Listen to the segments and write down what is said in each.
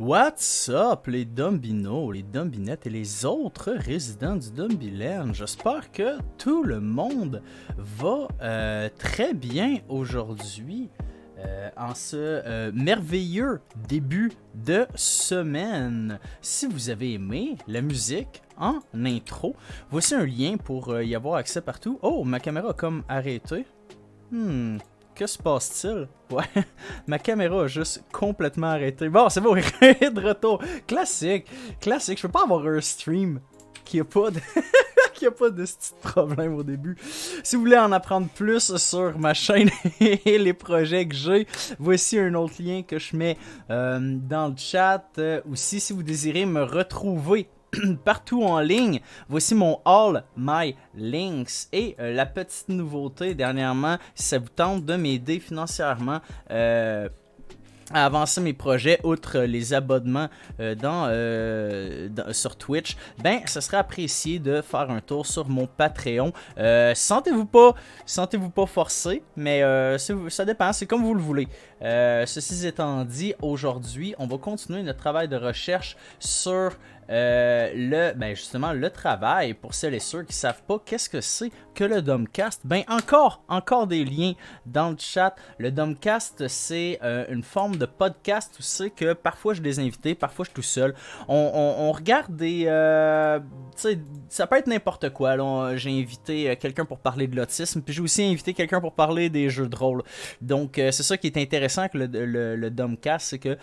What's up les Dumbinos, les Dumbinettes et les autres résidents du Dumbiland? J'espère que tout le monde va très bien aujourd'hui en ce merveilleux début de semaine. Si vous avez aimé la musique en intro, voici un lien pour y avoir accès partout. Oh, ma caméra a comme arrêté. Que se passe-t-il? Ouais, ma caméra a juste complètement arrêté. Bon, c'est bon, de retour. Classique. Je peux pas avoir un stream qui a pas de... qui a pas de petit problème au début. Si vous voulez en apprendre plus sur ma chaîne et les projets que j'ai, voici un autre lien que je mets dans le chat. Aussi, si vous désirez me retrouver partout en ligne, voici mon All My Links et la petite nouveauté dernièrement, si ça vous tente de m'aider financièrement à avancer mes projets, outre les abonnements sur Twitch, ben, ce serait apprécié de faire un tour sur mon Patreon. Sentez-vous pas forcé, mais ça dépend, c'est comme vous le voulez. Ceci étant dit, aujourd'hui, on va continuer notre travail de recherche sur justement le travail. Pour celles et ceux qui savent pas qu'est-ce que c'est que le DUMcast, ben encore des liens dans le chat. Le DUMcast, c'est une forme de podcast où c'est que parfois j'ai des invités, parfois je suis tout seul. On regarde des... ça peut être n'importe quoi. Là, j'ai invité quelqu'un pour parler de l'autisme, puis j'ai aussi invité quelqu'un pour parler des jeux de rôle. Donc c'est ça qui est intéressant avec le DUMcast, c'est que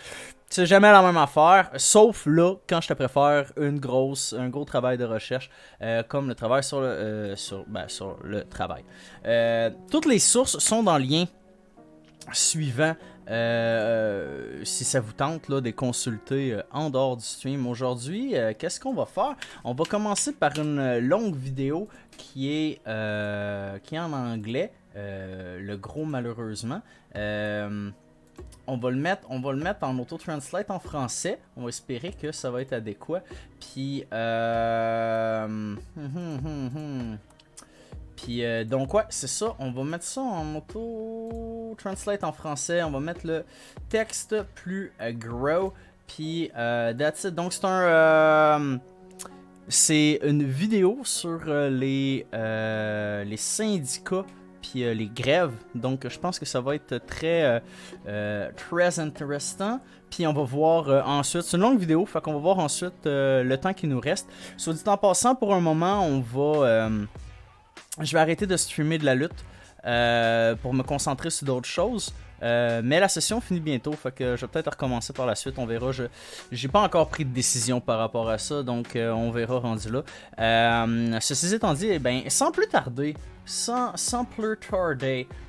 c'est jamais la même affaire, sauf là, quand je te préfère un gros travail de recherche, comme le travail sur le travail. Toutes les sources sont dans le lien suivant, si ça vous tente là, de les consulter en dehors du stream. Aujourd'hui, qu'est-ce qu'on va faire? On va commencer par une longue vidéo qui est en anglais, le gros malheureusement. On va le mettre en auto-translate en français. On va espérer que ça va être adéquat. Puis, donc ouais, c'est ça. On va mettre ça en auto-translate en français. On va mettre le texte plus gros. Puis, that's it. Donc, c'est une vidéo sur les syndicats puis les grèves, donc je pense que ça va être très intéressant. Puis on va voir ensuite, c'est une longue vidéo, fait qu'on va voir ensuite le temps qui nous reste. Soit dit en passant, pour un moment, je vais arrêter de streamer de la lutte pour me concentrer sur d'autres choses. Mais la session finit bientôt, fait que je vais peut-être recommencer par la suite, on verra. J'ai pas encore pris de décision par rapport à ça, donc on verra rendu là. Ceci étant dit, eh ben, sans plus tarder,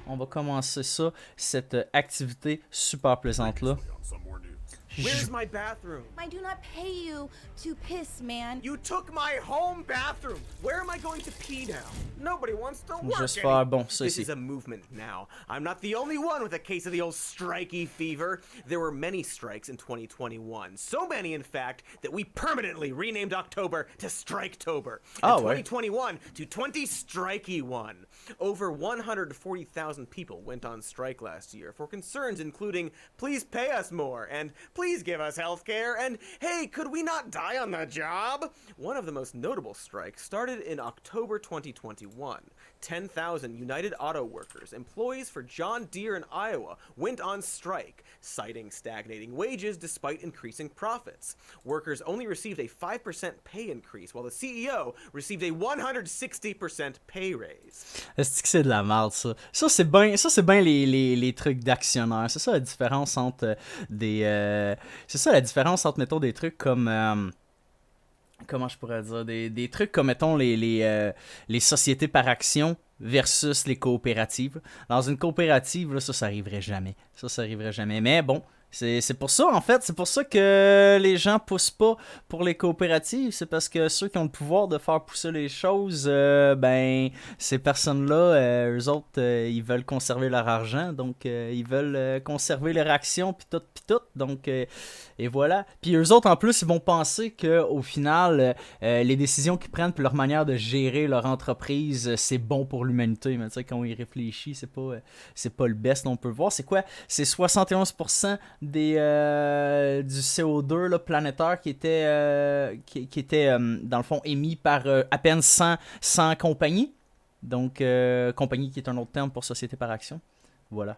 on va commencer ça, cette activité super plaisante là. Where's my bathroom? I do not pay you to piss, man. You took my home bathroom. Where am I going to pee now? Nobody wants to work. Juste faire bon, ça This ici. is a movement now. I'm not the only one with a case of the old strikey fever. There were many strikes in 2021. So many, in fact, that we permanently renamed October to Striketober. And 2021 to 20 Strikey One. Over 140,000 people went on strike last year for concerns including please pay us more and please give us health care and hey, could we not die on the job? One of the most notable strikes started in October 2021. 10,000 United Auto Workers, employees for John Deere in Iowa, went on strike, citing stagnating wages despite increasing profits. Workers only received a 5% pay increase, while the CEO received a 160% pay raise. Est-ce que c'est de la merde, ça? Ça, c'est bien les trucs d'actionnaires. C'est ça la différence entre c'est ça la différence entre, mettons, des trucs comme... comment je pourrais dire, des trucs comme, mettons, les sociétés par action versus les coopératives. Dans une coopérative, là, ça arriverait jamais. Ça arriverait jamais. Mais bon, c'est pour ça, en fait, c'est pour ça que les gens poussent pas pour les coopératives. C'est parce que ceux qui ont le pouvoir de faire pousser les choses, ben, ces personnes-là, eux autres, ils veulent conserver leur argent. Donc, ils veulent conserver leur action, puis tout. Donc, et voilà. Puis eux autres, en plus, ils vont penser qu'au final, les décisions qu'ils prennent puis leur manière de gérer leur entreprise, c'est bon pour l'humanité. Mais tu sais, quand on y réfléchit, c'est pas le best. On peut voir, c'est quoi? C'est 71% du CO2 là, planétaire qui était dans le fond émis par à peine 100 compagnies. Donc, compagnie qui est un autre terme pour société par action. Voilà.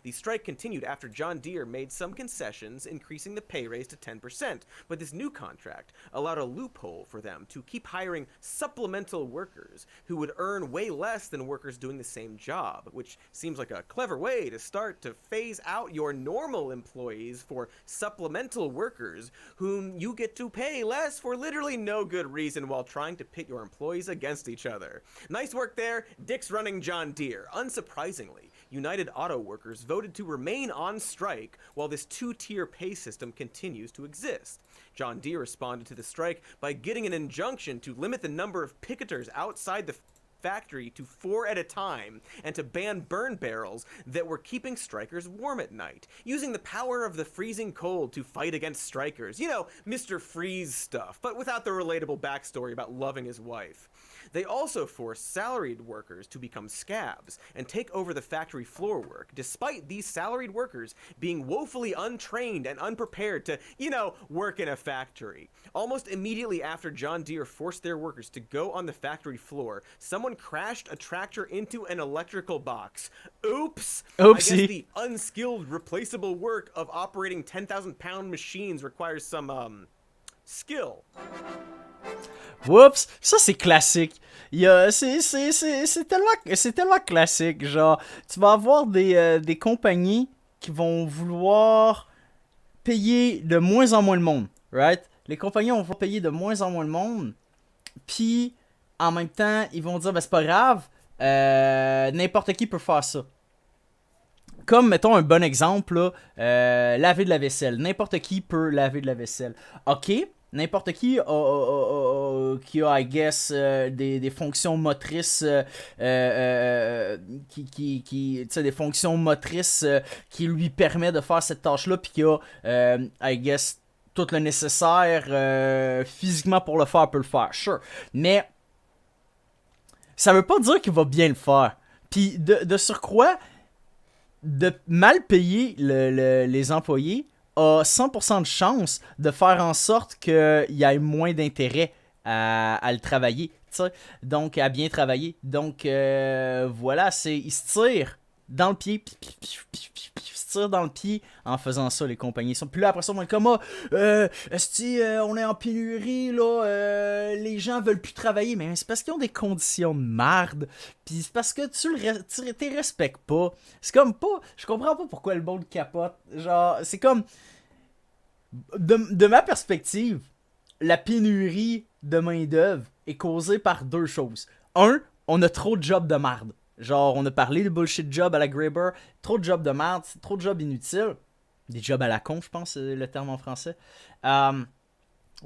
The strike continued after John Deere made some concessions, increasing the pay raise to 10%, but this new contract allowed a loophole for them to keep hiring supplemental workers who would earn way less than workers doing the same job, which seems like a clever way to start to phase out your normal employees for supplemental workers whom you get to pay less for literally no good reason while trying to pit your employees against each other. Nice work there, Dick's running John Deere. Unsurprisingly, United Auto Workers voted to remain on strike while this two-tier pay system continues to exist. John Deere responded to the strike by getting an injunction to limit the number of picketers outside the factory to 4 at a time and to ban burn barrels that were keeping strikers warm at night, using the power of the freezing cold to fight against strikers. You know, Mr. Freeze stuff, but without the relatable backstory about loving his wife. They also forced salaried workers to become scabs and take over the factory floor work, despite these salaried workers being woefully untrained and unprepared to, you know, work in a factory. Almost immediately after John Deere forced their workers to go on the factory floor, someone crashed a tractor into an electrical box. Oops! Oopsie. I guess the unskilled, replaceable work of operating 10,000-pound machines requires some, skill. Oups, ça c'est classique. C'est tellement classique. Genre, tu vas avoir des compagnies qui vont vouloir payer de moins en moins le monde, right? Les compagnies vont payer de moins en moins le monde, puis en même temps, ils vont dire, ben c'est pas grave, n'importe qui peut faire ça. Comme, mettons, un bon exemple, là, laver de la vaisselle. N'importe qui peut laver de la vaisselle. Ok, n'importe qui qui a, I guess, des fonctions motrices, des fonctions motrices qui lui permet de faire cette tâche-là, puis qui a, I guess, tout le nécessaire physiquement pour le faire, peut le faire, sure. Mais ça veut pas dire qu'il va bien le faire. Puis de surcroît, de mal payer les employés a 100% de chance de faire en sorte qu'il y ait moins d'intérêt à le travailler, t'sais? Donc à bien travailler. Donc voilà, ils se tirent dans le pied, ils se tirent dans le pied en faisant ça, les compagnies. Puis là, après ça, on est comme, on est en pénurie, là, les gens veulent plus travailler, mais c'est parce qu'ils ont des conditions de marde, puis c'est parce que tu les respectes pas. C'est comme pas, je comprends pas pourquoi le monde capote. Genre, c'est comme, de ma perspective, la pénurie de main-d'œuvre est causée par deux choses. Un, on a trop de jobs de marde. Genre, on a parlé de bullshit job à la Graeber, trop de jobs de merde, trop de jobs inutiles. Des jobs à la con, je pense, c'est le terme en français.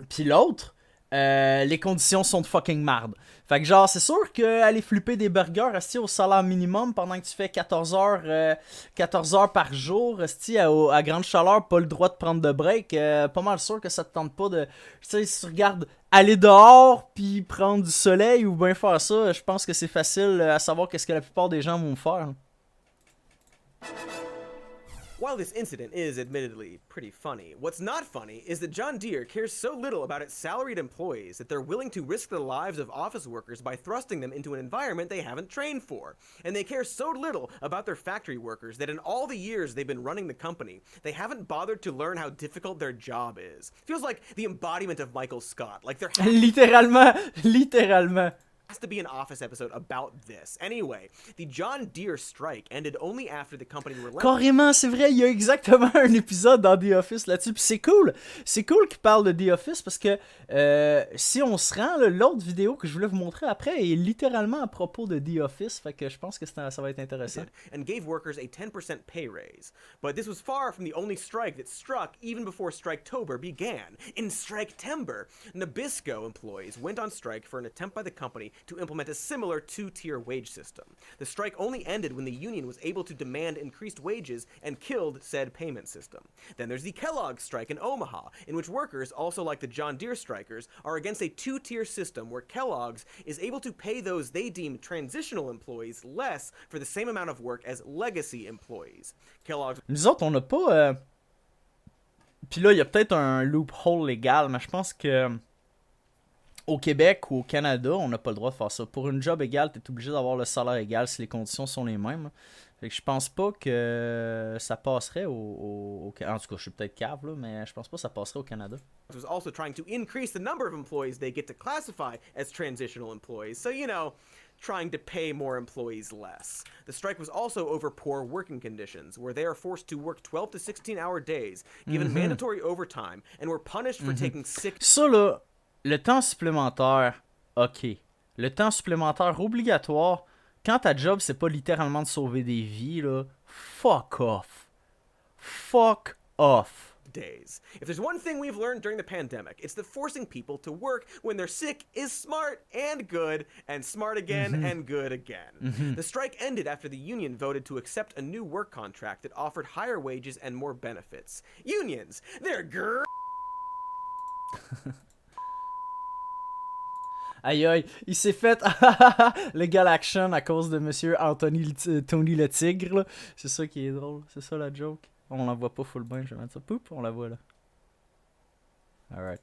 Puis l'autre, les conditions sont de fucking marde. Fait que genre, c'est sûr qu'aller flipper des burgers au salaire minimum pendant que tu fais 14 heures par jour, à grande chaleur, pas le droit de prendre de break, pas mal sûr que ça te tente pas de... Tu sais, si tu regardes aller dehors puis prendre du soleil ou bien faire ça, je pense que c'est facile à savoir qu'est-ce que la plupart des gens vont faire. While this incident is admittedly pretty funny, what's not funny is that John Deere cares so little about its salaried employees that they're willing to risk the lives of office workers by thrusting them into an environment they haven't trained for. And they care so little about their factory workers that in all the years they've been running the company, they haven't bothered to learn how difficult their job is. Feels like the embodiment of Michael Scott, like they're littéralement. Has to be an Office episode about this. Anyway, the John Deere strike ended only after the company relented. Carrément, c'est vrai, il y a exactement un épisode dans The Office là-dessus, puis c'est cool qu'il parle de The Office parce que si on se rend, l'autre vidéo que je voulais vous montrer après est littéralement à propos de The Office, fait que je pense que ça va être intéressant. And gave workers a 10% pay raise. But this was far from the only strike that struck even before Striketober began. In Striketember, Nabisco employees went on strike for an attempt by the company to implement a similar two-tier wage system. The strike only ended when the union was able to demand increased wages and killed said payment system. Then there's the Kellogg's strike in Omaha, in which workers, also like the John Deere strikers, are against a two-tier system where Kellogg's is able to pay those they deem transitional employees less for the same amount of work as legacy employees. Kellogg's... Nous autres, on n'a pas... Puis là, il y a peut-être un loophole légal, mais je pense que au Québec ou au Canada, on n'a pas le droit de faire ça. Pour une job égale, tu es obligé d'avoir le salaire égal si les conditions sont les mêmes. Fait que je pense pas que ça passerait en tout cas, je suis peut-être cave, là, mais je pense pas que ça passerait au Canada. Was also trying to increase the number of employees they get to classify as transitional employees. So, you know, trying to pay more employees less. The strike was also over poor working conditions, where they are forced to work 12 to 16-hour days, given mandatory overtime, and were punished for taking sick. Ça, là, le temps supplémentaire, ok. Le temps supplémentaire obligatoire, quand ta job, c'est pas littéralement de sauver des vies, là, fuck off. Fuck off. Days. If there's one thing we've learned during the pandemic, it's that forcing people to work when they're sick is smart and good, and smart again and good again. The strike ended after the union voted to accept a new work contract that offered higher wages and more benefits. Unions, they're grrr. Aïe aïe, il s'est fait legal action à cause de monsieur Tony le Tigre, là. C'est ça qui est drôle, c'est ça la joke. On la voit pas full bien, je vais mettre ça. Poup, on la voit là. Alright.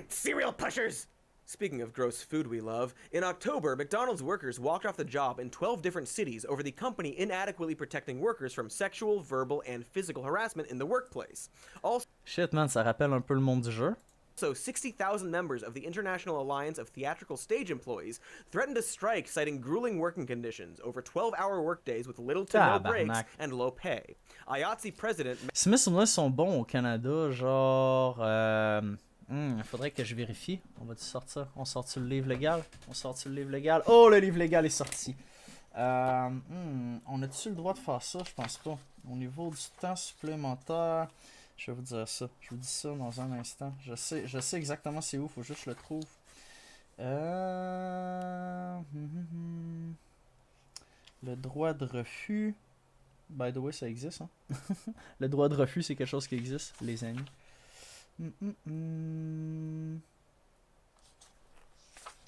Cereal pushers! Speaking of gross food we love, in October, McDonald's workers walked off the job in 12 different cities over the company inadequately protecting workers from sexual, verbal, and physical harassment in the workplace. Also, Shit man, ça rappelle un peu le monde du jeu. 60,000 members of the International Alliance of Theatrical Stage Employees threatened to strike, citing grueling working conditions over 12-hour workdays with little to no breaks and low pay. 𝐓𝐡𝐞 president... Smith & Wesson sont bons au Canada, genre... faudrait que je vérifie. On va-tu sortir? On sort-tu le livre légal? On sort-tu le livre légal? Oh, le livre légal est sorti. On a-tu le droit de faire ça? Je pense pas. Au niveau du temps supplémentaire... Je vais vous dire ça. Je vous dis ça dans un instant. Je sais exactement c'est où. Faut juste que je le trouve. Le droit de refus. By the way, ça existe. Hein? Le droit de refus, c'est quelque chose qui existe, les amis.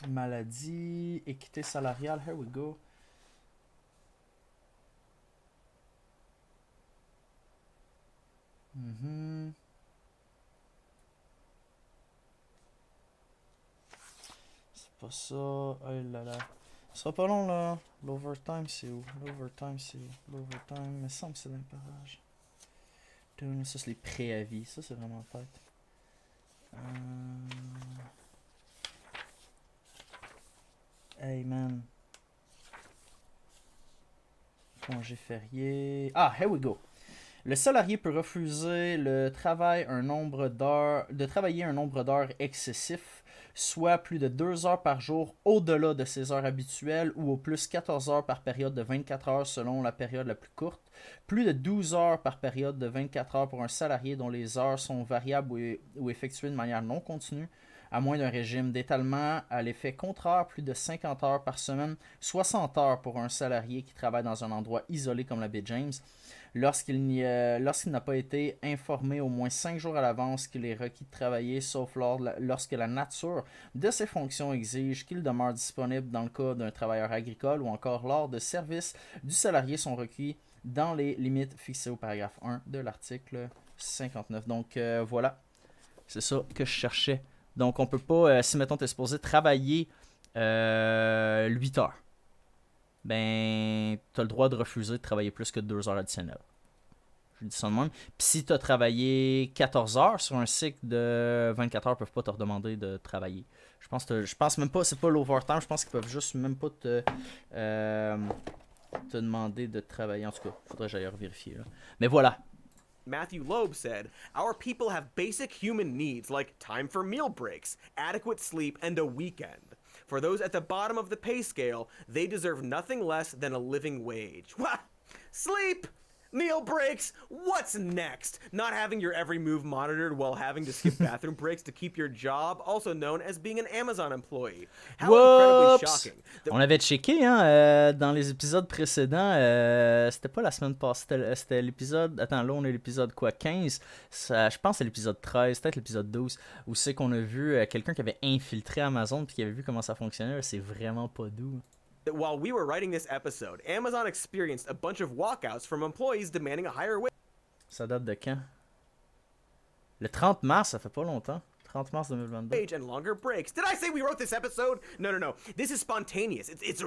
Maladie, équité salariale. Here we go. C'est pas ça. Oh là là. Ça sera pas long là. L'overtime c'est où? L'overtime c'est où? L'overtime, il me semble que c'est dans le parage. Ça c'est les préavis. Ça c'est vraiment tête. Hey man. Congé férié. Ah, here we go. Le salarié peut refuser de travailler un nombre d'heures excessif, soit plus de 2 heures par jour au-delà de ses heures habituelles ou au plus 14 heures par période de 24 heures selon la période la plus courte, plus de 12 heures par période de 24 heures pour un salarié dont les heures sont variables ou effectuées de manière non continue, à moins d'un régime d'étalement à l'effet contraire, plus de 50 heures par semaine, 60 heures pour un salarié qui travaille dans un endroit isolé comme la baie James, lorsqu'il n'a pas été informé au moins 5 jours à l'avance qu'il est requis de travailler, sauf lorsque la nature de ses fonctions exige qu'il demeure disponible dans le cas d'un travailleur agricole ou encore lors de services du salarié sont requis dans les limites fixées au paragraphe 1 de l'article 59. Donc voilà, c'est ça que je cherchais. Donc on peut pas, si mettons tu es supposé travailler 8 heures, ben tu as le droit de refuser de travailler plus que 2 heures additionnelles. Je dis ça de même. Puis si tu as travaillé 14 heures sur un cycle de 24 heures, ils peuvent pas te redemander de travailler. Je pense même pas, c'est pas l'overtime, je pense qu'ils peuvent juste même pas te demander de travailler. En tout cas, faudrait que j'aille vérifier. Là. Mais voilà. Matthew Loeb said, "Our people have basic human needs like time for meal breaks, adequate sleep, and a weekend. For those at the bottom of the pay scale, they deserve nothing less than a living wage." Sleep! Meal breaks! What's next? Not having your every move monitored while having to skip bathroom breaks to keep your job, also known as being an Amazon employee. How incredibly shocking. On avait checké dans les épisodes précédents, c'était pas la semaine passée, c'était l'épisode, attends là on est l'épisode quoi, 15, je pense que c'est l'épisode 13, peut-être l'épisode 12, où c'est qu'on a vu quelqu'un qui avait infiltré Amazon puis qui avait vu comment ça fonctionnait, là, c'est vraiment pas doux. That while we were writing this episode, Amazon experienced a bunch of walkouts from employees demanding a higher wage. Ça date de quand? Le 30 mars, ça fait pas longtemps. 30 mars 2022. And longer breaks. Did I say we wrote this episode? No. This is spontaneous. It's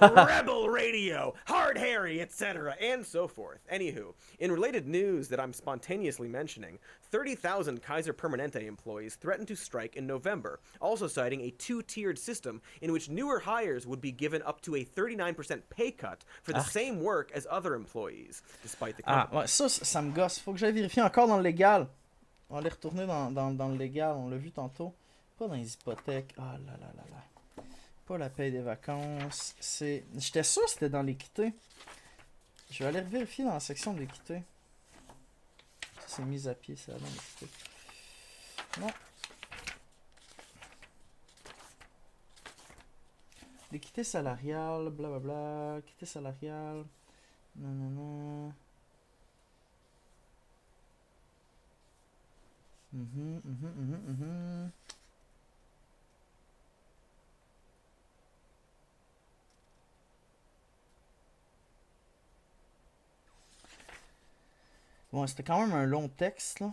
rebel radio, hard Harry, etc., and so forth. Anywho, in related news that I'm spontaneously mentioning, 30,000 Kaiser Permanente employees threatened to strike in November, also citing a two-tiered system in which newer hires would be given up to a 39% pay cut for the same work as other employees, despite the company. Ouais, ça me gosse. Faut que j'aille vérifier encore dans le légal. On va aller retourner dans le légal, on l'a vu tantôt. Pas dans les hypothèques. Ah là là là là. Pas la paye des vacances. J'étais sûr que c'était dans l'équité. Je vais aller vérifier dans la section de l'équité. Ça c'est mis à pied, ça, dans l'équité. Non. L'équité salariale, blablabla. Équité salariale. Non. Bon, c'était quand même un long texte, là.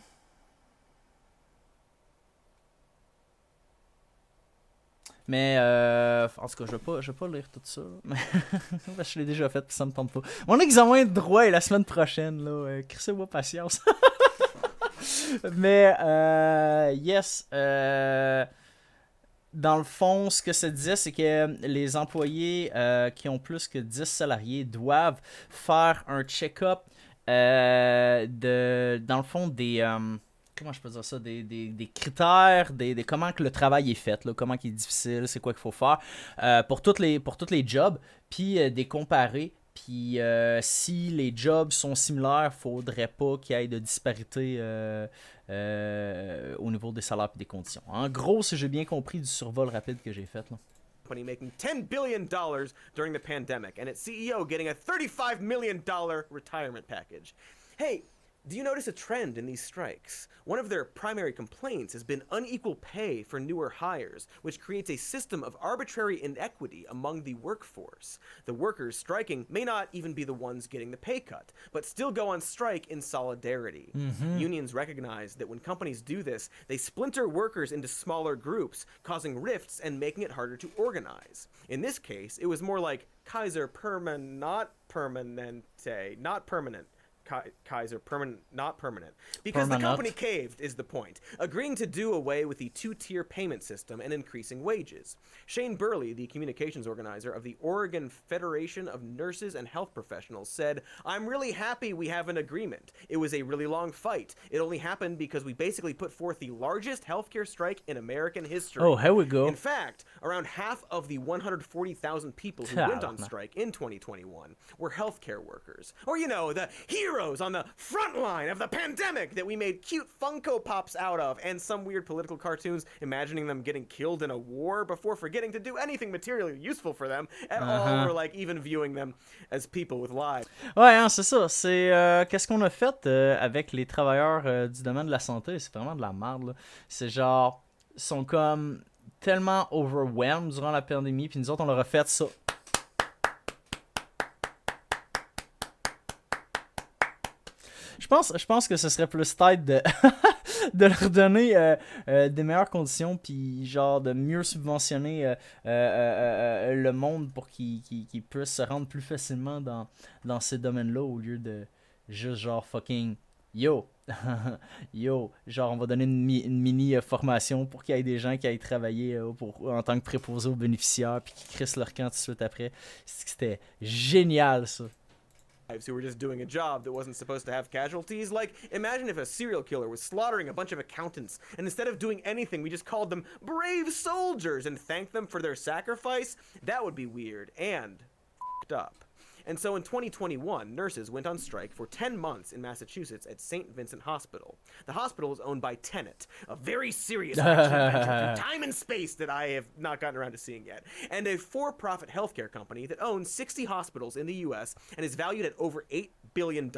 Mais, en tout cas, je vais pas lire tout ça. Je l'ai déjà fait, puis ça me tente pas. Mon examen de droit est la semaine prochaine, là. Crissez-moi patience. Mais, yes, dans le fond, ce que ça disait, c'est que les employés qui ont plus que 10 salariés doivent faire un check-up dans le fond, comment je peux dire ça, des critères, des comment que le travail est fait, là, comment il est difficile, c'est quoi qu'il faut faire pour tous les jobs, puis des comparer. Puis si les jobs sont similaires, faudrait pas qu'il y ait de disparité au niveau des salaires et des conditions. En gros, si j'ai bien compris du survol rapide que j'ai fait, là. Company making $10 billion during the pandemic, and its CEO getting a $35 million retirement package. Hey, do you notice a trend in these strikes? One of their primary complaints has been unequal pay for newer hires, which creates a system of arbitrary inequity among the workforce. The workers striking may not even be the ones getting the pay cut, but still go on strike in solidarity. Unions recognize that when companies do this, they splinter workers into smaller groups, causing rifts and making it harder to organize. In this case, it was more like Kaiser not permanent. Kaiser permanent, not permanent. Because the company caved is the point, agreeing to do away with the two-tier payment system and increasing wages. Shane Burley, the communications organizer of the Oregon Federation of Nurses and Health Professionals, said, "I'm really happy we have an agreement. It was a really long fight. It only happened because we basically put forth the largest healthcare strike in American history." Oh, here we go. In fact, around half of the 140,000 people who went on strike in 2021 were healthcare workers. Or, you know, the heroes on the front line of the pandemic that we made cute Funko Pops out of, and some weird political cartoons imagining them getting killed in a war before forgetting to do anything materially useful for them at all, or like even viewing them as people with lives. Ouais, hein, c'est ça. C'est qu'est-ce qu'on a fait avec les travailleurs du domaine de la santé. C'est vraiment de la merde, là. C'est genre, ils sont comme tellement overwhelmed durant la pandémie, puis nous autres, on leur a fait ça. Je pense que ce serait plus tête de, de leur donner des meilleures conditions, puis genre de mieux subventionner le monde pour qu'ils puissent se rendre plus facilement dans ces domaines-là, au lieu de juste genre fucking yo, genre on va donner une mini formation pour qu'il y ait des gens qui aillent travailler en tant que préposés aux bénéficiaires, puis qui crissent leur camp tout de suite après. C'était génial, ça. Who were just doing a job that wasn't supposed to have casualties. Like, imagine if a serial killer was slaughtering a bunch of accountants, and instead of doing anything, we just called them brave soldiers and thanked them for their sacrifice. That would be weird and f***ed up. And so in 2021, nurses went on strike for 10 months in Massachusetts at St. Vincent Hospital. The hospital is owned by Tenet, a very serious action adventure through time and space that I have not gotten around to seeing yet, and a for-profit healthcare company that owns 60 hospitals in the U.S. and is valued at over $8 billion.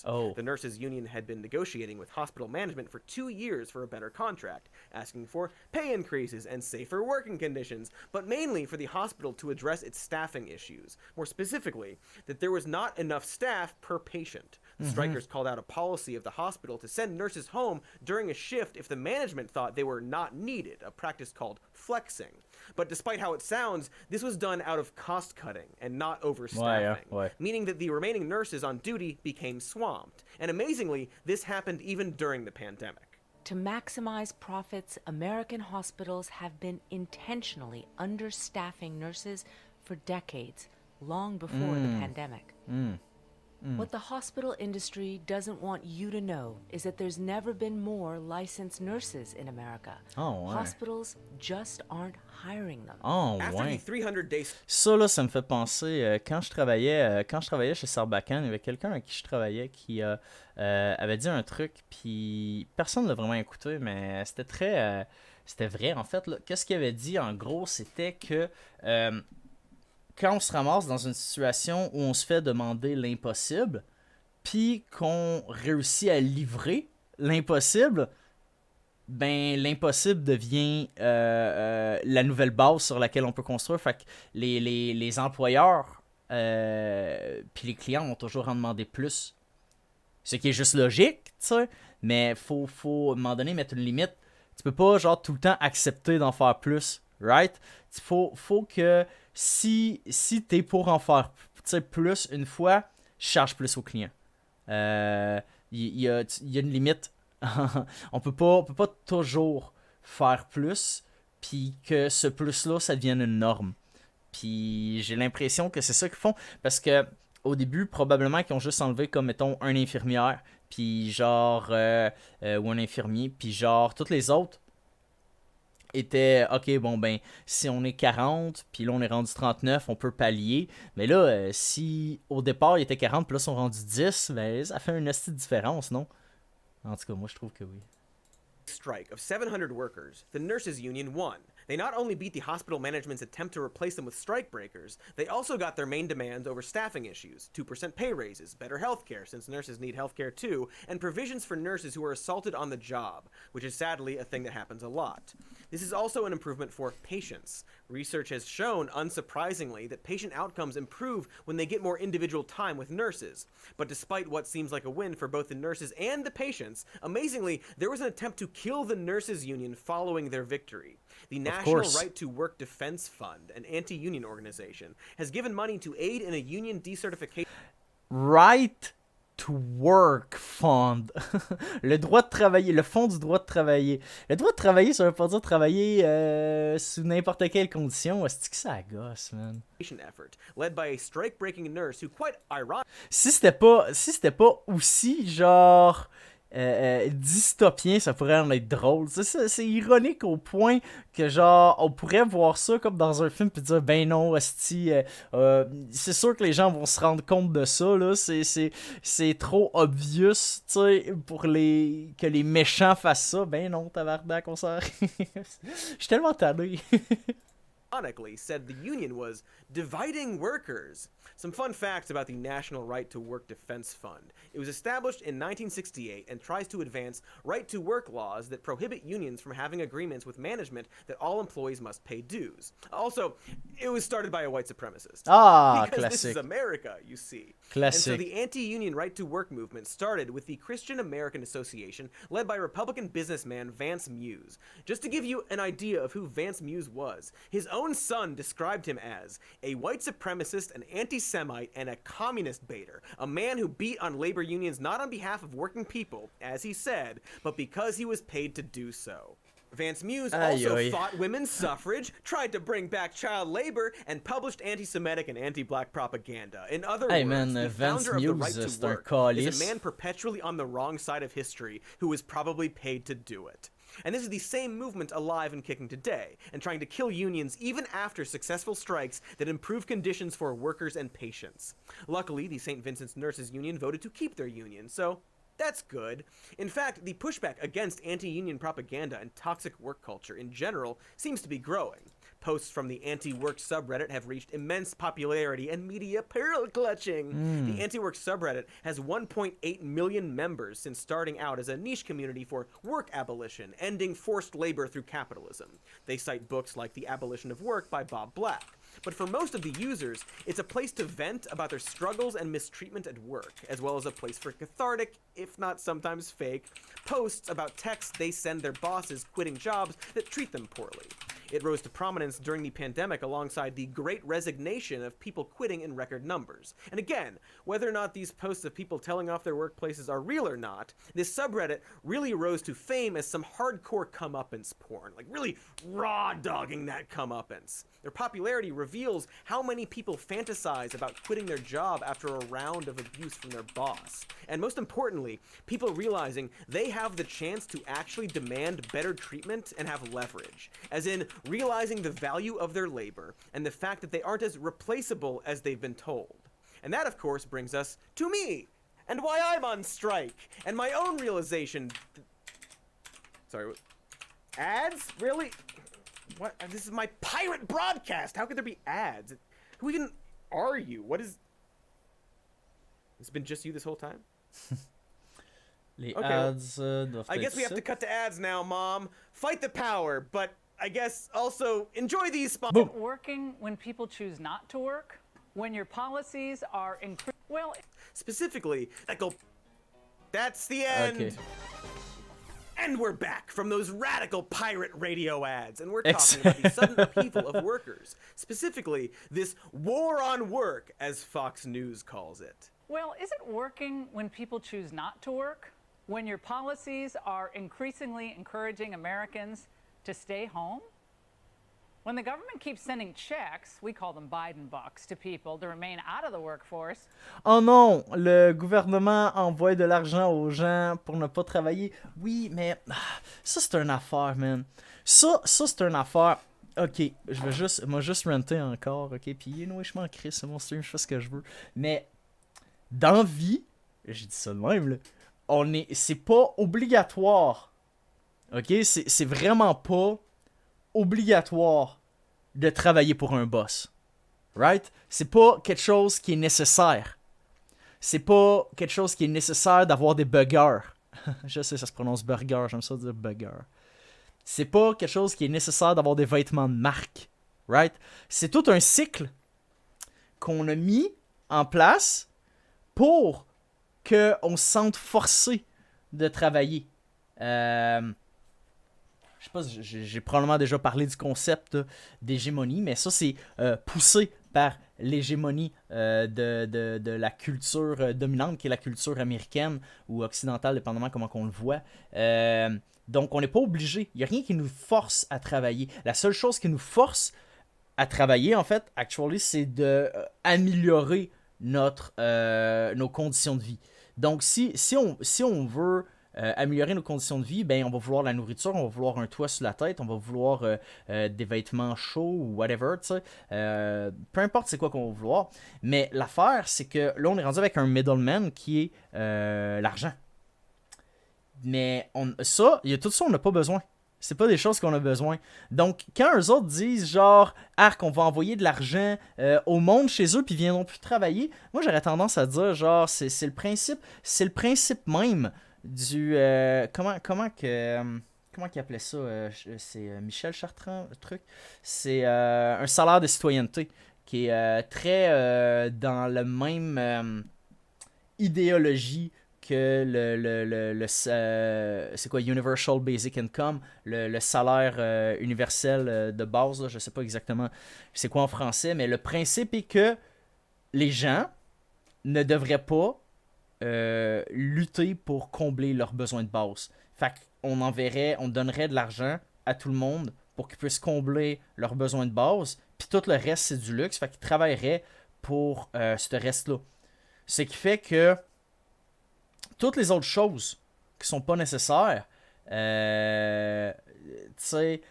Oh. The nurses union had been negotiating with hospital management for 2 years for a better contract, asking for pay increases and safer working conditions, but mainly for the hospital to address its staffing issues. More specifically, that there was not enough staff per patient. The strikers called out a policy of the hospital to send nurses home during a shift if the management thought they were not needed, a practice called flexing. But despite how it sounds, this was done out of cost cutting and not overstaffing, meaning that the remaining nurses on duty became swamped. And amazingly, this happened even during the pandemic. To maximize profits, American hospitals have been intentionally understaffing nurses for decades, long before the pandemic. What the hospital industry doesn't want you to know is that there's never been more licensed nurses in America. Hospitals just aren't hiring them. After the 300 days... Ça, là, ça me fait penser, quand je travaillais chez 𝐓𝐡𝐞, il y avait quelqu'un avec qui je travaillais qui avait dit un truc, puis personne ne l'a vraiment écouté, mais c'était vrai, en fait. Qu'est-ce qu'il avait dit, en gros, c'était que... quand on se ramasse dans une situation où on se fait demander l'impossible, puis qu'on réussit à livrer l'impossible, ben l'impossible devient la nouvelle base sur laquelle on peut construire. Fait que les employeurs puis les clients vont toujours en demander plus. Ce qui est juste logique, tu sais, mais faut à un moment donné mettre une limite. Tu peux pas genre tout le temps accepter d'en faire plus, right? Faut que si t'es pour en faire plus une fois, charge plus au client. Il y a une limite. on peut pas toujours faire plus, puis que ce plus-là, ça devienne une norme. Puis j'ai l'impression que c'est ça qu'ils font, parce que au début, probablement qu'ils ont juste enlevé comme, mettons, un infirmière, puis genre, ou un infirmier, puis genre, toutes les autres était, ok, bon ben, si on est 40, puis là on est rendu 39, on peut pallier. Mais là, si au départ il était 40, puis là ils sont rendus 10, ben ça fait une petite différence, non? En tout cas, moi je trouve que oui. Strike of 700 workers, the nurses union won. They not only beat the hospital management's attempt to replace them with strikebreakers, they also got their main demands over staffing issues, 2% pay raises, better healthcare since nurses need healthcare too, and provisions for nurses who are assaulted on the job, which is sadly a thing that happens a lot. This is also an improvement for patients. Research has shown, unsurprisingly, that patient outcomes improve when they get more individual time with nurses. But despite what seems like a win for both the nurses and the patients, amazingly, there was an attempt to kill the nurses union following their victory. The National Right to Work Defense Fund, an anti-union organization, has given money to aid in a union decertification. Right to Work Fund. Le droit de travailler, le fonds du droit de travailler. Le droit de travailler, ça veut pas dire travailler sous n'importe quelle condition. Est-ce que ça gosse, man? Effort, led by a strike-breaking nurse who, quite ironic... Si c'était pas aussi genre dystopien, ça pourrait en être drôle. C'est ironique au point que genre on pourrait voir ça comme dans un film puis dire ben non, esti, c'est sûr que les gens vont se rendre compte de ça là. C'est trop obvious, tu sais, pour que les méchants fassent ça. Ben non, tabarnak, on s'en... Je suis tellement tanné. Ironically said the union was dividing workers. Some fun facts about the National Right to Work Defense Fund. It was established in 1968 and tries to advance right-to-work laws that prohibit unions from having agreements with management that all employees must pay dues. Also, it was started by a white supremacist. Ah, because classic. This is America, you see. Classic. And so the anti-union right-to-work movement started with the Christian American Association led by Republican businessman Vance Muse. Just to give you an idea of who Vance Muse was, his own son described him as a white supremacist, an anti-Semite, and a communist baiter, a man who beat on labor unions not on behalf of working people, as he said, but because he was paid to do so. Vance Muse also fought women's suffrage, tried to bring back child labor, and published anti-Semitic and anti-black propaganda. In other words, the founder of the right to work is a man perpetually on the wrong side of history who was probably paid to do it. And this is the same movement alive and kicking today, and trying to kill unions even after successful strikes that improve conditions for workers and patients. Luckily, the St. Vincent's Nurses Union voted to keep their union, so that's good. In fact, the pushback against anti-union propaganda and toxic work culture in general seems to be growing. Posts from the anti-work subreddit have reached immense popularity and media pearl clutching. The anti-work subreddit has 1.8 million members since starting out as a niche community for work abolition, ending forced labor through capitalism. They cite books like The Abolition of Work by Bob Black. But for most of the users, it's a place to vent about their struggles and mistreatment at work, as well as a place for cathartic, if not sometimes fake, posts about texts they send their bosses quitting jobs that treat them poorly. It rose to prominence during the pandemic alongside the great resignation of people quitting in record numbers. And again, whether or not these posts of people telling off their workplaces are real or not, this subreddit really rose to fame as some hardcore comeuppance porn, like really raw dogging that comeuppance. Their popularity reveals how many people fantasize about quitting their job after a round of abuse from their boss. And most importantly, people realizing they have the chance to actually demand better treatment and have leverage. As in, realizing the value of their labor and the fact that they aren't as replaceable as they've been told. And that, of course, brings us to me, and why I'm on strike, and my own realization. Sorry, ads? Really? What? This is my pirate broadcast. How could there be ads? Who even are you? What is... It's been just you this whole time? Les Okay, ads doivent I guess être we have ici. to cut to ads now, Mom. Fight the power, but I guess also enjoy these spots. Boom. Working when people choose not to work, when your policies are well, Specifically, that's the end. Okay. And we're back from those radical pirate radio ads, and we're talking about the sudden upheaval of workers. Specifically, this war on work, as Fox News calls it. well, is it working when people choose not to work? When your policies are increasingly encouraging Americans to stay home? When the government keeps sending checks, we call them Biden bucks, to people to remain out of the workforce. Oh non, le gouvernement envoie de l'argent aux gens pour ne pas travailler. Oui, mais ça c'est une affaire, man. Ça c'est une affaire. Ok, je vais juste, moi juste ranter encore, ok. Puis je m'en crisse, c'est mon stream, je fais ce que je veux. Mais dans vie, j'ai dit ça de même là. C'est pas obligatoire. Ok, c'est vraiment pas obligatoire de travailler pour un boss. Right? C'est pas quelque chose qui est nécessaire. C'est pas quelque chose qui est nécessaire d'avoir des buggers. Je sais, ça se prononce burger, j'aime ça dire burger. C'est pas quelque chose qui est nécessaire d'avoir des vêtements de marque. Right? C'est tout un cycle qu'on a mis en place pour qu'on se sente forcé de travailler. Je sais pas, j'ai probablement déjà parlé du concept d'hégémonie, mais ça, c'est poussé par l'hégémonie de la culture dominante, qui est la culture américaine ou occidentale, dépendamment comment on le voit. Donc, on n'est pas obligé. Il n'y a rien qui nous force à travailler. La seule chose qui nous force à travailler, en fait, actually, c'est d'améliorer nos conditions de vie. Donc, si on veut améliorer nos conditions de vie, ben on va vouloir la nourriture, on va vouloir un toit sur la tête, on va vouloir des vêtements chauds ou whatever, tu sais. Peu importe c'est quoi qu'on va vouloir. Mais l'affaire, c'est que là, on est rendu avec un middleman qui est l'argent. Mais tout ça, on n'a pas besoin. C'est pas des choses qu'on a besoin. Donc, quand eux autres disent genre, on va envoyer de l'argent au monde chez eux puis ils viendront plus travailler, moi j'aurais tendance à dire genre, c'est le principe même du comment qu'il appelait ça, c'est Michel Chartrand le truc, c'est un salaire de citoyenneté qui est très dans le même idéologie que c'est quoi, Universal Basic Income, le salaire universel de base là, je sais pas exactement c'est quoi en français, mais le principe est que les gens ne devraient pas lutter pour combler leurs besoins de base. Fait qu'on on donnerait de l'argent à tout le monde pour qu'ils puissent combler leurs besoins de base, puis tout le reste c'est du luxe, fait qu'ils travailleraient pour ce reste-là. Ce qui fait que toutes les autres choses qui sont pas nécessaires, tu sais,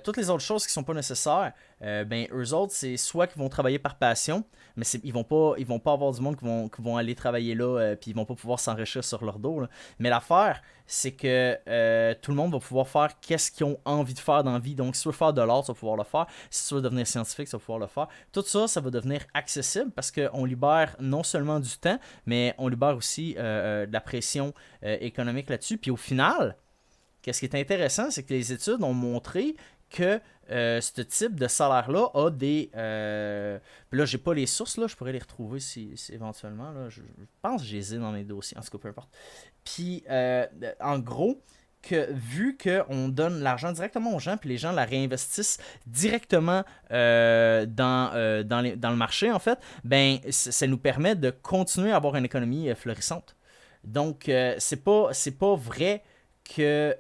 toutes les autres choses qui sont pas nécessaires, ben eux autres, c'est soit qu'ils vont travailler par passion, mais ils vont pas avoir du monde qui vont aller travailler là, puis ils vont pas pouvoir s'enrichir sur leur dos. Là. Mais l'affaire, c'est que tout le monde va pouvoir faire qu'est-ce qu'ils ont envie de faire dans la vie. Donc, si tu veux faire de l'art, tu vas pouvoir le faire. Si tu veux devenir scientifique, tu vas pouvoir le faire. Tout ça, ça va devenir accessible parce qu'on libère non seulement du temps, mais on libère aussi de la pression économique là-dessus. Puis au final, qu'est-ce qui est intéressant, c'est que les études ont montré que ce type de salaire-là a des... Puis là, j'ai pas les sources, là, je pourrais les retrouver si éventuellement. Là, je pense que je les ai dans mes dossiers, en tout cas, peu importe. Puis, en gros, que vu qu'on donne l'argent directement aux gens, puis les gens la réinvestissent directement dans le marché, en fait, ben ça nous permet de continuer à avoir une économie florissante. Donc, c'est pas vrai que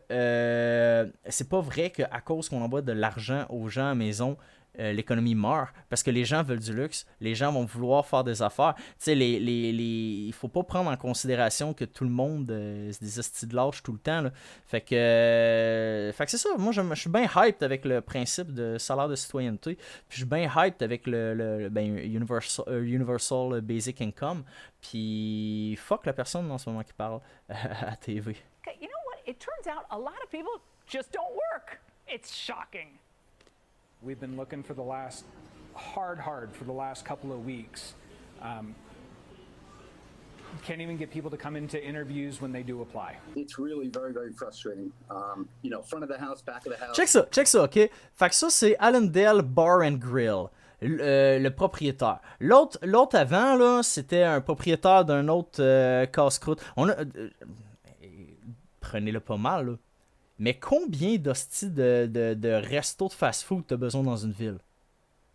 c'est pas vrai qu'à cause qu'on envoie de l'argent aux gens à la maison, l'économie meurt, parce que les gens veulent du luxe, les gens vont vouloir faire des affaires. Tu sais, il faut pas prendre en considération que tout le monde c'est des hosties de lâche tout le temps. Là. Fait que c'est ça, moi je suis bien hyped avec le principe de salaire de citoyenneté, puis je suis bien hyped avec le Universal Basic Income, puis fuck la personne en ce moment qui parle à TV. Okay, you know what? It turns out a lot of people just don't work. It's shocking. We've been looking for the last couple of weeks. Can't even get people to come into interviews when they do apply. It's really very, very frustrating. Front of the house, back of the house. Check ça, ok? Fait que ça, c'est Allendale Bar and Grill. Le propriétaire. L'autre avant, là, c'était un propriétaire d'un autre casse-croûte. Prenez-le pas mal, là. Mais combien d'hosties de restos de fast-food t'as besoin dans une ville?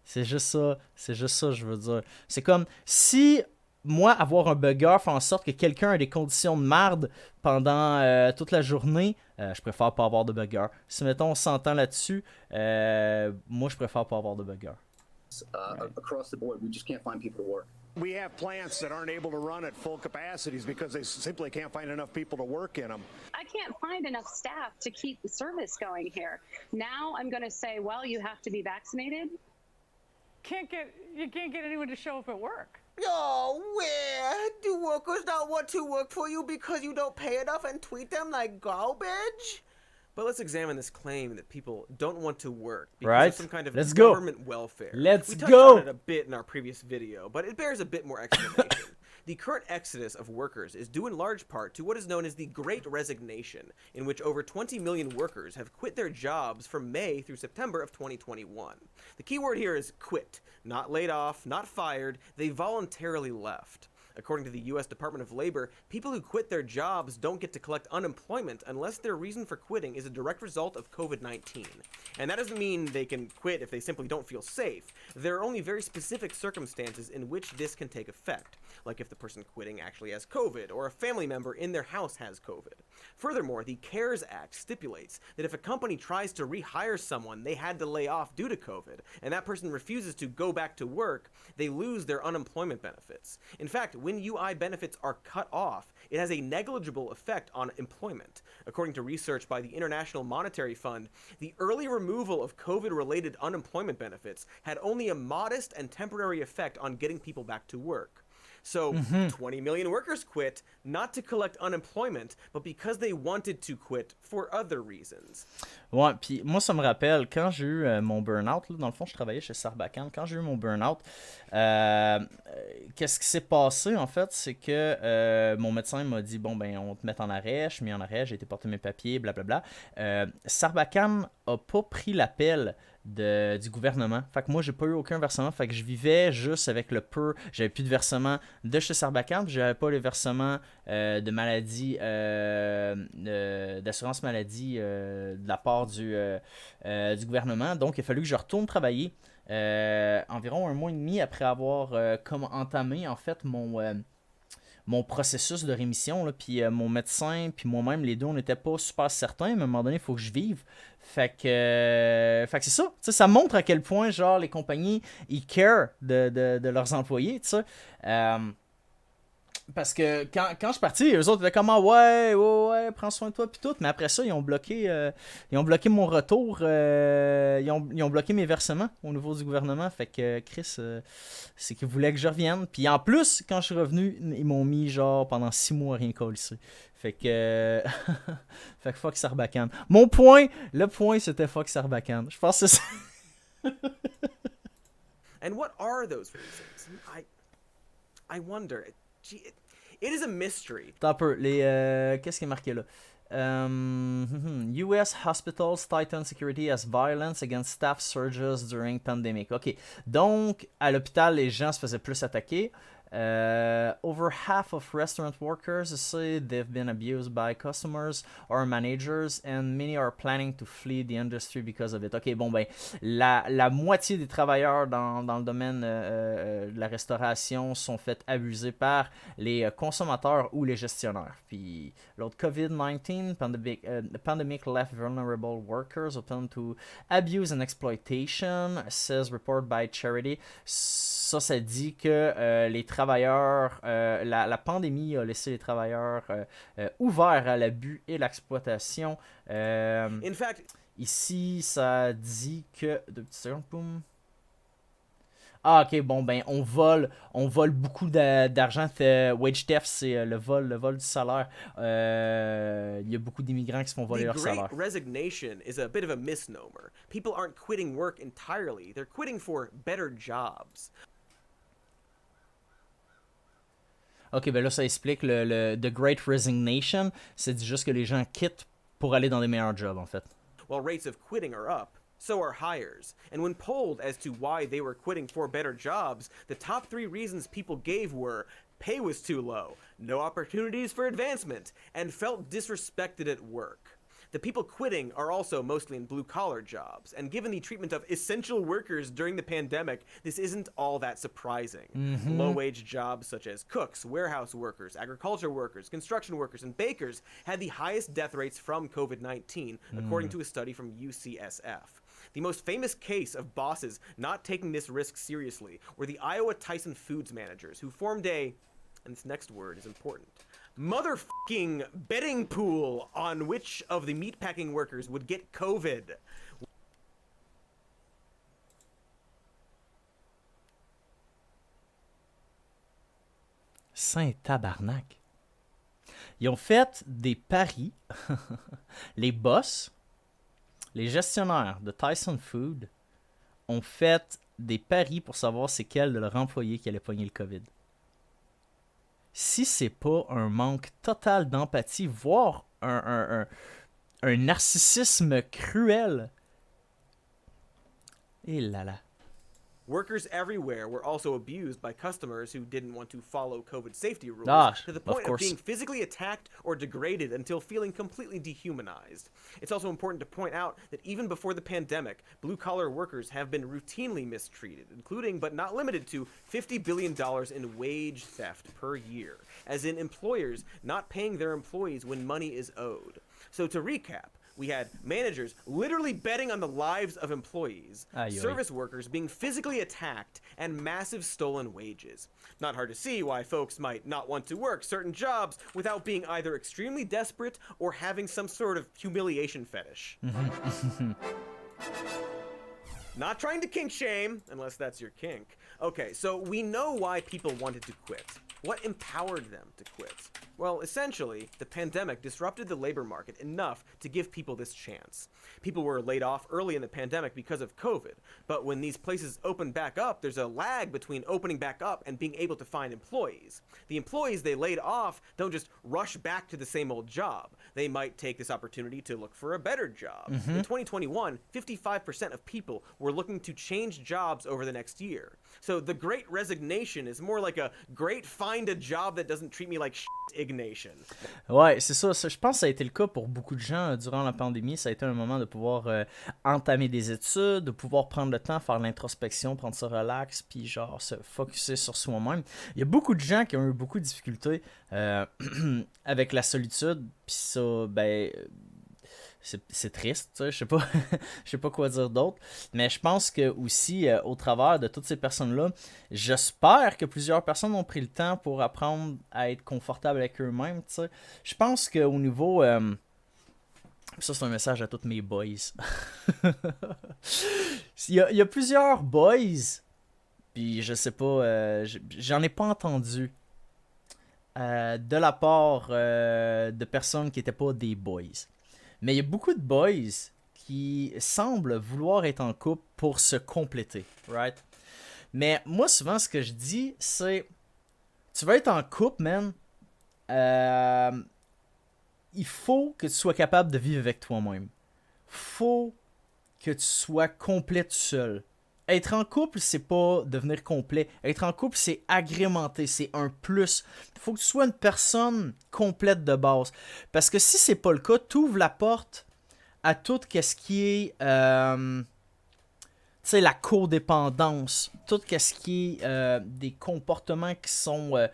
C'est juste ça, je veux dire. C'est comme si, moi, avoir un burger fait en sorte que quelqu'un a des conditions de marde pendant toute la journée, je préfère pas avoir de burger. Si, mettons, on s'entend là-dessus, moi, je préfère pas avoir de burger. Across the board, we just can't find people to work. We have plants that aren't able to run at full capacities because they simply can't find enough people to work in them. I can't find enough staff to keep the service going here. Now I'm going to say, well, you have to be vaccinated. You can't get anyone to show up at work. Oh, where? Do workers not want to work for you because you don't pay enough and treat them like garbage? But let's examine this claim that people don't want to work because of some kind of government welfare. We touched on it a bit in our previous video, but it bears a bit more explanation. The current exodus of workers is due in large part to what is known as the Great Resignation, in which over 20 million workers have quit their jobs from May through September of 2021. The key word here is quit. Not laid off, not fired, they voluntarily left. According to the U.S. Department of Labor, people who quit their jobs don't get to collect unemployment unless their reason for quitting is a direct result of COVID-19. And that doesn't mean they can quit if they simply don't feel safe. There are only very specific circumstances in which this can take effect, like if the person quitting actually has COVID, or a family member in their house has COVID. Furthermore, the CARES Act stipulates that if a company tries to rehire someone they had to lay off due to COVID, and that person refuses to go back to work, they lose their unemployment benefits. In fact, when UI benefits are cut off, it has a negligible effect on employment. According to research by the International Monetary Fund, the early removal of COVID-related unemployment benefits had only a modest and temporary effect on getting people back to work. So, 20 million workers quit, not to collect unemployment, but because they wanted to quit for other reasons. Ouais, puis moi, ça me rappelle, quand j'ai eu mon burn-out, là, dans le fond, je travaillais chez Sarbacane, quand j'ai eu mon burn-out, qu'est-ce qui s'est passé, en fait, c'est que mon médecin m'a dit, bon, ben, on te met en arrêt, je suis mis en arrêt, j'ai été porter mes papiers, blablabla. Sarbacane a pas pris l'appel du gouvernement. Fait que moi, j'ai pas eu aucun versement. Fait que je vivais juste avec le peu. J'avais plus de versement de chez Sarbacane. J'avais pas les versements de maladie, d'assurance maladie de la part du gouvernement. Donc, il a fallu que je retourne travailler environ 1 mois et demi après avoir entamé, en fait, mon processus de rémission, là, puis mon médecin, puis moi-même, les deux, on n'était pas super certains, mais à un moment donné, il faut que je vive. Fait que c'est ça. T'sais, ça montre à quel point, genre, les compagnies, ils care de leurs employés, tu sais. Parce que quand je suis parti, eux autres étaient comme ouais, prends soin de toi pis tout. Mais après ça, ils ont bloqué mon retour. Ils ont bloqué mes versements au niveau du gouvernement. Fait que Chris, c'est qu'ils voulaient que je revienne. Puis en plus, quand je suis revenu, ils m'ont mis genre pendant 6 mois à rien coller. Fait que fait que fuck Sarbacane. Le point c'était fuck Sarbacane. Je pense que c'est ça. And what are those reasons? I wonder. Gee, it is a mystery. Attends un peu. Qu'est-ce qui est marqué là? US hospitals tighten security as violence against staff surges during pandemic. Ok. Donc, à l'hôpital, les gens se faisaient plus attaquer. Over half of restaurant workers say they've been abused by customers or managers, and many are planning to flee the industry because of it. Ok, bon ben, la moitié des travailleurs dans le domaine de la restauration sont faits abuser par les consommateurs ou les gestionnaires. Puis l'autre COVID-19 pandemic left vulnerable workers open to abuse and exploitation, says report by Charity. Ça dit que les travailleurs, la pandémie a laissé les travailleurs ouverts à l'abus et l'exploitation. In fact, ici, ça dit que... Deux petites secondes, boum. Ah, ok, bon, ben, on vole beaucoup d'argent. Wage theft, c'est le vol du salaire. Il y a beaucoup d'immigrants qui se font voler leur salaire. The Great Resignation is a bit of a misnomer. People aren't quitting work entirely. They're quitting for better jobs. Ok, ben là, ça explique The Great Resignation. C'est juste que les gens quittent pour aller dans des meilleurs jobs, en fait. While rates of quitting are up, so are hires. And when polled as to why they were quitting for better jobs, the top 3 reasons people gave were pay was too low, no opportunities for advancement, and felt disrespected at work. The people quitting are also mostly in blue-collar jobs, and given the treatment of essential workers during the pandemic, this isn't all that surprising. Mm-hmm. Low-wage jobs such as cooks, warehouse workers, agriculture workers, construction workers, and bakers had the highest death rates from COVID-19, according to a study from UCSF. The most famous case of bosses not taking this risk seriously were the Iowa Tyson Foods managers, who formed a, and this next word is important, motherfucking betting pool on which of the meatpacking workers would get COVID. Saint tabarnak. Ils ont fait des paris. Les boss, les gestionnaires de Tyson Food ont fait des paris pour savoir c'est quel de leurs employés qui allait pogner le COVID. Si c'est pas un manque total d'empathie, voire un narcissisme cruel. Et là là. Workers everywhere were also abused by customers who didn't want to follow COVID safety rules to the point of being physically attacked or degraded until feeling completely dehumanized. It's also important to point out that even before the pandemic, blue-collar workers have been routinely mistreated, including but not limited to $50 billion in wage theft per year, as in employers not paying their employees when money is owed. So to recap, we had managers literally betting on the lives of employees, service workers being physically attacked, and massive stolen wages. Not hard to see why folks might not want to work certain jobs without being either extremely desperate or having some sort of humiliation fetish. Not trying to kink shame, unless that's your kink. Okay, so we know why people wanted to quit. What empowered them to quit? Well, essentially, the pandemic disrupted the labor market enough to give people this chance. People were laid off early in the pandemic because of COVID, but when these places opened back up, there's a lag between opening back up and being able to find employees. The employees they laid off don't just rush back to the same old job. They might take this opportunity to look for a better job. In 2021, 55% of people were looking to change jobs over the next year. So the Great Resignation is more like a great find a job that doesn't treat me like shit Ignation. Ouais, c'est ça. Je pense que ça a été le cas pour beaucoup de gens durant la pandémie. Ça a été un moment de pouvoir entamer des études, de pouvoir prendre le temps, faire l'introspection, prendre ça relax, puis genre se focusser sur soi-même. Il y a beaucoup de gens qui ont eu beaucoup de difficultés avec la solitude, puis ça, ben... c'est triste, tu sais, je sais pas, je sais pas quoi dire d'autre. Mais je pense que aussi, au travers de toutes ces personnes-là, j'espère que plusieurs personnes ont pris le temps pour apprendre à être confortables avec eux-mêmes, tu sais. Je pense qu'au niveau... ça, c'est un message à tous mes boys. il y a plusieurs boys, puis je sais pas, j'en ai pas entendu de la part de personnes qui n'étaient pas des boys. Mais il y a beaucoup de boys qui semblent vouloir être en couple pour se compléter, right? Mais moi, souvent, ce que je dis, c'est... Tu veux être en couple, man, il faut que tu sois capable de vivre avec toi-même. Faut que tu sois complet tout seul. Être en couple, c'est pas devenir complet. Être en couple, c'est agrémenter, c'est un plus. Il faut que tu sois une personne complète de base. Parce que si c'est pas le cas, tu ouvres la porte à tout ce qui est la codépendance, tout ce qui est des comportements qui sont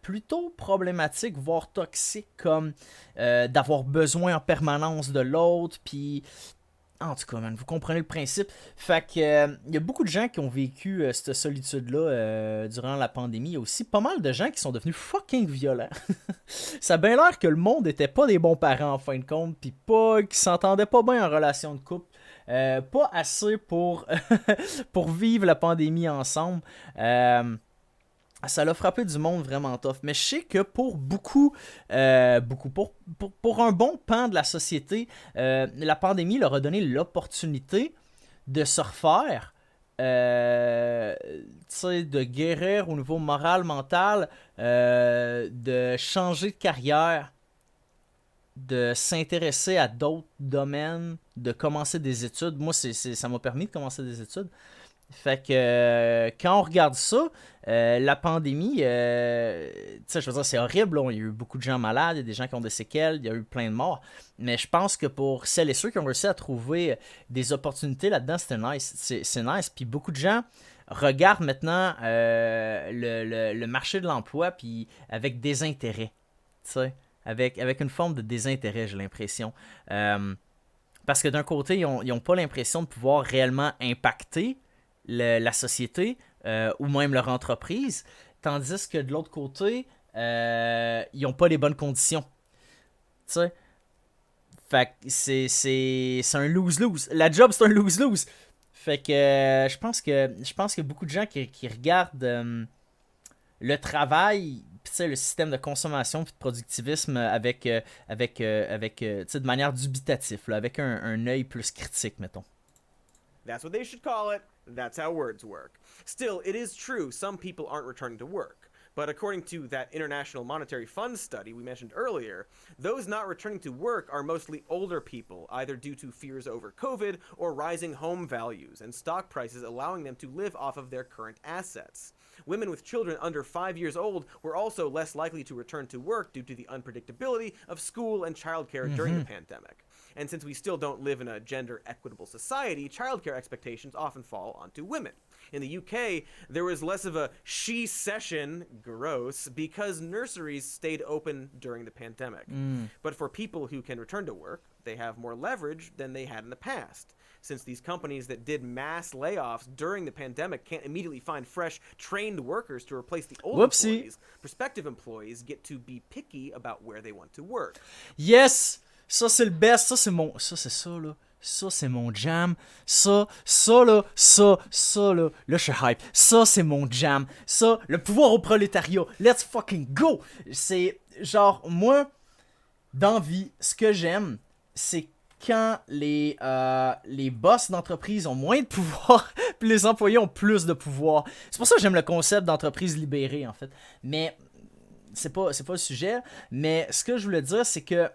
plutôt problématiques, voire toxiques, comme d'avoir besoin en permanence de l'autre, puis en tout cas, man, vous comprenez le principe. Fait que il y a beaucoup de gens qui ont vécu cette solitude-là durant la pandémie. Il y a aussi pas mal de gens qui sont devenus fucking violents. Ça a bien l'air que le monde était pas des bons parents en fin de compte, puis pas qu'ils s'entendaient pas bien en relation de couple. Pas assez pour vivre la pandémie ensemble. Ça l'a frappé du monde vraiment tough. Mais je sais que pour pour un bon pan de la société, la pandémie leur a donné l'opportunité de se refaire, de guérir au niveau moral, mental, de changer de carrière, de s'intéresser à d'autres domaines, de commencer des études. Moi, ça m'a permis de commencer des études. Fait que quand on regarde ça, la pandémie, je veux dire, c'est horrible. Là. Il y a eu beaucoup de gens malades, il y a des gens qui ont des séquelles, il y a eu plein de morts. Mais je pense que pour celles et ceux qui ont réussi à trouver des opportunités là-dedans, c'était nice. C'est nice. Puis beaucoup de gens regardent maintenant le marché de l'emploi puis avec désintérêt. Avec une forme de désintérêt, j'ai l'impression. Parce que d'un côté, ils n'ont pas l'impression de pouvoir réellement impacter la société ou même leur entreprise, tandis que de l'autre côté, ils n'ont pas les bonnes conditions. Tu sais? Fait que c'est un lose-lose. La job, c'est un lose-lose. Fait que je pense que beaucoup de gens qui regardent le travail, le système de consommation et de productivisme avec de manière dubitative, là, avec un œil plus critique, mettons. That's what they should call it. That's how words work. Still, it is true some people aren't returning to work. But according to that International Monetary Fund study we mentioned earlier, those not returning to work are mostly older people, either due to fears over COVID or rising home values and stock prices allowing them to live off of their current assets. Women with children under 5 years old were also less likely to return to work due to the unpredictability of school and childcare during the pandemic. And since we still don't live in a gender-equitable society, childcare expectations often fall onto women. In the UK, there was less of a she-session, gross, because nurseries stayed open during the pandemic. But for people who can return to work, they have more leverage than they had in the past. Since these companies that did mass layoffs during the pandemic can't immediately find fresh, trained workers to replace the old employees, prospective employees get to be picky about where they want to work. Yes! Ça, c'est le best. Ça, c'est ça, là. Ça, c'est mon jam. Ça, là. Là, je suis hype. Ça, c'est mon jam. Ça, le pouvoir au prolétariat. Let's fucking go! C'est genre, moi, dans vie, ce que j'aime, c'est quand les boss d'entreprise ont moins de pouvoir, puis les employés ont plus de pouvoir. C'est pour ça que j'aime le concept d'entreprise libérée, en fait. Mais c'est pas le sujet. Mais ce que je voulais dire, c'est que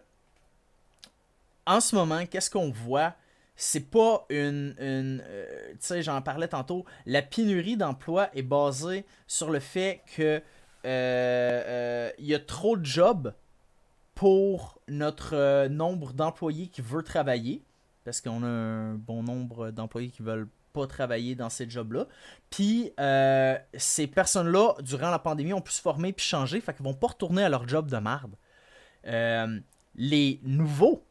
en ce moment, qu'est-ce qu'on voit? C'est pas tu sais, j'en parlais tantôt, la pénurie d'emploi est basée sur le fait que y a trop de jobs pour notre nombre d'employés qui veut travailler, parce qu'on a un bon nombre d'employés qui veulent pas travailler dans ces jobs-là. Puis ces personnes-là, durant la pandémie, ont pu se former puis changer, fait qu'ils vont pas retourner à leur job de merde. Les nouveaux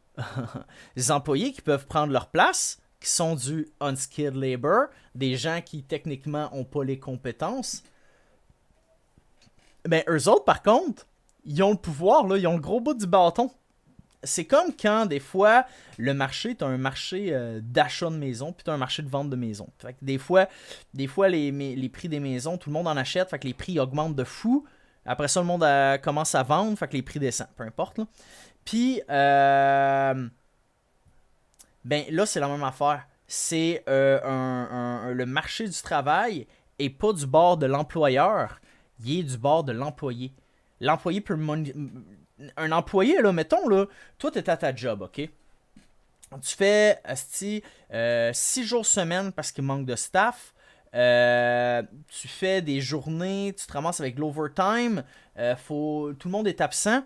des employés qui peuvent prendre leur place, qui sont du unskilled labor, des gens qui techniquement n'ont pas les compétences. Ben, eux autres, par contre, ils ont le pouvoir, là, ils ont le gros bout du bâton. C'est comme quand, des fois, le marché, t'as un marché d'achat de maison, puis t'as un marché de vente de maison. Fait que des fois les prix des maisons, tout le monde en achète, fait que les prix augmentent de fou. Après ça, le monde commence à vendre, fait que les prix descendent, peu importe, là. Puis, ben là, c'est la même affaire. C'est le marché du travail est pas du bord de l'employeur, il est du bord de l'employé. L'employé peut... Un employé, là, mettons, là, toi, t'es à ta job, OK? Tu fais, 6 jours semaine parce qu'il manque de staff. Tu fais des journées, tu te ramasses avec l'overtime. Tout le monde est absent.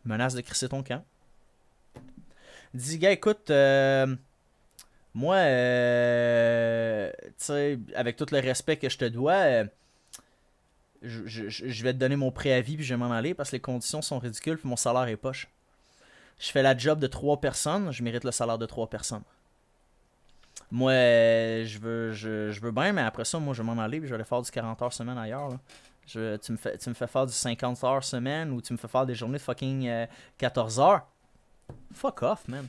Menace de crisser ton camp. Dis, gars, écoute, moi, tu sais, avec tout le respect que je te dois, je vais te donner mon préavis puis je vais m'en aller parce que les conditions sont ridicules puis mon salaire est poche. Je fais la job de 3 personnes, je mérite le salaire de 3 personnes. Moi, je veux bien, mais après ça, moi, je vais m'en aller puis je vais aller faire du 40 heures semaine ailleurs, là. Tu me fais faire du 50 heures semaine ou tu me fais faire des journées de fucking 14 heures. Fuck off, man.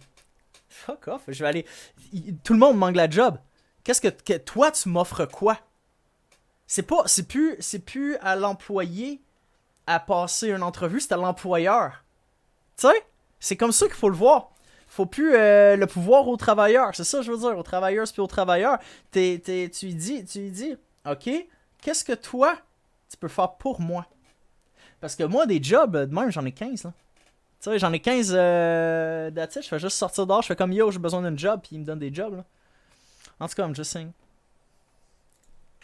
Fuck off. Je vais aller... Tout le monde manque la job. Qu'est-ce que toi, tu m'offres quoi? C'est plus à l'employé à passer une entrevue, c'est à l'employeur. Tu sais? C'est comme ça qu'il faut le voir. Faut plus le pouvoir aux travailleurs. C'est ça que je veux dire, aux travailleurs puis aux travailleurs. Tu lui dis, OK, qu'est-ce que toi, tu peux faire pour moi? Parce que moi, des jobs, de même, j'en ai 15, là. Tu sais, j'en ai 15 that's it, je fais juste sortir dehors, je fais comme yo, j'ai besoin d'un job, puis ils me donnent des jobs, là. En tout cas, I'm just saying.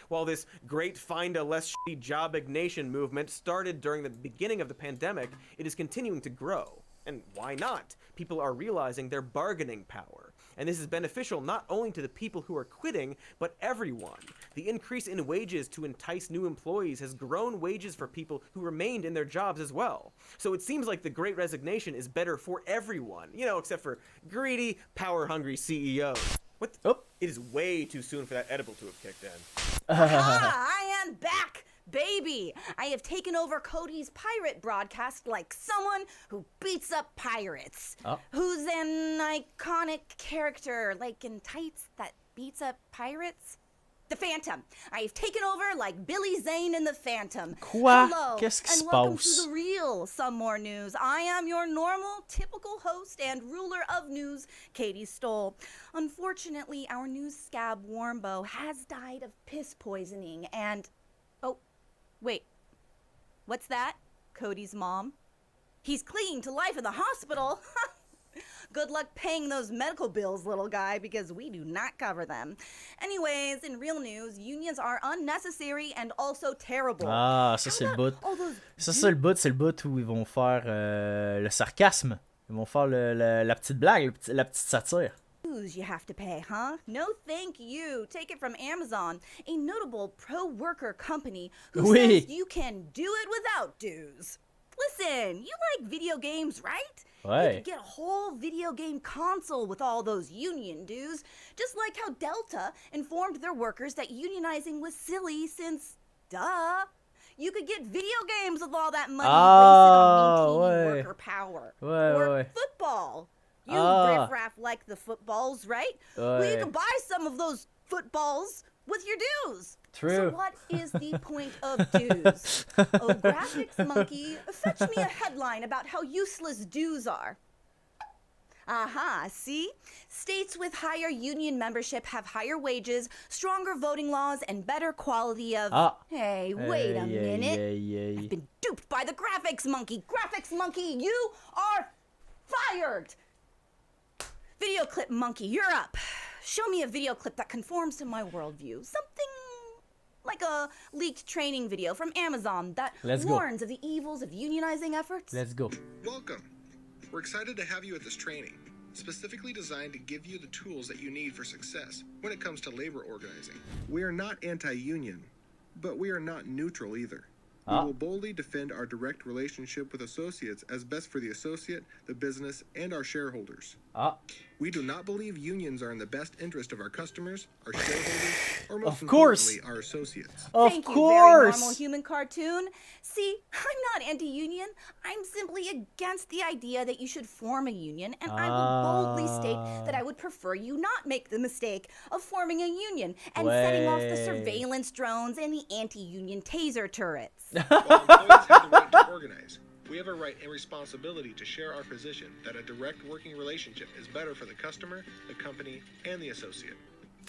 While this great find a less shitty job ignation movement started during the beginning of the pandemic, it is continuing to grow. And why not? People are realizing their bargaining power. And this is beneficial not only to the people who are quitting, but everyone. The increase in wages to entice new employees has grown wages for people who remained in their jobs as well. So it seems like the Great Resignation is better for everyone, you know, except for greedy, power-hungry CEOs. What? Oh, it is way too soon for that edible to have kicked in. I am back, baby! I have taken over Cody's pirate broadcast like someone who beats up pirates. Oh. Who's an iconic character, like in tights, that beats up pirates? The Phantom. I have taken over like Billy Zane in The Phantom. Quoi? Hello, Qu'est-ce qui se and welcome passe? to The Real Some More News. I am your normal, typical host and ruler of news, Katie Stoll. Unfortunately, our news scab Warmbo has died of piss poisoning and... Oh, wait. What's that? Cody's mom? He's clinging to life in the hospital? Good luck paying those medical bills, little guy, because we do not cover them. Anyways, in real news, unions are unnecessary and also terrible. Ah, ça c'est le bout. Ça c'est le bout, où ils vont faire le sarcasme. Ils vont faire la petite blague, la petite satire. Dues you have to pay, huh? No thank you. Take it from Amazon, a notable pro-worker company who says you can do it without dues. Listen, you like video games, right? Ouais. You could get a whole video game console with all those union dues, just like how Delta informed their workers that unionizing was silly since, duh, you could get video games with all that money wasted on maintaining worker power. Or football. You riff-raff like the footballs, right? Well, you can buy some of those footballs with your dues. True. So what is the point of dues? Oh, graphics monkey, fetch me a headline about how useless dues are. Aha, see? States with higher union membership have higher wages, stronger voting laws, and better quality of... Hey, wait a minute. I've been duped by the graphics monkey. Graphics monkey, you are fired! Video clip monkey, you're up. Show me a video clip that conforms to my worldview. Something like a leaked training video from Amazon that warns of the evils of unionizing efforts. Let's go. Welcome. We're excited to have you at this training, specifically designed to give you the tools that you need for success when it comes to labor organizing. We are not anti-union, but we are not neutral either. We will boldly defend our direct relationship with associates as best for the associate, the business, and our shareholders. We do not believe unions are in the best interest of our customers, our shareholders, or most importantly, our associates. Thank you, very normal human cartoon. See, I'm not anti-union. I'm simply against the idea that you should form a union, and I will boldly state that I would prefer you not make the mistake of forming a union and setting off the surveillance drones and the anti-union taser turrets. While employees have the right to organize, we have a right and responsibility to share our position that a direct working relationship is better for the customer, the company, and the associate.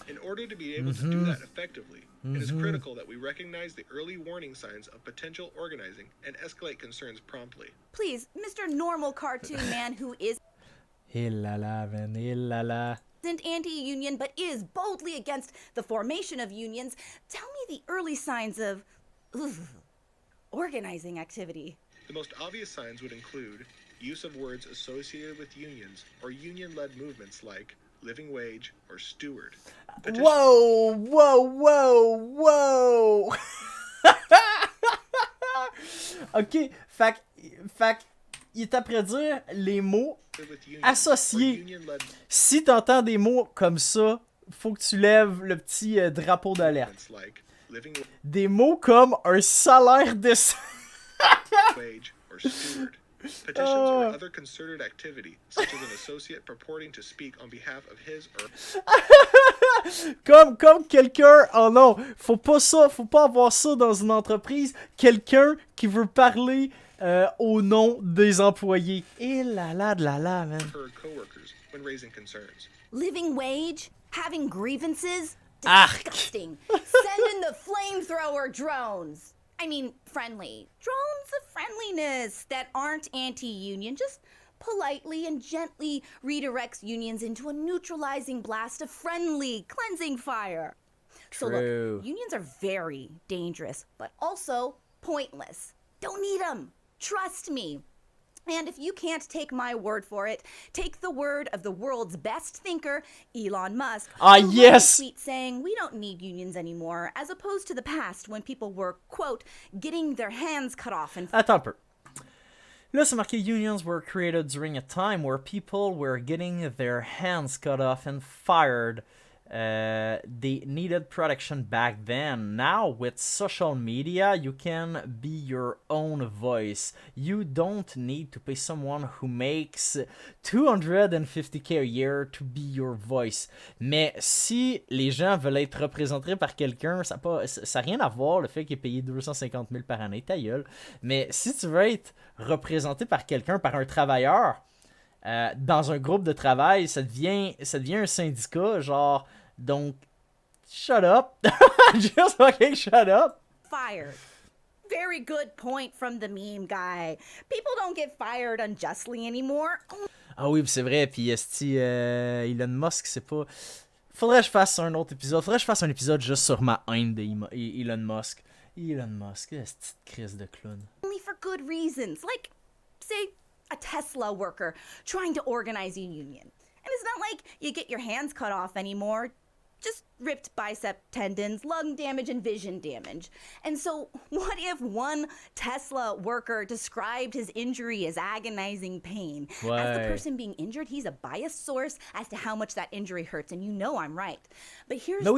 In order to be able to do that effectively, it is critical that we recognize the early warning signs of potential organizing and escalate concerns promptly. Please, Mr. Normal Cartoon Man who is isn't anti-union but is boldly against the formation of unions, tell me the early signs of organizing activity. The most obvious signs would include use of words associated with unions or union-led movements like living wage or steward. Whoa, whoa, whoa, whoa! Ok, fait il est après dire les mots associés. Si t'entends des mots comme ça, faut que tu lèves le petit drapeau d'alerte. Des mots comme un salaire décent. Wage or steward. Petitions or other concerted activity, such as an associate purporting to speak on behalf of his or... comme quelqu'un... Oh non, faut pas avoir ça dans une entreprise. Quelqu'un qui veut parler au nom des employés. Et là, man. ...coworkers when raising concerns. Living wage? Having grievances? Arc. Disgusting. Send in the flamethrower drones. I mean, friendly. Drones of friendliness that aren't anti-union, just politely and gently redirects unions into a neutralizing blast of friendly cleansing fire. So look, unions are very dangerous, but also pointless. Don't need them. Trust me. And if you can't take my word for it, take the word of the world's best thinker, Elon Musk. Yes! Tweet saying we don't need unions anymore, as opposed to the past when people were, quote, getting their hands cut off and... Attends un peu. Là, c'est marqué unions were created during a time where people were getting their hands cut off and fired. They needed protection back then. Now, with social media, you can be your own voice. You don't need to pay someone who makes $250K a year to be your voice. Mais si les gens veulent être représentés par quelqu'un, ça n'a rien à voir le fait qu'il est payé 250 000 par année, ta gueule. Mais si tu veux être représenté par quelqu'un, par un travailleur, dans un groupe de travail, ça devient un syndicat, genre, donc, shut up. Just fucking shut up. Fired. Very good point from the meme guy. People don't get fired unjustly anymore. Ah oui, c'est vrai, puis Elon Musk, c'est pas... Faudrait que je fasse un autre épisode. Faudrait que je fasse un épisode juste sur ma haine d'Elon Musk. Elon Musk, cette petite crise de clown. Only for good reasons, like, say, a Tesla worker trying to organize a union. And it's not like you get your hands cut off anymore. Just ripped bicep tendons, lung damage, and vision damage. And so, what if one Tesla worker described his injury as agonizing pain? Ouais. As the person being injured, he's a biased source as to how much that injury hurts, and you know I'm right. But here's the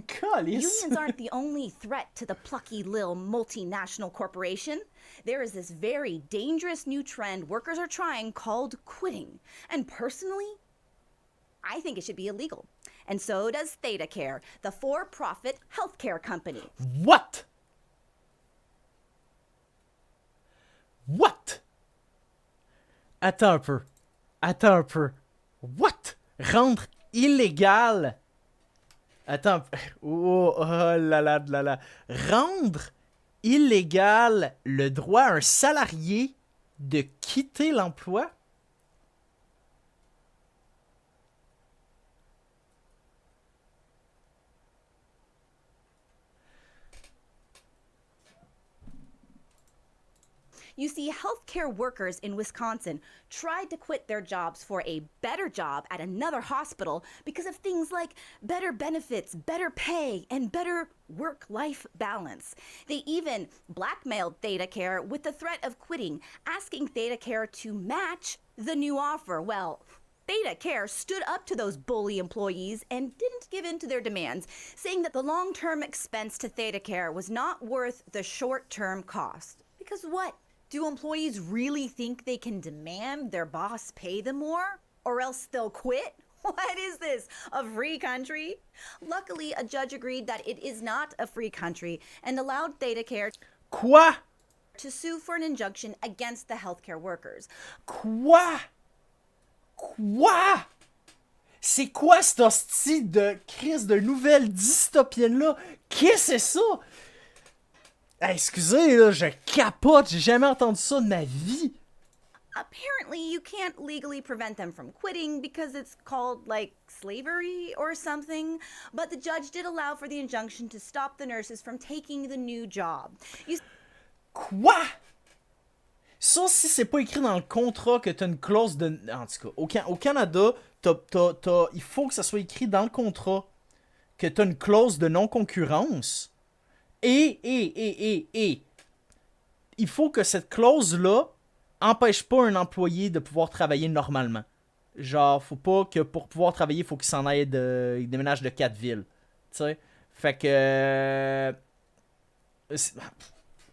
scary unions aren't the only threat to the plucky lil multinational corporation. There is this very dangerous new trend workers are trying called quitting. And personally, I think it should be illegal. And so does ThedaCare, the for-profit healthcare company. What? What? Attends un peu. What? Rendre illégal. Attends. Oh là là. Rendre illégal le droit à un salarié de quitter l'emploi? You see, healthcare workers in Wisconsin tried to quit their jobs for a better job at another hospital because of things like better benefits, better pay, and better work-life balance. They even blackmailed ThedaCare with the threat of quitting, asking ThedaCare to match the new offer. Well, ThedaCare stood up to those bully employees and didn't give in to their demands, saying that the long-term expense to ThedaCare was not worth the short-term cost. Because what? Do employees really think they can demand their boss pay them more? Or else they'll quit? What is this? A free country? Luckily, a judge agreed that it is not a free country and allowed ThedaCare Quoi? to sue for an injunction against the healthcare workers. Quoi? Quoi? C'est quoi cette hostie de crise de nouvelle dystopienne-là? Qu'est-ce que c'est ça? Hey, excusez, là, je capote, j'ai jamais entendu ça de ma vie. Apparently, you can't legally prevent them from quitting because it's called, like, slavery or something. But the judge did allow for the injunction to stop the nurses from taking the new job. Quoi? Ça, si c'est pas écrit dans le contrat que t'as une clause de... En tout cas, au Canada, il faut que ça soit écrit dans le contrat que t'as une clause de non-concurrence. Et il faut que cette clause-là empêche pas un employé de pouvoir travailler normalement. Genre, faut pas que pour pouvoir travailler, il faut qu'il s'en aille il déménage de 4 villes. Tu sais? Fait que...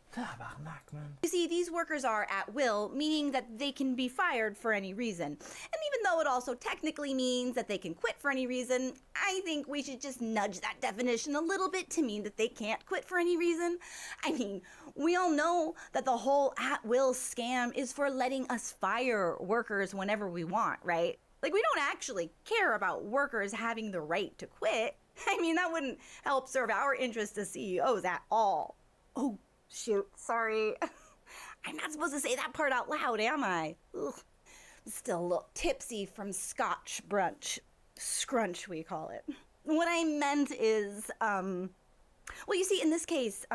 Tabarnak, man. You see, these workers are at will, meaning that they can be fired for any reason. And even though it also technically means that they can quit for any reason, I think we should just nudge that definition a little bit to mean that they can't quit for any reason. I mean, we all know that the whole at-will scam is for letting us fire workers whenever we want, right? Like, we don't actually care about workers having the right to quit. I mean, that wouldn't help serve our interests as CEOs at all. Oh, shoot, sorry. I'm not supposed to say that part out loud, am I? Ugh. I'm still a little tipsy from Scotch brunch. Scrunch, we call it. What I meant is, well, you see, in this case,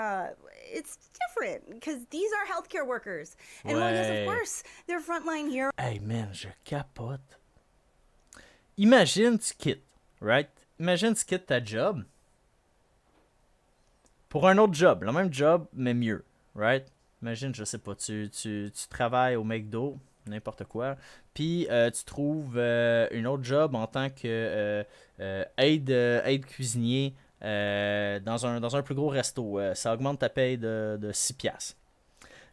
it's different, because these are healthcare workers. And well, yes, of course, they're frontline heroes. Hey, man, je capote. Imagine tu quittes, right? Imagine tu quittes ta job pour un autre job, le même job, mais mieux, right? Imagine, je sais pas, tu travailles au McDo, n'importe quoi, puis tu trouves une autre job en tant que aide cuisinier dans un plus gros resto. Ça augmente ta paye de 6$.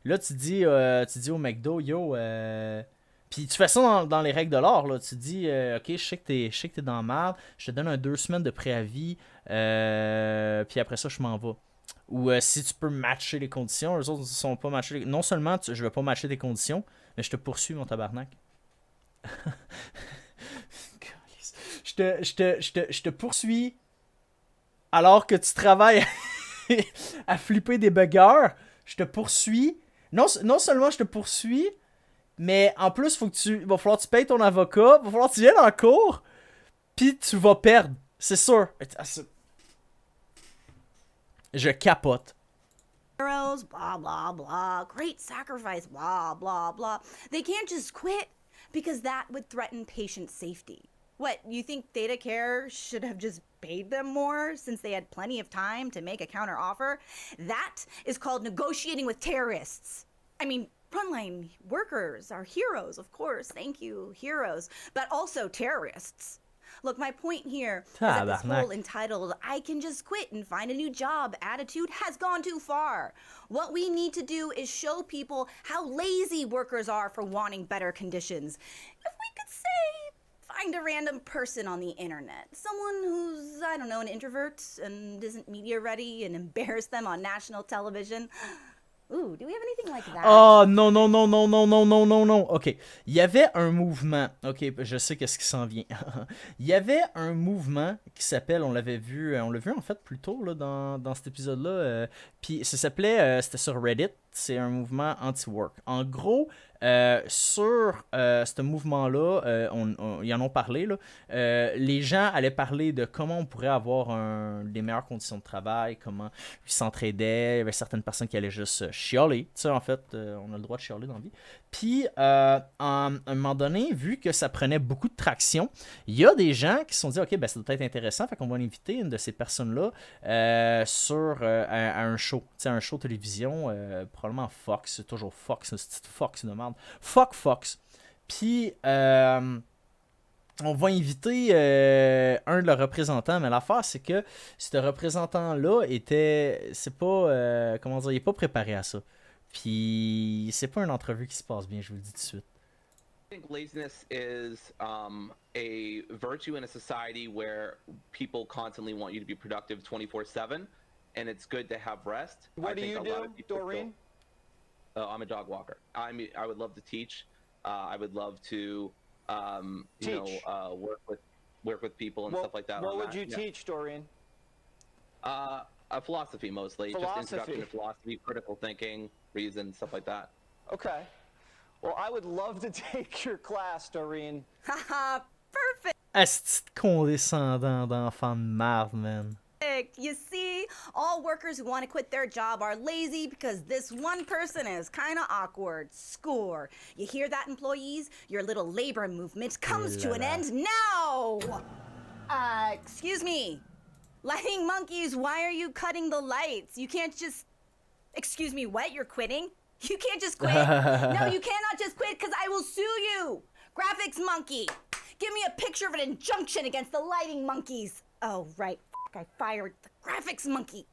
Là, tu dis au McDo, yo, puis tu fais ça dans les règles de l'art, là. Tu dis, ok, je sais que t'es dans la merde, je te donne 2 semaines de préavis, puis après ça, je m'en vais. Ou si tu peux matcher les conditions, eux autres ne sont pas matchés. Non seulement je vais pas matcher tes conditions, mais je te poursuis, mon tabarnak. je te poursuis alors que tu travailles à flipper des buggers. Je te poursuis. Non seulement je te poursuis, mais en plus, il va falloir que tu payes ton avocat, il va falloir que tu viennes en cours, puis tu vas perdre. C'est sûr. Je capote. Heroes, blah, blah, blah. Great sacrifice, blah, blah, blah. They can't just quit because that would threaten patient safety. What, you think ThedaCare should have just paid them more since they had plenty of time to make a counteroffer? That is called negotiating with terrorists. I mean, frontline workers are heroes, of course. Thank you, heroes. But also terrorists. Look, my point here is that this whole entitled, I can just quit and find a new job attitude has gone too far. What we need to do is show people how lazy workers are for wanting better conditions. If we could say, find a random person on the internet, someone who's, I don't know, an introvert and isn't media ready, and embarrass them on national television. Ooh, do we have anything like that? Oh, non. OK. Il y avait un mouvement. OK, je sais qu'est-ce qui s'en vient. Il y avait un mouvement qui s'appelle, on l'a vu en fait plus tôt là, dans cet épisode-là. Puis ça s'appelait, c'était sur Reddit. C'est un mouvement anti-work. En gros, sur ce mouvement-là, ils en ont parlé, là, les gens allaient parler de comment on pourrait avoir des meilleures conditions de travail, comment ils s'entraidaient, il y avait certaines personnes qui allaient juste chialer, tu sais, en fait, on a le droit de chialer dans la vie. Puis, à un moment donné, vu que ça prenait beaucoup de traction, il y a des gens qui se sont dit, OK, ben ça doit être intéressant, fait qu'on va inviter une de ces personnes-là à un show, tu sais, un show télévision, probablement Fox, c'est toujours Fox, c'est une petite Fox de merde. Fuck Fox. Puis, on va inviter un de leurs représentants, mais l'affaire, c'est que ce représentant-là il est pas préparé à ça. Puis, c'est pas une entrevue qui se passe bien, je vous le dis tout de suite. I think laziness is a virtue in a society where people constantly want you to be productive 24/7, and it's good to have rest. What do you do, Doreen? I'm a dog walker. I would love to teach. I would love to, work with people and stuff like that. What would you teach, Doreen? Philosophy mostly, just introduction to philosophy, critical thinking, reason, stuff like that. Okay. Well, I would love to take your class, Doreen. Haha, perfect. Asti de condescendant d'enfant de marde, man. You see, all workers who want to quit their job are lazy because this one person is kind of awkward. Score. You hear that, employees? Your little labor movement comes to an end now! Excuse me. Lighting monkeys, why are you cutting the lights? You can't just... Excuse me, what? You're quitting? You can't just quit. No, you cannot just quit because I will sue you. Graphics monkey. Give me a picture of an injunction against the lighting monkeys. Oh, right. I fired the graphics monkey.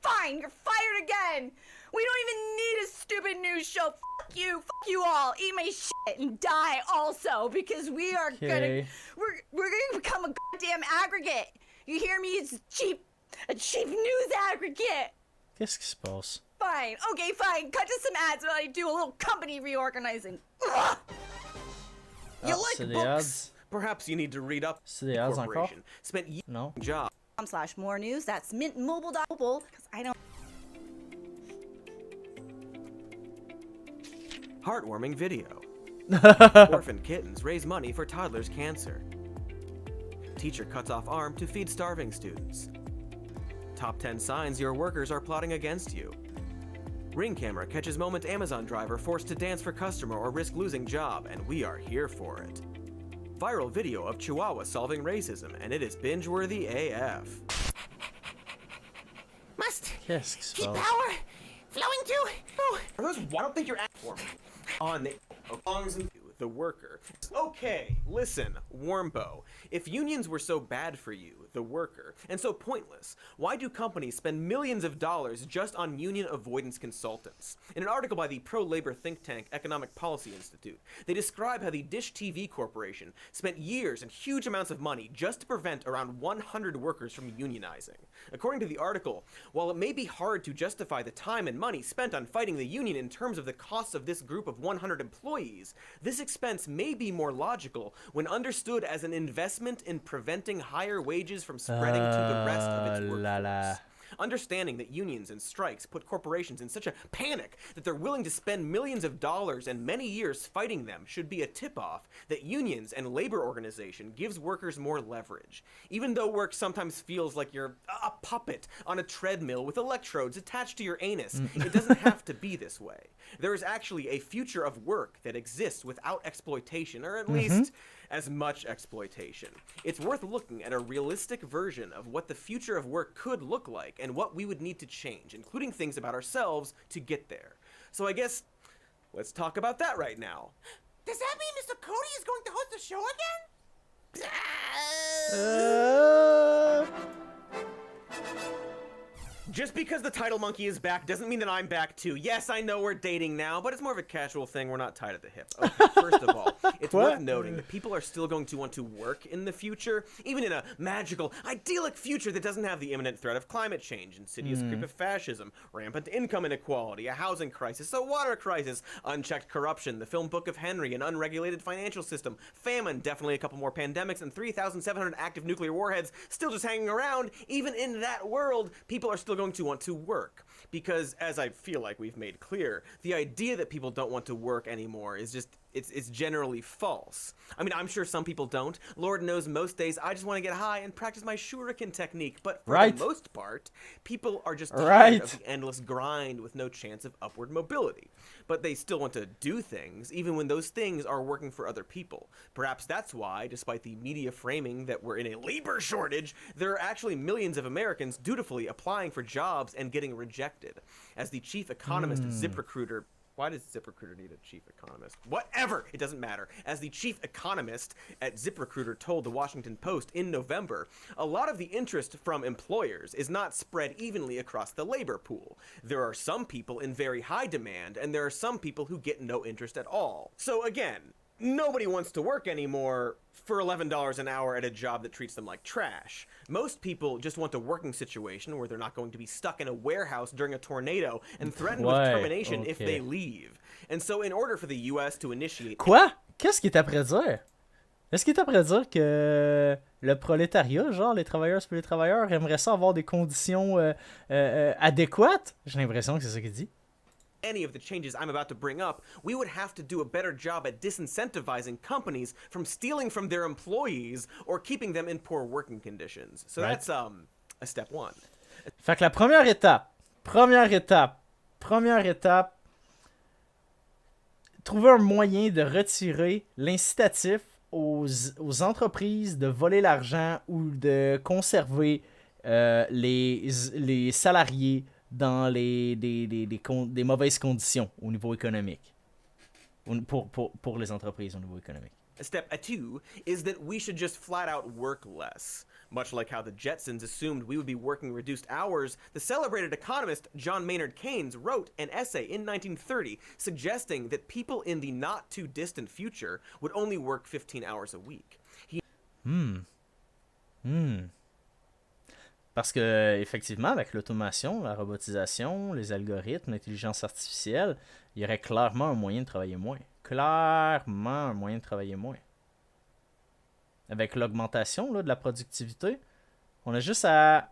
Fine, you're fired again. We don't even need a stupid news show. Fuck you all. Eat my shit and die also because we are gonna become a goddamn aggregate. You hear me? It's a cheap news aggregate. Qu'est-ce qui se passe? Fine. Okay, fine. Cut to some ads while I do a little company reorganizing. Ugh. You like books? Ads? Perhaps you need to read up. C'est des ads encore? Spent No. job. /more news. That's mintmobile.mobile because I don't. Heartwarming video. Orphan kittens raise money for toddlers' cancer. Teacher cuts off arm to feed starving students. Top 10 signs your workers are plotting against you. Ring camera catches moment Amazon driver forced to dance for customer or risk losing job, and we are here for it. Viral video of Chihuahua solving racism, and it is binge-worthy AF. Must Qu'est-ce qui se keep passe? power flowing to. Oh. Are those? I don't think you're for me. On the worker. Okay, listen, Warmbo. If unions were so bad for you, the worker, and so pointless, why do companies spend millions of dollars just on union avoidance consultants? In an article by the pro-labor think tank Economic Policy Institute, they describe how the Dish TV Corporation spent years and huge amounts of money just to prevent around 100 workers from unionizing. According to the article, while it may be hard to justify the time and money spent on fighting the union in terms of the costs of this group of 100 employees, this expense may be more logical when understood as an investment in preventing higher wages from spreading to the rest of its workforce. Understanding that unions and strikes put corporations in such a panic that they're willing to spend millions of dollars and many years fighting them should be a tip-off that unions and labor organization gives workers more leverage. Even though work sometimes feels like you're a puppet on a treadmill with electrodes attached to your anus, it doesn't have to be this way. There is actually a future of work that exists without exploitation, or at least as much exploitation. It's worth looking at a realistic version of what the future of work could look like and what we would need to change, including things about ourselves to get there. So I guess let's talk about that right now. Does that mean Mr. Cody is going to host the show again? Just because the title monkey is back doesn't mean that I'm back too. Yes, I know we're dating now, but it's more of a casual thing. We're not tied at the hip. Okay, first of all, it's worth noting that people are still going to want to work in the future, even in a magical, idyllic future that doesn't have the imminent threat of climate change, insidious creep of fascism, rampant income inequality, a housing crisis, a water crisis, unchecked corruption, the film Book of Henry, an unregulated financial system, famine, definitely a couple more pandemics, and 3,700 active nuclear warheads still just hanging around. Even in that world, people are still going going to want to work. Because, as I feel like we've made clear, the idea that people don't want to work anymore is just, it's generally false. I mean, I'm sure some people don't. Lord knows most days I just want to get high and practice my shuriken technique. But for the most part, people are just tired of the endless grind with no chance of upward mobility. But they still want to do things, even when those things are working for other people. Perhaps that's why, despite the media framing that we're in a labor shortage, there are actually millions of Americans dutifully applying for jobs and getting rejected. As the chief economist of ZipRecruiter... Why does ZipRecruiter need a chief economist? Whatever! It doesn't matter. As the chief economist at ZipRecruiter told the Washington Post in November, a lot of the interest from employers is not spread evenly across the labor pool. There are some people in very high demand, and there are some people who get no interest at all. So again, nobody wants to work anymore for $11 an hour at a job that treats them like trash. Most people just want a working situation where they're not going to be stuck in a warehouse during a tornado and threatened with termination if they leave. And so in order for the US to initiate... Quoi? Qu'est-ce qu'il est après dire? Est-ce qu'il est après dire que le prolétariat, genre les travailleurs et les travailleurs, aimeraient ça avoir des conditions adéquates? J'ai l'impression que c'est ça qu'il dit. Any of the changes I'm about to bring up, we would have to do a better job at disincentivizing companies from stealing from their employees or keeping them in poor working conditions. So that's a step one. Fait que la première étape, trouver un moyen de retirer l'incitatif aux entreprises de voler l'argent ou de conserver les salariés dans des mauvaises conditions au niveau économique. Pour les entreprises au niveau économique. Step 2 is that we should just flat out work less. Much like how the Jetsons assumed we would be working reduced hours, the celebrated economist John Maynard Keynes wrote an essay in 1930 suggesting that people in the not-too-distant future would only work 15 hours a week. Parce que, effectivement, avec l'automation, la robotisation, les algorithmes, l'intelligence artificielle, il y aurait clairement un moyen de travailler moins. Avec l'augmentation là, de la productivité, on a juste à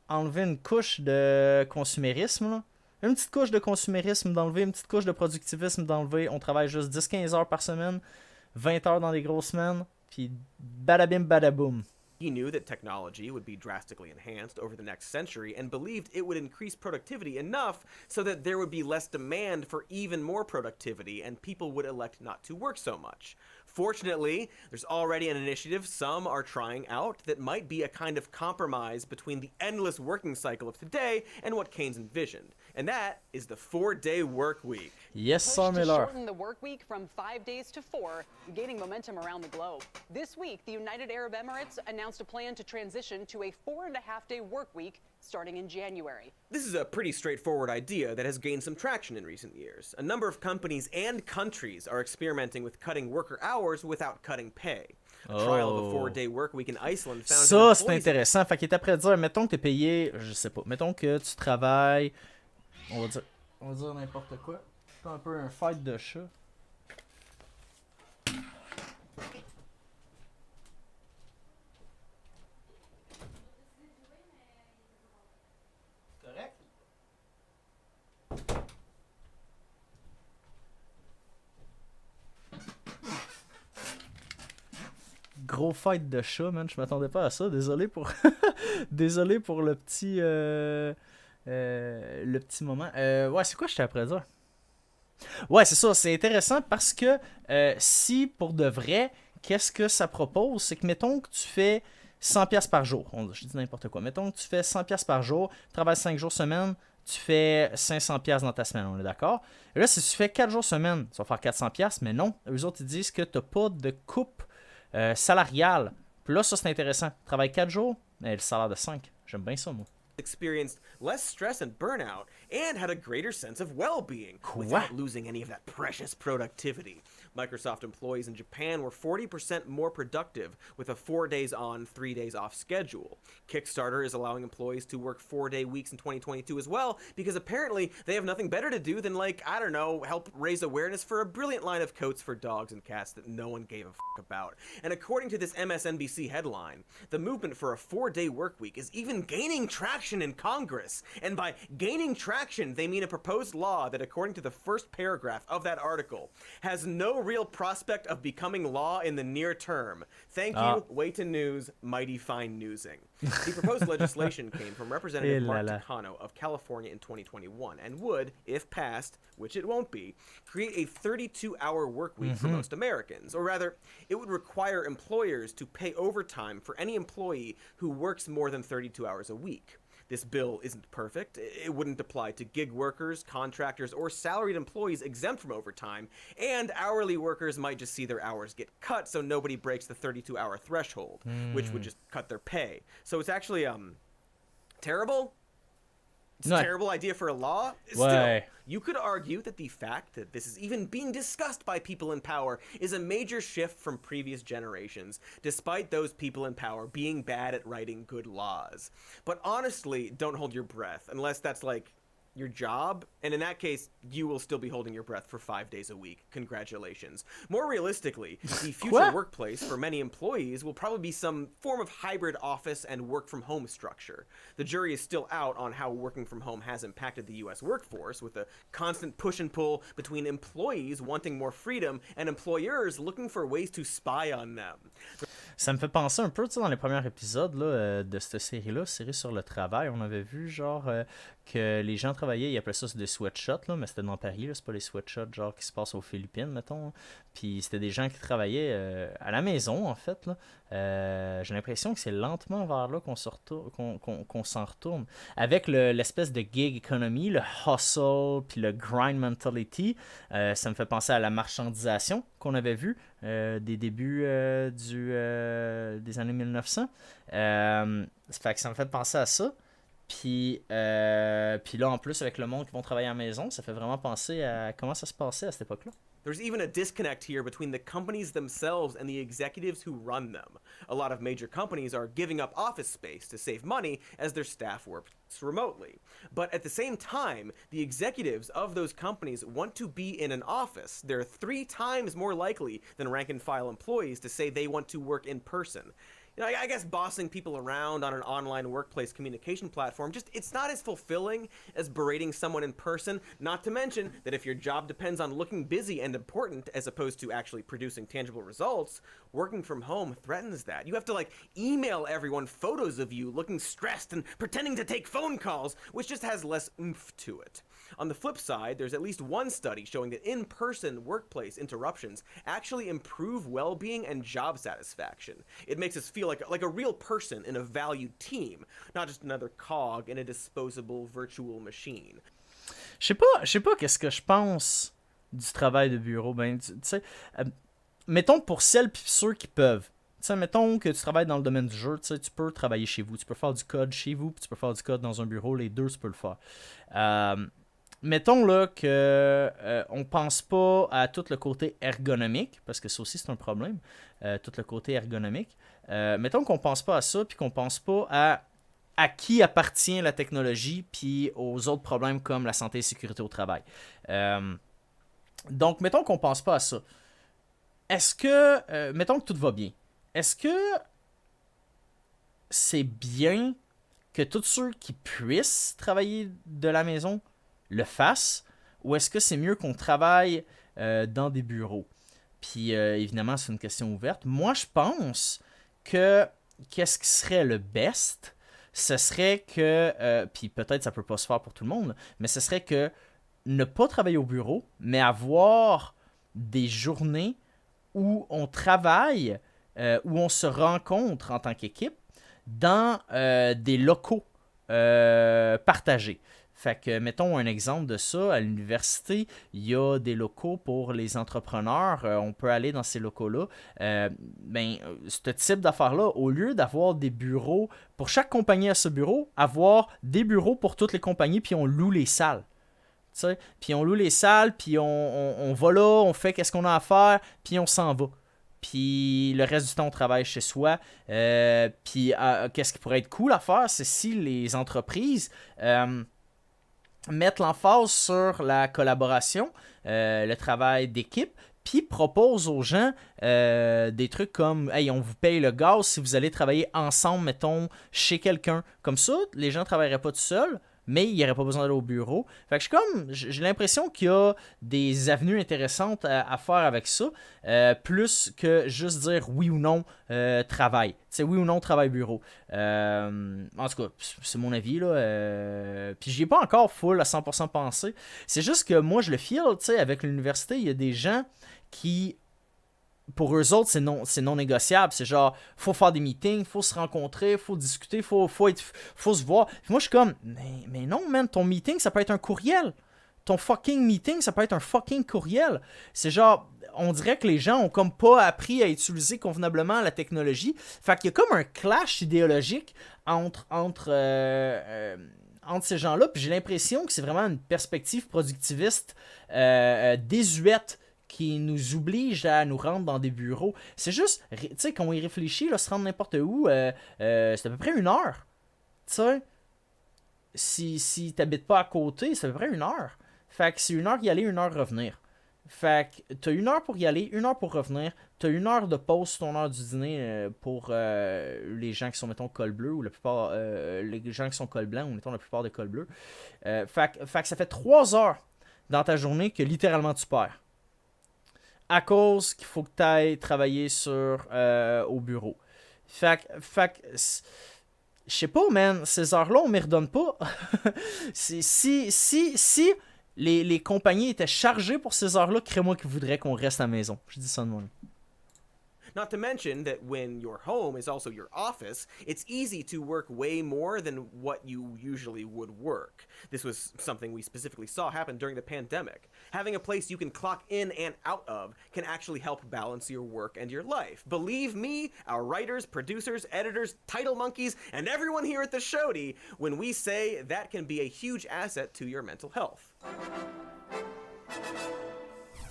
enlever une couche de consumérisme. Là. Une petite couche de consumérisme d'enlever, une petite couche de productivisme d'enlever. On travaille juste 10-15 heures par semaine, 20 heures dans les grosses semaines, puis badabim badaboum. He knew that technology would be drastically enhanced over the next century and believed it would increase productivity enough so that there would be less demand for even more productivity and people would elect not to work so much. Fortunately, there's already an initiative some are trying out that might be a kind of compromise between the endless working cycle of today and what Keynes envisioned. And that is the 4-day work week. Yes, sir, Miller. Shorten the work week from 5 days to 4, gaining momentum around the globe. This week, the United Arab Emirates announced a plan to transition to a 4.5-day work week starting in January. This is a pretty straightforward idea that has gained some traction in recent years. A number of companies and countries are experimenting with cutting worker hours without cutting pay. A trial of a 4-day work week in Iceland found ça, c'est intéressant. Fait qu'il est après dire, mettons que tu es payé, je sais pas, mettons que tu travailles, on va dire n'importe quoi. C'est un peu un fight de chat. Gros fight de chat, man. Je m'attendais pas à ça. Désolé pour désolé pour le petit moment. Ouais, c'est quoi je t'ai après dire? Ouais, c'est ça. C'est intéressant parce que si pour de vrai, qu'est-ce que ça propose? C'est que mettons que tu fais 100$ par jour. Je dis n'importe quoi. Mettons que tu fais 100$ par jour, tu travailles 5 jours semaine, tu fais 500$ dans ta semaine, on est d'accord? Et là, si tu fais 4 jours semaine, tu vas faire 400$, mais non. Eux autres, ils disent que tu n'as pas de coupe salariale. Puis là, ça, c'est intéressant. Tu travailles 4 jours, mais le salaire de 5. J'aime bien ça, moi. Experienced less stress and burnout and had a greater sense of well-being without losing any of that precious productivity. Microsoft employees in Japan were 40% more productive with a 4 days on, 3 days off schedule. Kickstarter is allowing employees to work 4-day weeks in 2022 as well because apparently they have nothing better to do than, like, I don't know, help raise awareness for a brilliant line of coats for dogs and cats that no one gave a fuck about. And according to this MSNBC headline, the movement for a 4-day work week is even gaining traction traction in Congress. And by gaining traction, they mean a proposed law that, according to the first paragraph of that article, has no real prospect of becoming law in the near term. Thank you, wait to news, mighty fine newsing. The proposed legislation came from Representative Mark Takano of California in 2021 and would, if passed, which it won't be, create a 32-hour work week for most Americans. Or rather, it would require employers to pay overtime for any employee who works more than 32 hours a week. This bill isn't perfect. It wouldn't apply to gig workers, contractors, or salaried employees exempt from overtime, and hourly workers might just see their hours get cut so nobody breaks the 32-hour threshold, which would just cut their pay. So it's actually terrible. It's a terrible idea for a law. Still, you could argue that the fact that this is even being discussed by people in power is a major shift from previous generations, despite those people in power being bad at writing good laws. But honestly, don't hold your breath, unless that's like your job, and in that case, you will still be holding your breath for 5 days a week. Congratulations. More realistically, the future workplace for many employees will probably be some form of hybrid office and work-from-home structure. The jury is still out on how working from home has impacted the U.S. workforce, with a constant push and pull between employees wanting more freedom and employers looking for ways to spy on them. Ça me fait penser un peu, tu sais, dans les premiers épisodes là, de cette série-là, série sur le travail, on avait vu genre que les gens travaillaient, ils appelaient ça des sweatshots, là, mais c'était dans Paris, là, c'est pas les sweatshots genre qui se passent aux Philippines, mettons. Puis c'était des gens qui travaillaient à la maison, en fait. Là. J'ai l'impression que c'est lentement vers là qu'on s'en retourne. Avec l'espèce de gig economy, le hustle, puis le grind mentality, ça me fait penser à la marchandisation qu'on avait vu des débuts des années 1900. Fait que ça me fait penser à ça. Puis là, en plus, avec le monde qui vont travailler à la maison, ça fait vraiment penser à comment ça se passait à cette époque-là. There's even a disconnect here between the companies themselves and the executives who run them. A lot of major companies are giving up office space to save money as their staff works remotely. But at the same time, the executives of those companies want to be in an office. They're 3 times more likely than rank-and-file employees to say they want to work in person. You know, I guess bossing people around on an online workplace communication platform, it's not as fulfilling as berating someone in person, not to mention that if your job depends on looking busy and important as opposed to actually producing tangible results, working from home threatens that. You have to, email everyone photos of you looking stressed and pretending to take phone calls, which just has less oomph to it. On the flip side, there's at least one study showing that in-person workplace interruptions actually improve well-being and job satisfaction. It makes us feel like a real person in a valued team, not just another cog in a disposable virtual machine. Je sais pas qu'est-ce que je pense du travail de bureau. Ben, tu sais, mettons pour celles et ceux qui peuvent. Tu sais, mettons que tu travailles dans le domaine du jeu, tu sais, tu peux travailler chez vous, tu peux faire du code chez vous, puis tu peux faire du code dans un bureau, les deux, tu peux le faire. Mettons là que on pense pas à tout le côté ergonomique, parce que ça aussi c'est un problème, tout le côté ergonomique. Mettons qu'on pense pas à ça, puis qu'on pense pas à qui appartient la technologie, puis aux autres problèmes comme la santé et la sécurité au travail. Donc, mettons qu'on pense pas à ça. Est-ce que, mettons que tout va bien, est-ce que c'est bien que tous ceux qui puissent travailler de la maison le fassent, ou est-ce que c'est mieux qu'on travaille dans des bureaux? Puis évidemment, c'est une question ouverte. Moi, je pense que qu'est-ce qui serait le best? Ce serait que, puis peut-être ça peut pas se faire pour tout le monde, mais ce serait que ne pas travailler au bureau, mais avoir des journées où on travaille, où on se rencontre en tant qu'équipe dans des locaux partagés. Fait que, mettons un exemple de ça, à l'université, il y a des locaux pour les entrepreneurs, on peut aller dans ces locaux-là. Ce type d'affaires-là, au lieu d'avoir des bureaux, pour chaque compagnie à ce bureau, avoir des bureaux pour toutes les compagnies, puis on loue les salles. T'sais? Puis on loue les salles, puis on va là, on fait qu'est-ce qu'on a à faire, puis on s'en va. Puis le reste du temps, on travaille chez soi. Puis qu'est-ce qui pourrait être cool à faire, c'est si les entreprises mettre l'emphase sur la collaboration, le travail d'équipe, puis propose aux gens des trucs comme « Hey, on vous paye le gaz si vous allez travailler ensemble, mettons, chez quelqu'un. » Comme ça, les gens ne travailleraient pas tout seuls, mais il n'y aurait pas besoin d'aller au bureau. Fait que j'ai l'impression qu'il y a des avenues intéressantes à faire avec ça, plus que juste dire oui ou non travail. C'est oui ou non travail bureau. En tout cas, c'est mon avis, là. Puis j'y ai pas encore full à 100% pensé. C'est juste que moi, je le feel, tu sais, avec l'université, il y a des gens qui... Pour eux autres, c'est non négociable. C'est genre, faut faire des meetings, faut se rencontrer, faut discuter, faut se voir. Puis moi, je suis comme, mais non, man, ton meeting, ça peut être un courriel. Ton fucking meeting, ça peut être un fucking courriel. C'est genre, on dirait que les gens ont comme pas appris à utiliser convenablement la technologie. Fait qu'il y a comme un clash idéologique entre ces gens-là. Puis j'ai l'impression que c'est vraiment une perspective productiviste désuète qui nous oblige à nous rendre dans des bureaux. C'est juste, tu sais, quand on y réfléchit, là, se rendre n'importe où, c'est à peu près 1 heure. Tu sais, si t'habites pas à côté, c'est à peu près 1 heure. Fait que c'est 1 heure y aller, 1 heure revenir. Fait que t'as 1 heure pour y aller, 1 heure pour revenir. T'as 1 heure de pause sur ton heure du dîner pour les gens qui sont, mettons, col bleu, ou la plupart, les gens qui sont col blanc, ou mettons la plupart des col bleus. Fait que ça fait 3 heures dans ta journée que littéralement tu perds. À cause qu'il faut que tu ailles travailler au bureau. Fait que je sais pas, man, ces heures-là, on ne m'y redonne pas. si les compagnies étaient chargées pour ces heures-là, crée-moi qu'ils voudraient qu'on reste à la maison. Je dis ça de moi. Not to mention that when your home is also your office, it's easy to work way more than what you usually would work. This was something we specifically saw happen during the pandemic. Having a place you can clock in and out of can actually help balance your work and your life. Believe me, our writers, producers, editors, title monkeys, and everyone here at the Showdy, when we say that can be a huge asset to your mental health.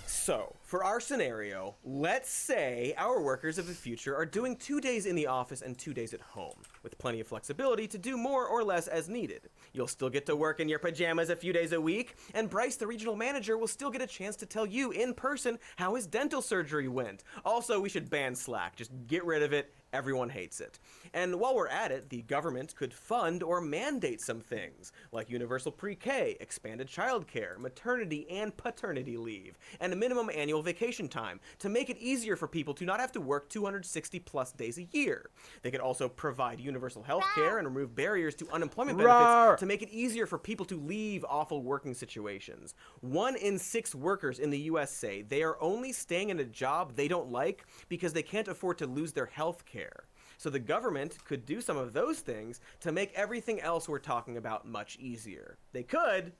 So, for our scenario, let's say our workers of the future are doing 2 days in the office and 2 days at home, with plenty of flexibility to do more or less as needed. You'll still get to work in your pajamas a few days a week, and Bryce, the regional manager, will still get a chance to tell you in person how his dental surgery went. Also, we should ban Slack. Just get rid of it. Everyone hates it. And while we're at it, the government could fund or mandate some things, like universal pre-K, expanded childcare, maternity and paternity leave, and a minimum annual vacation time to make it easier for people to not have to work 260 plus days a year. They could also provide universal health care and remove barriers to unemployment benefits to make it easier for people to leave awful working situations. 1 in 6 workers in the US say they are only staying in a job they don't like because they can't afford to lose their health care. So the government could do some of those things to make everything else we're talking about much easier. They could,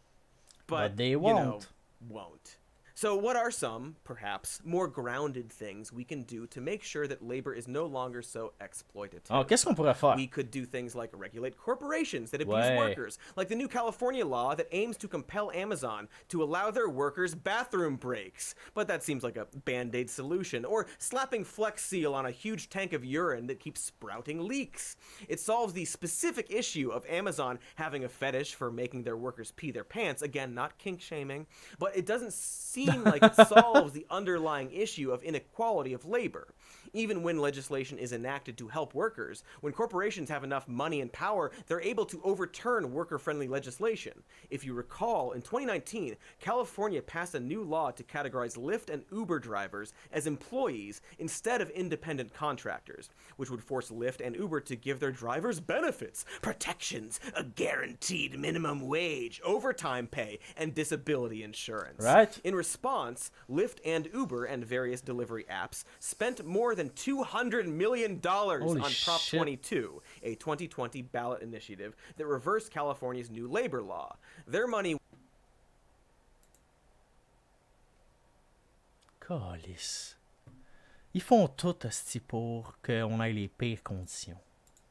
but they won't. You know, won't. So what are some, perhaps, more grounded things we can do to make sure that labor is no longer so exploitative? Oh, qu'est-ce qu'on pourrait faire? We could do things like regulate corporations that abuse workers, like the new California law that aims to compel Amazon to allow their workers bathroom breaks. But that seems like a band-aid solution. Or slapping Flex Seal on a huge tank of urine that keeps sprouting leaks. It solves the specific issue of Amazon having a fetish for making their workers pee their pants. Again, not kink shaming, but it doesn't seem like it solves the underlying issue of inequality of labor. Even when legislation is enacted to help workers, when corporations have enough money and power, they're able to overturn worker-friendly legislation. If you recall, in 2019, California passed a new law to categorize Lyft and Uber drivers as employees instead of independent contractors, which would force Lyft and Uber to give their drivers benefits, protections, a guaranteed minimum wage, overtime pay, and disability insurance. Right. In response, Lyft and Uber and various delivery apps spent more than $200 million on Prop 22, a 2020 ballot initiative that reversed California's new labor law. Their money... Calice. Ils font tout asti pour qu'on ait les pires conditions.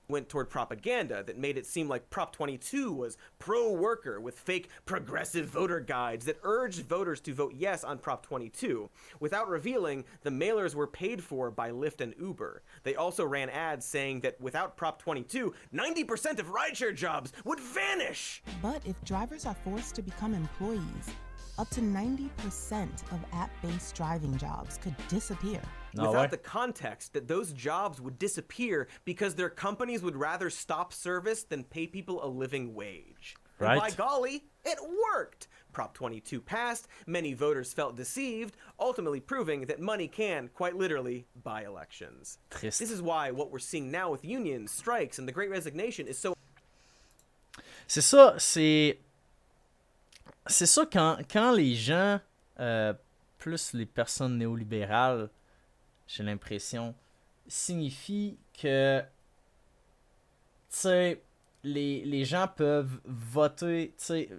Went toward propaganda that made it seem like Prop 22 was pro-worker with fake progressive voter guides that urged voters to vote yes on Prop 22, without revealing the mailers were paid for by Lyft and Uber. They also ran ads saying that without Prop 22, 90% of rideshare jobs would vanish! But if drivers are forced to become employees, up to 90% of app-based driving jobs could disappear. Without the context that those jobs would disappear because their companies would rather stop service than pay people a living wage. Right. And by golly, it worked! Prop 22 passed, many voters felt deceived, ultimately proving that money can, quite literally, buy elections. Triste. This is why what we're seeing now with unions, strikes, and the Great Resignation is so... C'est ça, c'est ça quand les gens, plus les personnes néolibérales, j'ai l'impression, signifie que, tu sais, les gens peuvent voter, tu sais,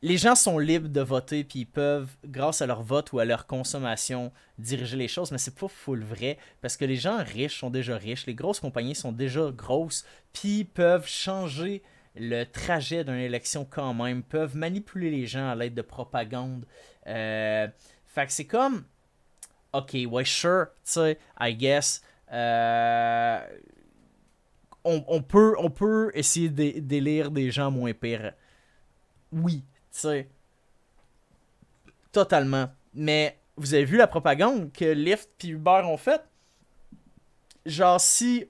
les gens sont libres de voter, puis ils peuvent, grâce à leur vote ou à leur consommation, diriger les choses, mais c'est pas full vrai, parce que les gens riches sont déjà riches, les grosses compagnies sont déjà grosses, puis peuvent changer le trajet d'une élection quand même, peuvent manipuler les gens à l'aide de propagande. Fait que c'est comme, ok, ouais, sure, tu sais, I guess, on peut essayer d'élire des gens moins pires. Oui, tu sais, totalement. Mais vous avez vu la propagande que Lyft et Uber ont faite? Genre, si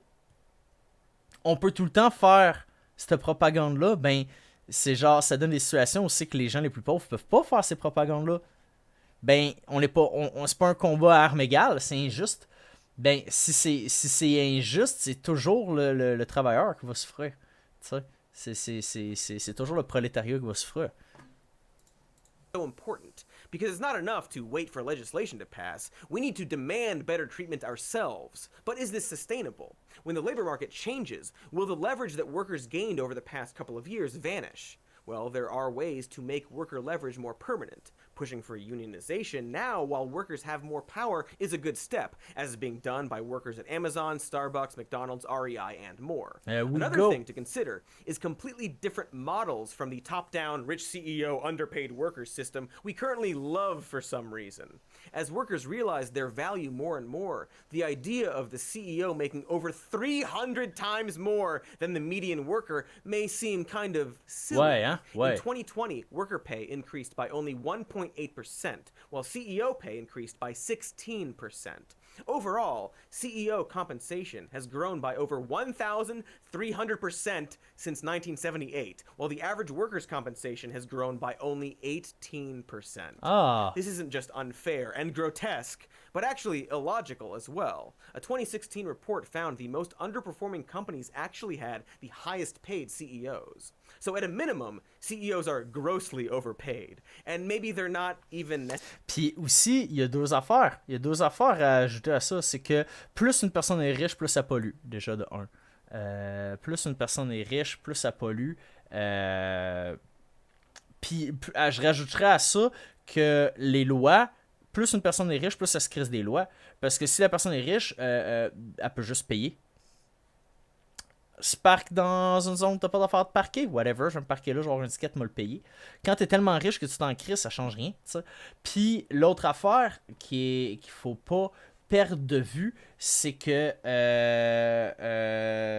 on peut tout le temps faire cette propagande-là, ben, c'est genre, ça donne des situations aussi que les gens les plus pauvres peuvent pas faire ces propagandes-là. Ben, c'est pas un combat à armes égales, c'est injuste. Ben, si c'est injuste, c'est toujours le travailleur qui va souffrir. Tu sais, c'est toujours le prolétariat qui va souffrir. So important because it's not enough to wait for legislation to pass. We need to demand better treatment ourselves. But is this sustainable? When the labor market changes, will the leverage that workers gained over the past couple of years vanish? Well, there are ways to make worker leverage more permanent. Pushing for unionization now while workers have more power is a good step, as is being done by workers at Amazon, Starbucks, McDonald's, REI, and more. Another thing to consider is completely different models from the top-down, rich CEO, underpaid workers system we currently love for some reason. As workers realize their value more and more, the idea of the CEO making over 300 times more than the median worker may seem kind of silly. Ouais, hein? Ouais. In 2020, worker pay increased by only 1.8%, while CEO pay increased by 16%. Overall, CEO compensation has grown by over 1,300% since 1978, while the average worker's compensation has grown by only 18%. Ah. This isn't just unfair and grotesque, but actually illogical as well. A 2016 report found the most underperforming companies actually had the highest paid CEOs. So at a minimum, CEOs are grossly overpaid, and maybe they're not even... Puis aussi, il y a deux affaires. Il y a deux affaires à ajouter à ça. C'est que plus une personne est riche, plus ça pollue, déjà de un. Plus une personne est riche, plus ça pollue. Puis je rajouterais à ça que les lois, plus une personne est riche, plus ça se crisse des lois. Parce que si la personne est riche, elle peut juste payer. Se parque dans une zone où t'as pas d'affaire de parquer, whatever, je vais me parquer là, je vais avoir une étiquette, me le payer. Quand t'es tellement riche que tu t'en crises, ça change rien, t'sais. Puis l'autre affaire qu'il faut pas perdre de vue, c'est que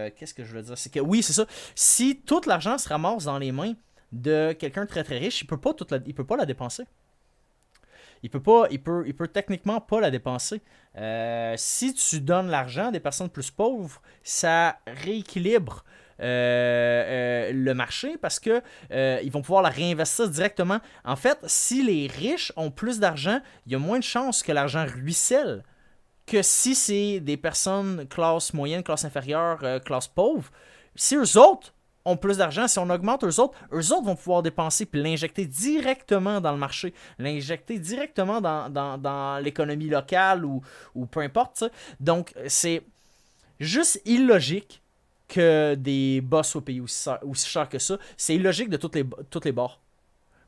qu'est-ce que je veux dire, c'est que oui, c'est ça, si tout l'argent se ramasse dans les mains de quelqu'un de très très riche, il peut pas la dépenser. Il peut techniquement pas la dépenser. Si tu donnes l'argent à des personnes plus pauvres, ça rééquilibre le marché parce que ils vont pouvoir la réinvestir directement. En fait, si les riches ont plus d'argent, il y a moins de chances que l'argent ruisselle que si c'est des personnes classe moyenne, classe inférieure, classe pauvre. Si eux autres ont plus d'argent, si on augmente eux autres vont pouvoir dépenser puis l'injecter directement dans le marché, l'injecter directement dans l'économie locale ou peu importe. T'sais. Donc, c'est juste illogique que des boss soient payés aussi cher que ça. C'est illogique de toutes les bords.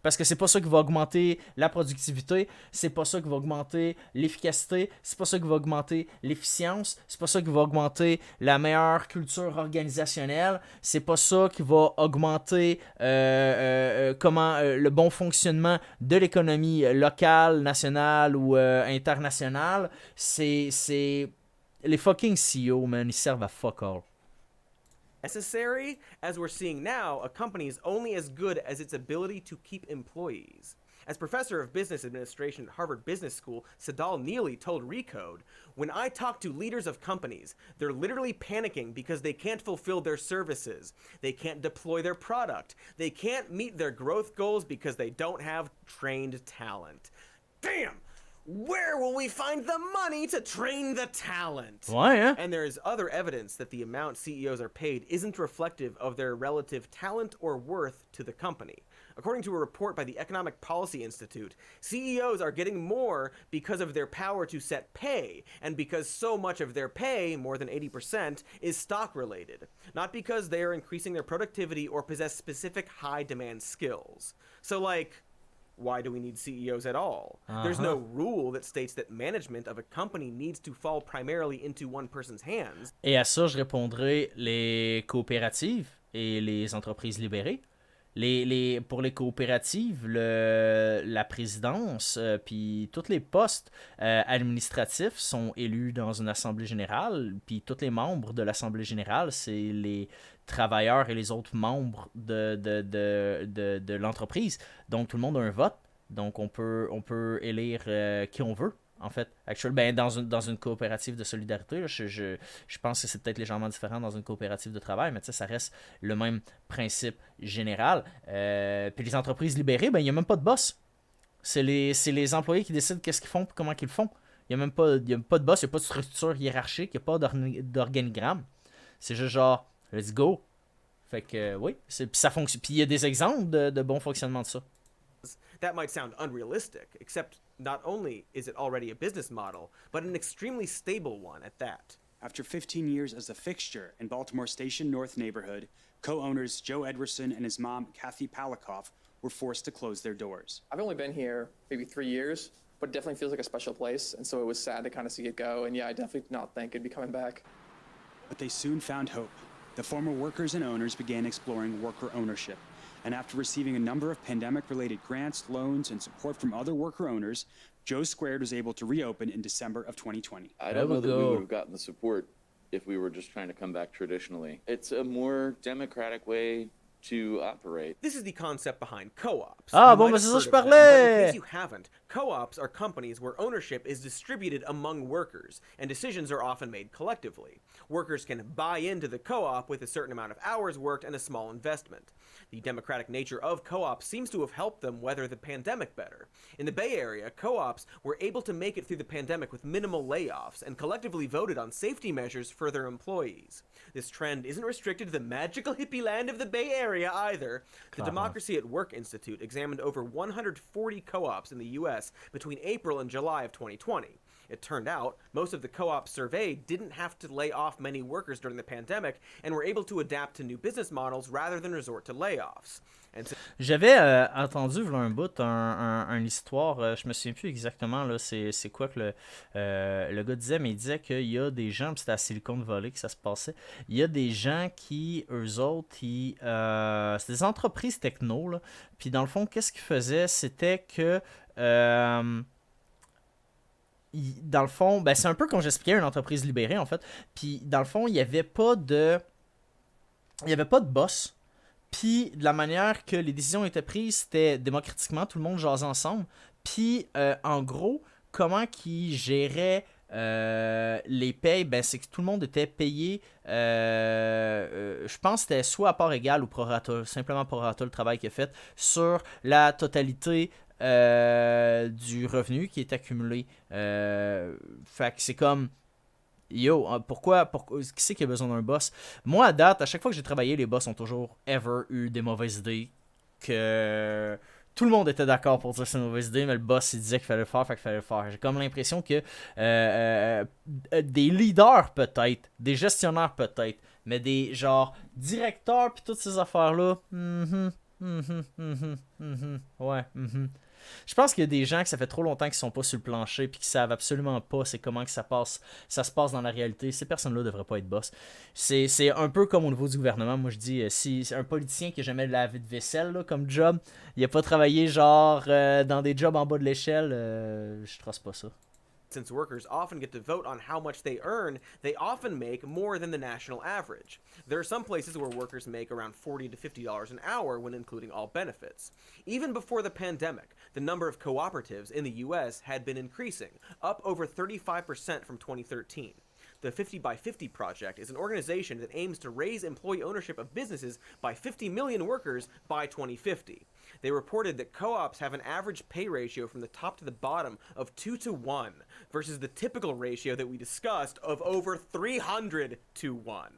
Parce que c'est pas ça qui va augmenter la productivité, c'est pas ça qui va augmenter l'efficacité, c'est pas ça qui va augmenter l'efficience, c'est pas ça qui va augmenter la meilleure culture organisationnelle, c'est pas ça qui va augmenter le bon fonctionnement de l'économie locale, nationale ou internationale. C'est les fucking CEO, man, ils servent à fuck all. Necessary, as we're seeing now, a company is only as good as its ability to keep employees. As professor of business administration at Harvard Business School, Sadal Neely told Recode, "When I talk to leaders of companies, they're literally panicking because they can't fulfill their services. They can't deploy their product. They can't meet their growth goals because they don't have trained talent." Damn! Where will we find the money to train the talent? Ouais, hein? And there is other evidence that the amount CEOs are paid isn't reflective of their relative talent or worth to the company. According to a report by the Economic Policy Institute, CEOs are getting more because of their power to set pay, and because so much of their pay, more than 80%, is stock-related, not because they are increasing their productivity or possess specific high-demand skills. So, like, why do we need CEOs at all? There's no rule that states that management of a company needs to fall primarily into one person's hands. Et à ça, je répondrai les coopératives et les entreprises libérées. Pour les coopératives, la présidence puis tous les postes administratifs sont élus dans une assemblée générale, puis tous les membres de l'assemblée générale, c'est les travailleurs et les autres membres de l'entreprise. Donc tout le monde a un vote, donc on peut élire qui on veut. En fait, dans une coopérative de solidarité, là, je pense que c'est peut-être légèrement différent dans une coopérative de travail, mais ça reste le même principe général. Puis les entreprises libérées, il n'y a même pas de boss. C'est les employés qui décident qu'est-ce qu'ils font et comment qu'ils le font. Il n'y a même pas de boss, il n'y a pas de structure hiérarchique, il n'y a pas d'organigramme. C'est juste genre, let's go. Fait que oui, puis ça fonctionne. Puis il y a des exemples de bon fonctionnement de ça. That might sound unrealistic, except not only is it already a business model, but an extremely stable one at that. After 15 years as a fixture in Baltimore Station North neighborhood, co-owners Joe Edwerson and his mom, Kathy Palikoff, were forced to close their doors. I've only been here maybe 3 years, but it definitely feels like a special place, and so it was sad to kind of see it go, and yeah, I definitely did not think it'd be coming back. But they soon found hope. The former workers and owners began exploring worker ownership. And after receiving a number of pandemic-related grants, loans, and support from other worker owners, Joe Squared was able to reopen in December of 2020. I don't know that we would have gotten the support if we were just trying to come back traditionally. It's a more democratic way to operate. This is the concept behind co-ops. Ah bon, c'est ça je parlais! But in case you haven't, co-ops are companies where ownership is distributed among workers, and decisions are often made collectively. Workers can buy into the co-op with a certain amount of hours worked and a small investment. The democratic nature of co-ops seems to have helped them weather the pandemic better. In the Bay Area, co-ops were able to make it through the pandemic with minimal layoffs and collectively voted on safety measures for their employees. This trend isn't restricted to the magical hippie land of the Bay Area either. The Democracy at Work Institute examined over 140 co-ops in the U.S. between April and July of 2020. It turned out, most of the co-ops surveyed didn't have to lay off many workers during the pandemic and were able to adapt to new business models rather than resort to layoffs. J'avais entendu voilà un bout, une histoire, je me souviens plus exactement là, c'est quoi que le gars disait, mais il disait qu'il y a des gens, puis c'était à Silicon Valley que ça se passait, il y a des gens qui, eux autres, c'est des entreprises techno, là, puis dans le fond, qu'est-ce qu'ils faisaient, c'était que dans le fond, c'est un peu comme j'expliquais une entreprise libérée en fait. Puis dans le fond, il n'y avait pas de boss. Puis de la manière que les décisions étaient prises, c'était démocratiquement, tout le monde jasait ensemble. Puis en gros, comment qu'ils géraient les payes, c'est que tout le monde était payé, je pense que c'était soit à part égale ou prorata, simplement prorata le travail qu'il a fait sur la totalité du revenu qui est accumulé. Fait que c'est comme yo, pourquoi qui c'est qui a besoin d'un boss? Moi à date, à chaque fois que j'ai travaillé, les boss ont toujours eu des mauvaises idées, que tout le monde était d'accord pour dire que c'est une mauvaise idée, mais le boss il disait qu'il fallait le faire, fait qu'il fallait le faire. J'ai comme l'impression que des leaders peut-être, des gestionnaires peut-être, mais des genre directeurs puis toutes ces affaires là, ouais. Je pense qu'il y a des gens que ça fait trop longtemps qu'ils sont pas sur le plancher puis qui savent absolument pas c'est comment que ça se passe dans la réalité. Ces personnes-là devraient pas être boss. C'est un peu comme au niveau du gouvernement. Moi je dis, si c'est un politicien qui a jamais lavé de vaisselle là, comme job, il a pas travaillé genre dans des jobs en bas de l'échelle, je trace pas ça. Since workers often get to vote on how much they earn, they often make more than the national average. There are some places where workers make around $40 to $50 an hour when including all benefits. Even before the pandemic, the number of cooperatives in the US had been increasing, up over 35% from 2013. The 50 by 50 Project is an organization that aims to raise employee ownership of businesses by 50 million workers by 2050. They reported that co-ops have an average pay ratio from the top to the bottom of 2 to 1 versus the typical ratio that we discussed of over 300 to 1.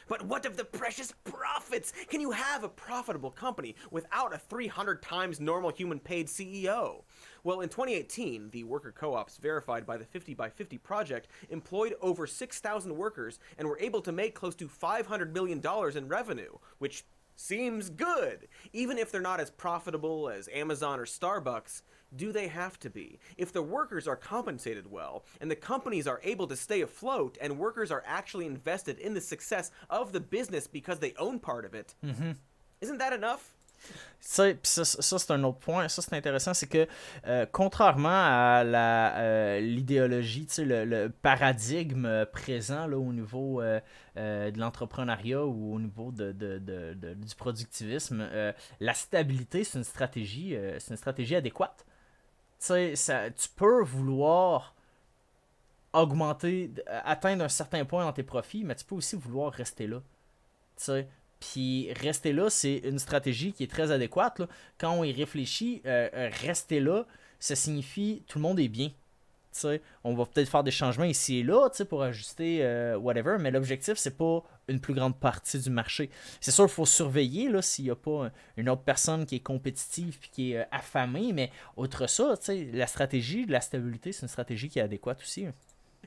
But what of the precious profits? Can you have a profitable company without a 300 times normal human paid CEO? Well, in 2018, the worker co-ops verified by the 50 by 50 Project employed over 6,000 workers and were able to make close to $500 million in revenue, which seems good. Even if they're not as profitable as Amazon or Starbucks, do they have to be? If the workers are compensated well, and the companies are able to stay afloat, and workers are actually invested in the success of the business because they own part of it, isn't that enough? Ça, c'est un autre point. Ça, c'est intéressant. C'est que, contrairement à l'idéologie, le paradigme présent là, au niveau de l'entrepreneuriat ou au niveau du productivisme, la stabilité, c'est une stratégie adéquate. Tu peux vouloir augmenter, atteindre un certain point dans tes profits, mais tu peux aussi vouloir rester là. Puis rester là, c'est une stratégie qui est très adéquate. Là. Quand on y réfléchit, rester là, ça signifie tout le monde est bien. On va peut-être faire des changements ici et là pour ajuster whatever, mais l'objectif, c'est pas une plus grande partie du marché. C'est sûr qu'il faut surveiller là, s'il n'y a pas une autre personne qui est compétitive et qui est affamée, mais outre ça, la stratégie de la stabilité, c'est une stratégie qui est adéquate aussi.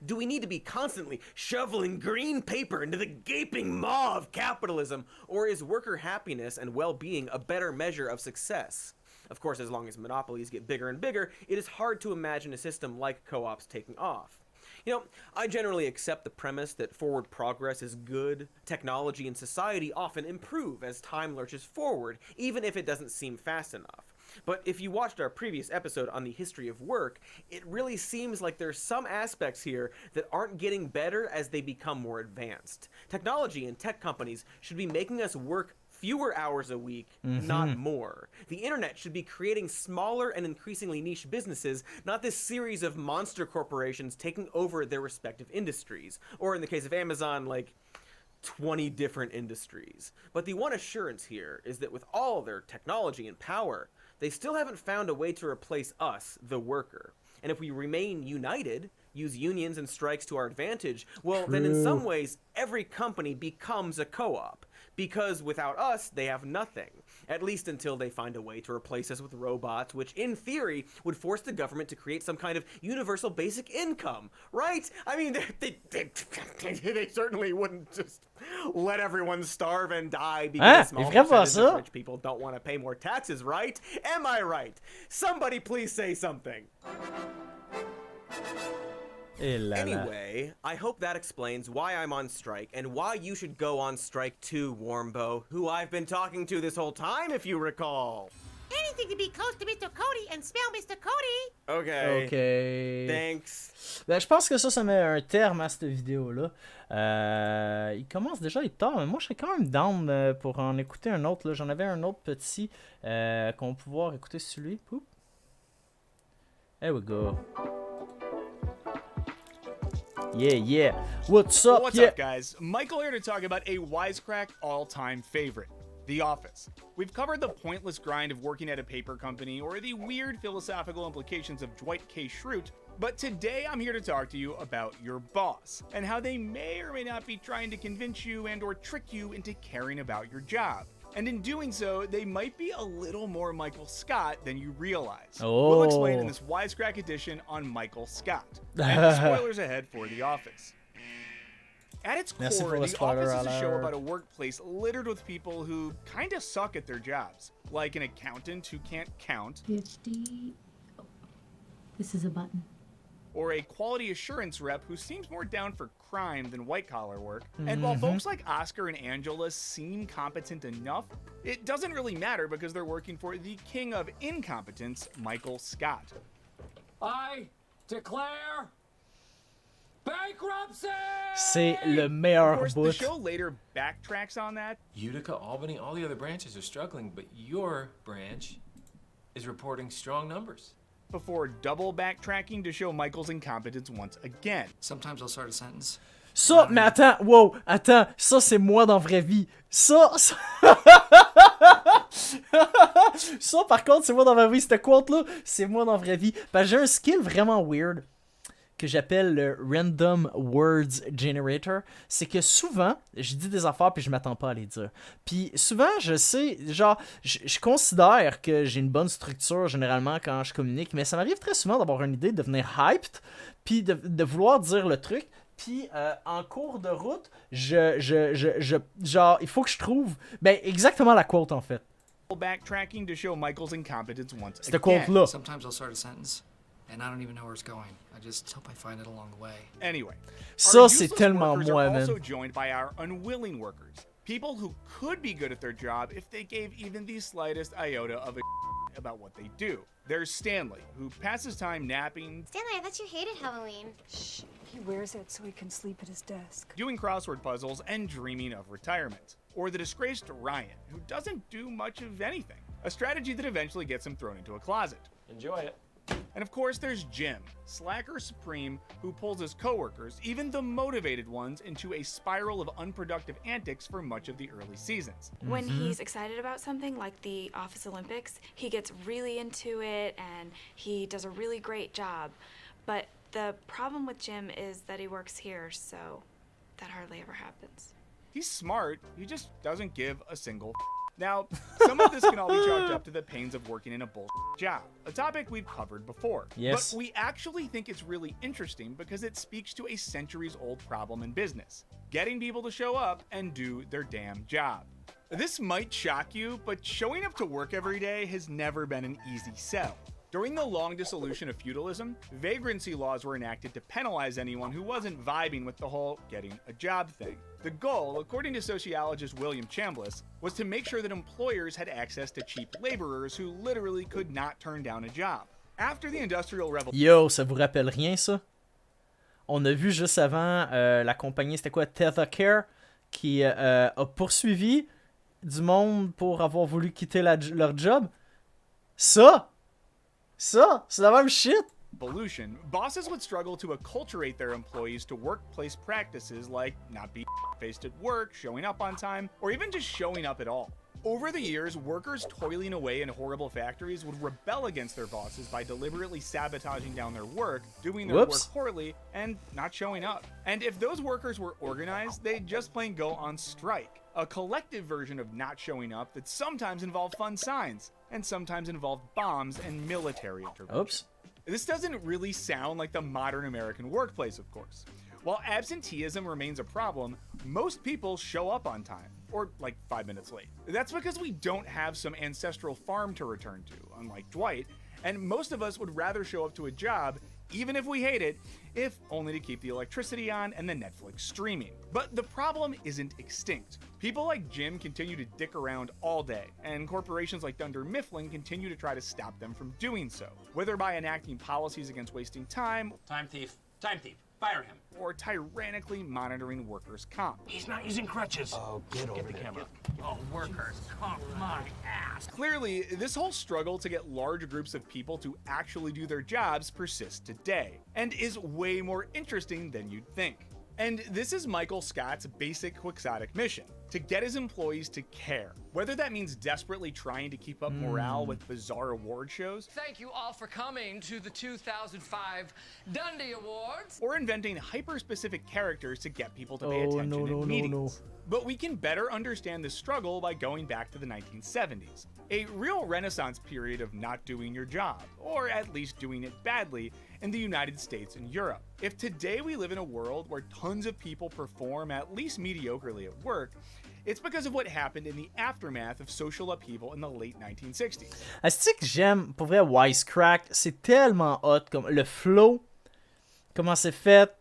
Do we need to be constantly shoveling green paper into the gaping maw of capitalism, or is worker happiness and well-being a better measure of success? Of course, as long as monopolies get bigger and bigger, it is hard to imagine a system like co-ops taking off. You know, I generally accept the premise that forward progress is good. Technology and society often improve as time lurches forward, even if it doesn't seem fast enough. But if you watched our previous episode on the history of work, it really seems like there's some aspects here that aren't getting better as they become more advanced. Technology and tech companies should be making us work fewer hours a week, not more. The internet should be creating smaller and increasingly niche businesses, not this series of monster corporations taking over their respective industries. Or in the case of Amazon, like 20 different industries. But the one assurance here is that with all their technology and power, they still haven't found a way to replace us, the worker. And if we remain united, use unions and strikes to our advantage, well, then in some ways, every company becomes a co-op. Because without us, they have nothing. At least until they find a way to replace us with robots, which in theory would force the government to create some kind of universal basic income, right? I mean, they certainly wouldn't just let everyone starve and die because a small percentage of rich people don't want to pay more taxes, right? Am I right? Somebody please say something. Anyway, I hope that explains why I'm on strike and why you should go on strike too, Warmbo, who I've been talking to this whole time, if you recall. Anything to be close to Mr. Cody and spell Mr. Cody. Okay. Thanks. Ben, je pense que ça met un terme à cette vidéo-là. Il commence déjà à être tard, mais moi je serais quand même down pour en écouter un autre. J'en avais un autre petit qu'on va pouvoir écouter celui. Poup. There we go. Yeah. What's up, What's up, guys? Michael here to talk about a wisecrack all-time favorite, The Office. We've covered the pointless grind of working at a paper company or the weird philosophical implications of Dwight K. Schrute, but today I'm here to talk to you about your boss and how they may or may not be trying to convince you and or trick you into caring about your job. And in doing so, they might be a little more Michael Scott than you realize. We'll explain in this Wisecrack edition on Michael Scott. And spoilers ahead for The Office. At its core, The Office is a show about a workplace littered with people who kinda suck at their jobs. Like an accountant who can't count. 50. Oh, this is a button. Or a quality assurance rep who seems more down for crime than white-collar work. And while folks like Oscar and Angela seem competent enough, it doesn't really matter because they're working for the king of incompetence, Michael Scott. I declare Bankruptcy! C'est le meilleur Of course, bout. the show later backtracks on that. Utica, Albany, all the other branches are struggling, but your branch is reporting strong numbers. Before double backtracking to show Michael's incompetence once again. Sometimes I'll start a sentence. Ça, mais attends, wow, attends, ça c'est moi dans vraie vie. Ça... ça par contre, c'est moi dans vraie vie. Cette quote-là, c'est moi dans vraie vie. Parce que j'ai un skill vraiment weird que j'appelle le Random Words Generator. C'est que souvent, je dis des affaires puis je m'attends pas à les dire. Puis souvent, je sais, genre, je considère que j'ai une bonne structure généralement quand je communique, mais ça m'arrive très souvent d'avoir une idée, de devenir hyped, puis de vouloir dire le truc. Puis en cours de route, genre, il faut que je trouve exactement la quote en fait. Backtracking to show Michael's incompetence once Cette again. quote-là. Sometimes I'll start a sentence, and I don't even know where it's going. I just hope I find it along the way. Anyway, Ça, our c'est useless tellement workers moi, are man. also joined by our unwilling workers. People who could be good at their job if they gave even the slightest iota of a about what they do. There's Stanley, who passes time napping, Stanley, I thought you hated Halloween. Shh. He wears it so he can sleep at his desk. doing crossword puzzles, and dreaming of retirement. Or the disgraced Ryan, who doesn't do much of anything. A strategy that eventually gets him thrown into a closet. Enjoy it. And of course, there's Jim, slacker supreme, who pulls his coworkers, even the motivated ones, into a spiral of unproductive antics for much of the early seasons. When he's excited about something like the Office Olympics, he gets really into it and he does a really great job. But the problem with Jim is that he works here, so that hardly ever happens. He's smart, he just doesn't give a single Now, some of this can all be chalked up to the pains of working in a bullshit job, a topic we've covered before. Yes. But we actually think it's really interesting because it speaks to a centuries-old problem in business, getting people to show up and do their damn job. This might shock you, but showing up to work every day has never been an easy sell. During the long dissolution of feudalism, vagrancy laws were enacted to penalize anyone who wasn't vibing with the whole getting a job thing. The goal, according to sociologist William Chambliss, was to make sure that employers had access to cheap laborers who literally could not turn down a job. After the Industrial Revolution... Yo, ça vous rappelle rien, ça? On a vu juste avant la compagnie, c'était quoi, Tether qui a poursuivi du monde pour avoir voulu quitter leur job. Ça, c'est la même shit. Bosses would struggle to acculturate their employees to workplace practices like not being faced at work, showing up on time, or even just showing up at all. Over the years, workers toiling away in horrible factories would rebel against their bosses by deliberately sabotaging down their work, doing their work poorly, and not showing up. And if those workers were organized, they'd just plain go on strike, a collective version of not showing up that sometimes involved fun signs, and sometimes involved bombs and military intervention. Oops. This doesn't really sound like the modern American workplace, of course. While absenteeism remains a problem, most people show up on time, or like 5 minutes late. That's because we don't have some ancestral farm to return to, unlike Dwight, and most of us would rather show up to a job, even if we hate it, if only to keep the electricity on and the Netflix streaming. But the problem isn't extinct. People like Jim continue to dick around all day, and corporations like Dunder Mifflin continue to try to stop them from doing so, whether by enacting policies against wasting time, Time thief, fire him. or tyrannically monitoring workers' comp. He's not using crutches. Oh, get the camera. Oh, workers, comp my ass. Clearly, this whole struggle to get large groups of people to actually do their jobs persists today, and is way more interesting than you'd think. And this is Michael Scott's basic quixotic mission, to get his employees to care. Whether that means desperately trying to keep up morale with bizarre award shows, Thank you all for coming to the 2005 Dundee Awards. or inventing hyper-specific characters to get people to pay attention in meetings. But we can better understand this struggle by going back to the 1970s, a real renaissance period of not doing your job, or at least doing it badly, in the United States and Europe. If today we live in a world where tons of people perform at least mediocrely at work, it's because of what happened in the aftermath of social upheaval in the late 1960s. Est-ce que j'aime, pour vrai, Wisecrack, c'est tellement hot, comme le flow, comment c'est fait,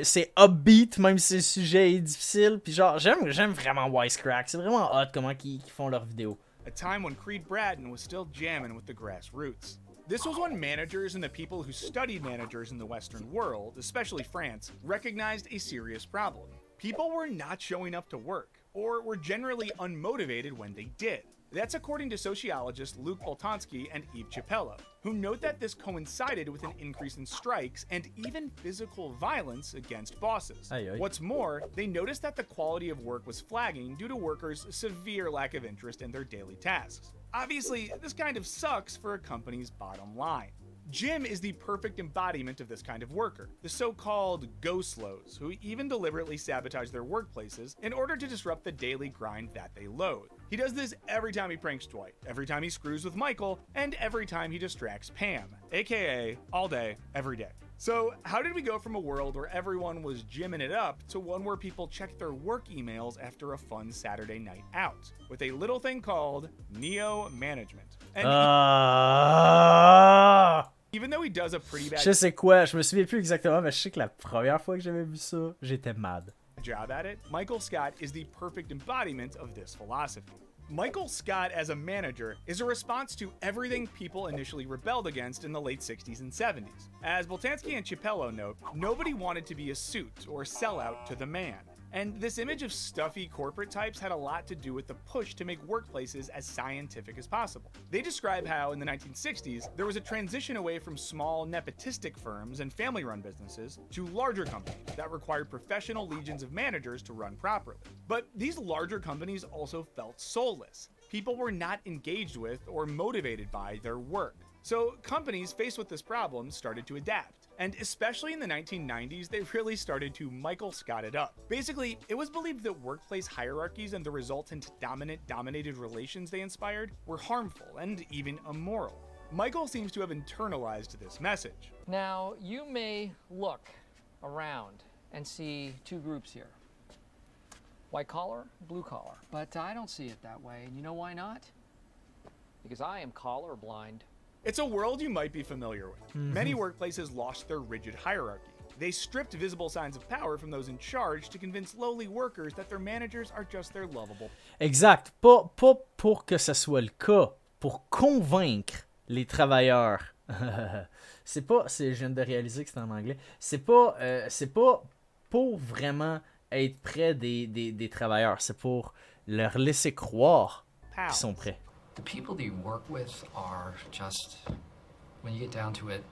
c'est upbeat, même si le sujet est difficile, puis genre, j'aime vraiment Wisecrack, c'est vraiment hot comment ils font leurs vidéos. A time when Creed Bratton was still jamming with the grassroots. This was when managers and the people who studied managers in the Western world, especially France, recognized a serious problem. People were not showing up to work, or were generally unmotivated when they did. That's according to sociologists Luc Boltanski and 𝐓𝐡𝐞 𝐊𝐲𝐧𝐠𝐝𝐨𝐦, who note that this coincided with an increase in strikes and even physical violence against bosses. Aye, aye. What's more, they noticed that the quality of work was flagging due to workers' severe lack of interest in their daily tasks. Obviously, this kind of sucks for a company's bottom line. Jim is the perfect embodiment of this kind of worker, the so-called go-slows, who even deliberately sabotage their workplaces in order to disrupt the daily grind that they load. He does this every time he pranks Dwight, every time he screws with Michael, and every time he distracts Pam, aka all day, every day. So how did we go from a world where everyone was jimming it up to one where people check their work emails after a fun Saturday night out, with a little thing called neo-management? And even though he does a pretty bad Je sais quoi, je me souviens plus exactement, mais je sais que la première fois que j'avais vu ça, j'étais mad. Job at it, Michael Scott is the perfect embodiment of this philosophy. Michael Scott as a manager is a response to everything people initially rebelled against in the late 60s and 70s. As Boltanski and 𝐓𝐡𝐞 𝐊𝐲𝐧𝐠𝐝𝐨𝐦 note, nobody wanted to be a suit or sell out to the man. And this image of stuffy corporate types had a lot to do with the push to make workplaces as scientific as possible. They describe how, in the 1960s, there was a transition away from small, nepotistic firms and family-run businesses to larger companies that required professional legions of managers to run properly. But these larger companies also felt soulless. People were not engaged with or motivated by their work. So companies faced with this problem started to adapt. And especially in the 1990s, they really started to Michael Scott it up. Basically, it was believed that workplace hierarchies and the resultant dominated relations they inspired were harmful and even immoral. Michael seems to have internalized this message. Now, you may look around and see two groups here. White collar, blue collar. But I don't see it that way. And you know why not? Because I am colorblind. It's a world you might be familiar with. Many workplaces lost their rigid hierarchy. They stripped visible signs of power from those in charge to convince lowly workers that their managers are just their lovable. Exact. Pas pour que ce soit le cas, pour convaincre les travailleurs. Je viens de réaliser que c'est en anglais. C'est pas pour vraiment être près des travailleurs. C'est pour leur laisser croire qu'ils sont prêts. The people that you work with are just, when you get down to it,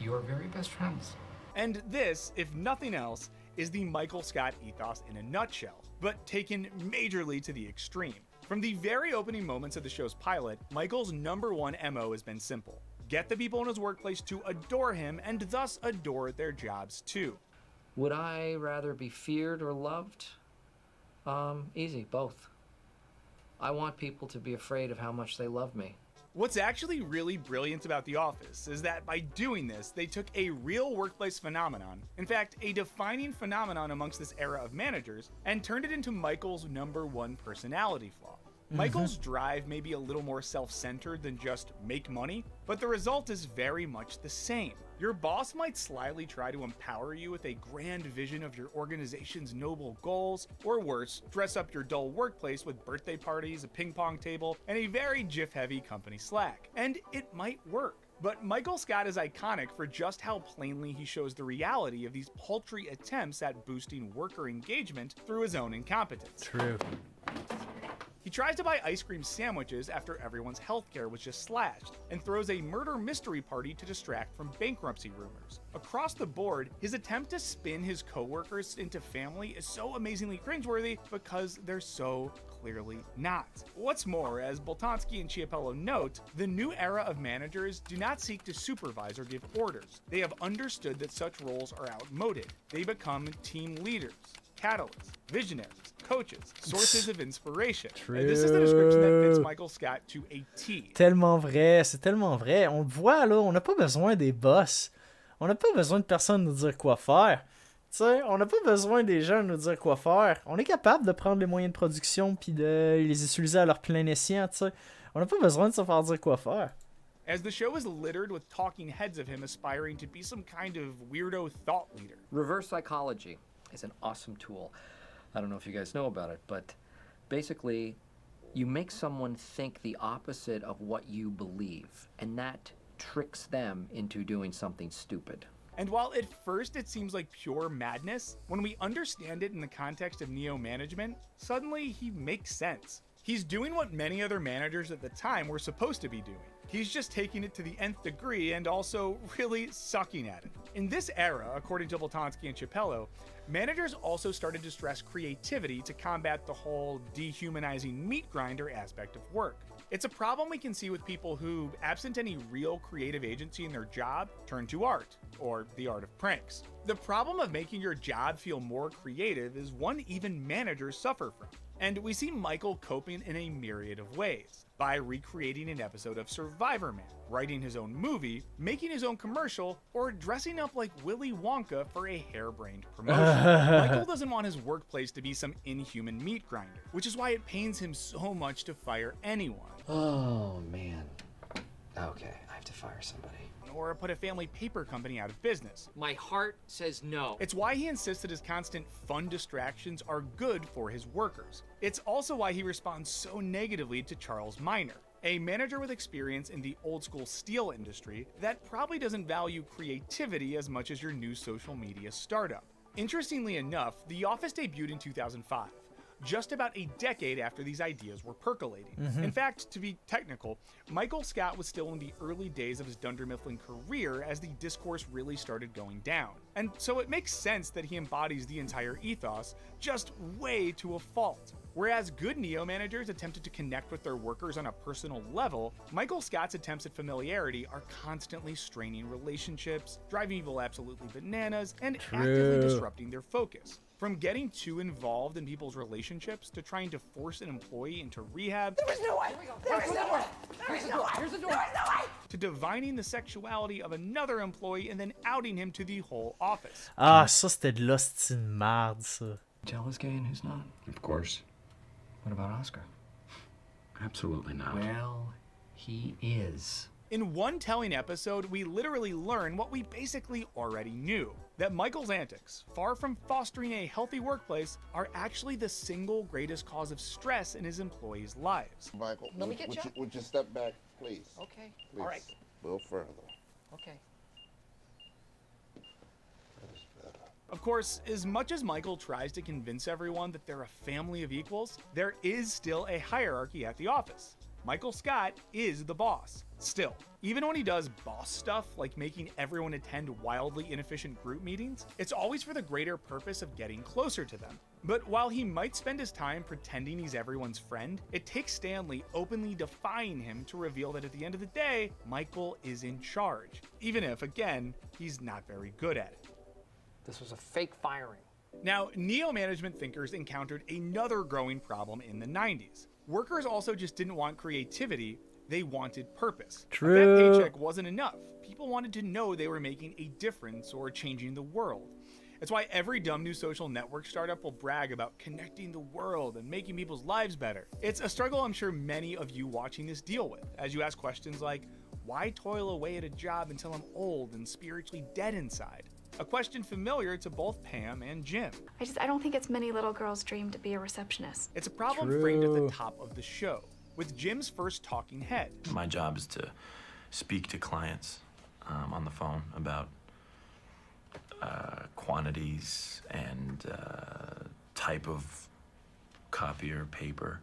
your very best friends. And this, if nothing else, is the Michael Scott ethos in a nutshell, but taken majorly to the extreme. From the very opening moments of the show's pilot, Michael's #1 MO has been simple. Get the people in his workplace to adore him and thus adore their jobs too. Would I rather be feared or loved? Easy, both. I want people to be afraid of how much they love me. What's actually really brilliant about The Office is that by doing this, they took a real workplace phenomenon, in fact, a defining phenomenon amongst this era of managers, and turned it into Michael's #1 personality flaw. Michael's drive may be a little more self-centered than just make money, but the result is very much the same. Your boss might slyly try to empower you with a grand vision of your organization's noble goals, or worse, dress up your dull workplace with birthday parties, a ping pong table, and a very GIF-heavy company Slack. And it might work. But Michael Scott is iconic for just how plainly he shows the reality of these paltry attempts at boosting worker engagement through his own incompetence. True. He tries to buy ice cream sandwiches after everyone's healthcare was just slashed, and throws a murder mystery party to distract from bankruptcy rumors. Across the board, his attempt to spin his coworkers into family is so amazingly cringeworthy because they're so clearly not. What's more, as Boltanski and 𝐓𝐶 𝐊𝐲𝐧𝐠𝐝𝐨𝐦 note, the new era of managers do not seek to supervise or give orders. They have understood that such roles are outmoded. They become team leaders, catalysts, visionaries, coaches, sources of inspiration. And this is the description that fits Michael Scott to a T. Tellement vrai, c'est tellement vrai. On le voit là, on n'a pas besoin des boss. On n'a pas besoin de personne nous dire quoi faire. Tu sais, on n'a pas besoin des gens nous dire quoi faire. On est capable de prendre les moyens de production puis de les utiliser à leur plein escient, tu sais. On n'a pas besoin de se faire dire quoi faire. As the show is littered with talking heads of him aspiring to be some kind of weirdo thought leader. Reverse psychology is an awesome tool. I don't know if you guys know about it, but basically, you make someone think the opposite of what you believe, and that tricks them into doing something stupid. And while at first it seems like pure madness, when we understand it in the context of Neo management, suddenly he makes sense. He's doing what many other managers at the time were supposed to be doing. He's just taking it to the nth degree and also really sucking at it. In this era, according to 𝐓𝐡𝐞 and 𝐊𝐴, managers also started to stress creativity to combat the whole dehumanizing meat grinder aspect of work. It's a problem we can see with people who, absent any real creative agency in their job, turn to art, or the art of pranks. The problem of making your job feel more creative is one even managers suffer from. And we see Michael coping in a myriad of ways. By recreating an episode of Survivor Man, writing his own movie, making his own commercial, or dressing up like Willy Wonka for a harebrained promotion. Michael doesn't want his workplace to be some inhuman meat grinder, which is why it pains him so much to fire anyone. Oh, man. Okay, I have to fire somebody. Or put a family paper company out of business. My heart says no. It's why he insists that his constant fun distractions are good for his workers. It's also why he responds so negatively to Charles Miner, a manager with experience in the old school steel industry that probably doesn't value creativity as much as your new social media startup. Interestingly enough, The Office debuted in 2005. Just about a decade after these ideas were percolating. In fact, to be technical, Michael Scott was still in the early days of his Dunder Mifflin career as the discourse really started going down. And so it makes sense that he embodies the entire ethos, just way to a fault. Whereas good Neo managers attempted to connect with their workers on a personal level, Michael Scott's attempts at familiarity are constantly straining relationships, driving people absolutely bananas, and actively disrupting their focus. From getting too involved in people's relationships to trying to force an employee into rehab. There is no way! There is no way! There is no way! There is no way! To divining the sexuality of another employee and then outing him to the whole office. Ah, ça c'était de l'hostie de merde, ça. Tell who's gay and who's not. Of course. What about Oscar? Absolutely not. Well, he is. In one telling episode, we literally learn what we basically already knew. That Michael's antics, far from fostering a healthy workplace, are actually the single greatest cause of stress in his employees' lives. Michael, Let me get you. would you step back, please? Okay. Please. All right. A little further. Okay. That is better. Of course, as much as Michael tries to convince everyone that they're a family of equals, there is still a hierarchy at the office. Michael Scott is the boss, still. Even when he does boss stuff, like making everyone attend wildly inefficient group meetings, it's always for the greater purpose of getting closer to them. But while he might spend his time pretending he's everyone's friend, it takes Stanley openly defying him to reveal that at the end of the day, Michael is in charge, even if, again, he's not very good at it. This was a fake firing. Now, neo-management thinkers encountered another growing problem in the 90s. Workers also just didn't want creativity, they wanted purpose. True. That paycheck wasn't enough. People wanted to know they were making a difference or changing the world. It's why every dumb new social network startup will brag about connecting the world and making people's lives better. It's a struggle I'm sure many of you watching this deal with, as you ask questions like, why toil away at a job until I'm old and spiritually dead inside? A question familiar to both Pam and Jim. I don't think it's many little girls' dream to be a receptionist. It's a problem framed at the top of the show, with Jim's first talking head. My job is to speak to clients on the phone about quantities and type of copy or paper.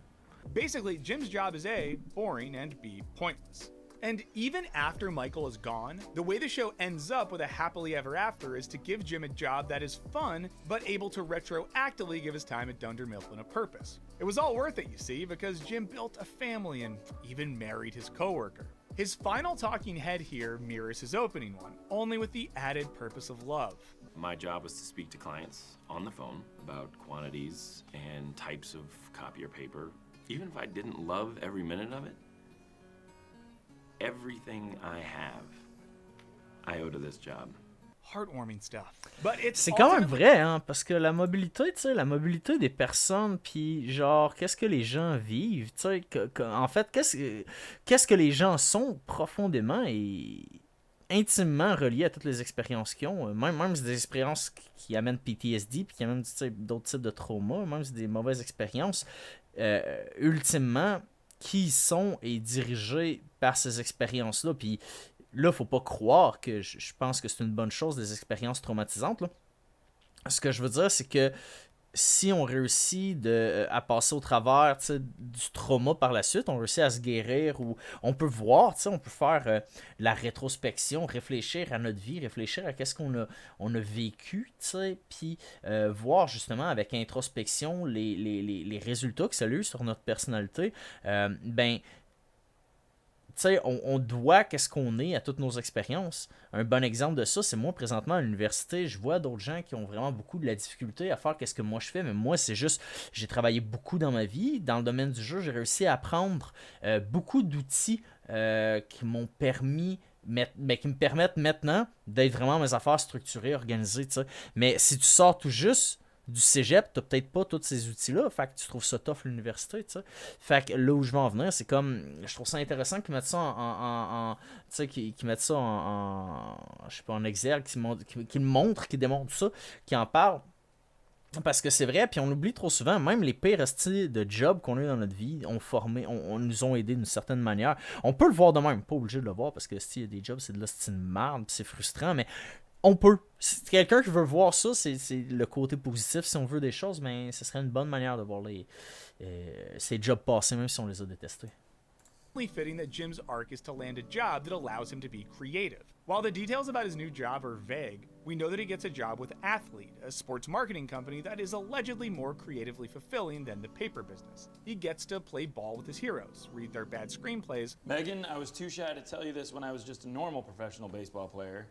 Basically, Jim's job is A, boring, and B, pointless. And even after Michael is gone, the way the show ends up with a happily ever after is to give Jim a job that is fun, but able to retroactively give his time at Dunder Mifflin a purpose. It was all worth it, you see, because Jim built a family and even married his coworker. His final talking head here mirrors his opening one, only with the added purpose of love. My job was to speak to clients on the phone about quantities and types of copy or paper. Even if I didn't love every minute of it, everything I have, I owe to this job. Heartwarming stuff. But it's c'est quand même vrai, hein, parce que la mobilité, tu sais, la mobilité des personnes, puis genre, qu'est-ce que les gens vivent, tu sais, en fait, qu'est-ce que les gens sont profondément et intimement reliés à toutes les expériences qu'ils ont, même des expériences qui amènent PTSD, puis qui amènent, tu sais, d'autres types de traumas, même si des mauvaises expériences, ultimement, qui sont et dirigés par ces expériences-là, puis là, faut pas croire que je pense que c'est une bonne chose, des expériences traumatisantes, là. Ce que je veux dire, c'est que si on réussit à passer au travers du trauma par la suite, on réussit à se guérir, ou on peut voir, on peut faire la rétrospection, réfléchir à notre vie, réfléchir à qu'est-ce qu'on a vécu, puis voir justement avec introspection les résultats que ça a eu sur notre personnalité, on doit qu'est-ce qu'on est à toutes nos expériences. Un bon exemple de ça, c'est moi présentement à l'université, je vois d'autres gens qui ont vraiment beaucoup de la difficulté à faire qu'est-ce que moi je fais, mais moi c'est juste, j'ai travaillé beaucoup dans ma vie, dans le domaine du jeu, j'ai réussi à apprendre beaucoup d'outils qui m'ont permis, qui me permettent maintenant d'être vraiment mes affaires structurées, organisées, mais si tu sors tout juste du cégep, t'as peut-être pas tous ces outils-là, fait que tu trouves ça tough l'université, tu sais. Fait que là où je vais en venir, c'est comme, je trouve ça intéressant qu'ils mettent ça tu sais, qu'ils mettent ça je sais pas, en exergue, qu'ils montrent, qu'ils démontrent ça, qu'ils en parlent. Parce que c'est vrai, puis on oublie trop souvent, même les pires styles de jobs qu'on a eu dans notre vie on nous ont aidés d'une certaine manière. On peut le voir de même, pas obligé de le voir, parce que s'il y a des jobs, c'est de la style merde, puis c'est frustrant, mais on peut. Si quelqu'un qui veut voir ça, c'est le côté positif, si on veut des choses, mais ce serait une bonne manière de voir ces jobs passés, même si on les a détestés. Fitting that Jim's arc is to land a job that allows him to be creative. While the details about his new job are vague, we know that he gets a job with Athlete, a sports marketing company that is allegedly more creatively fulfilling than the paper business. He gets to play ball with his heroes, read their bad screenplays. Megan, I was too shy to tell you this when I was just a normal professional baseball player,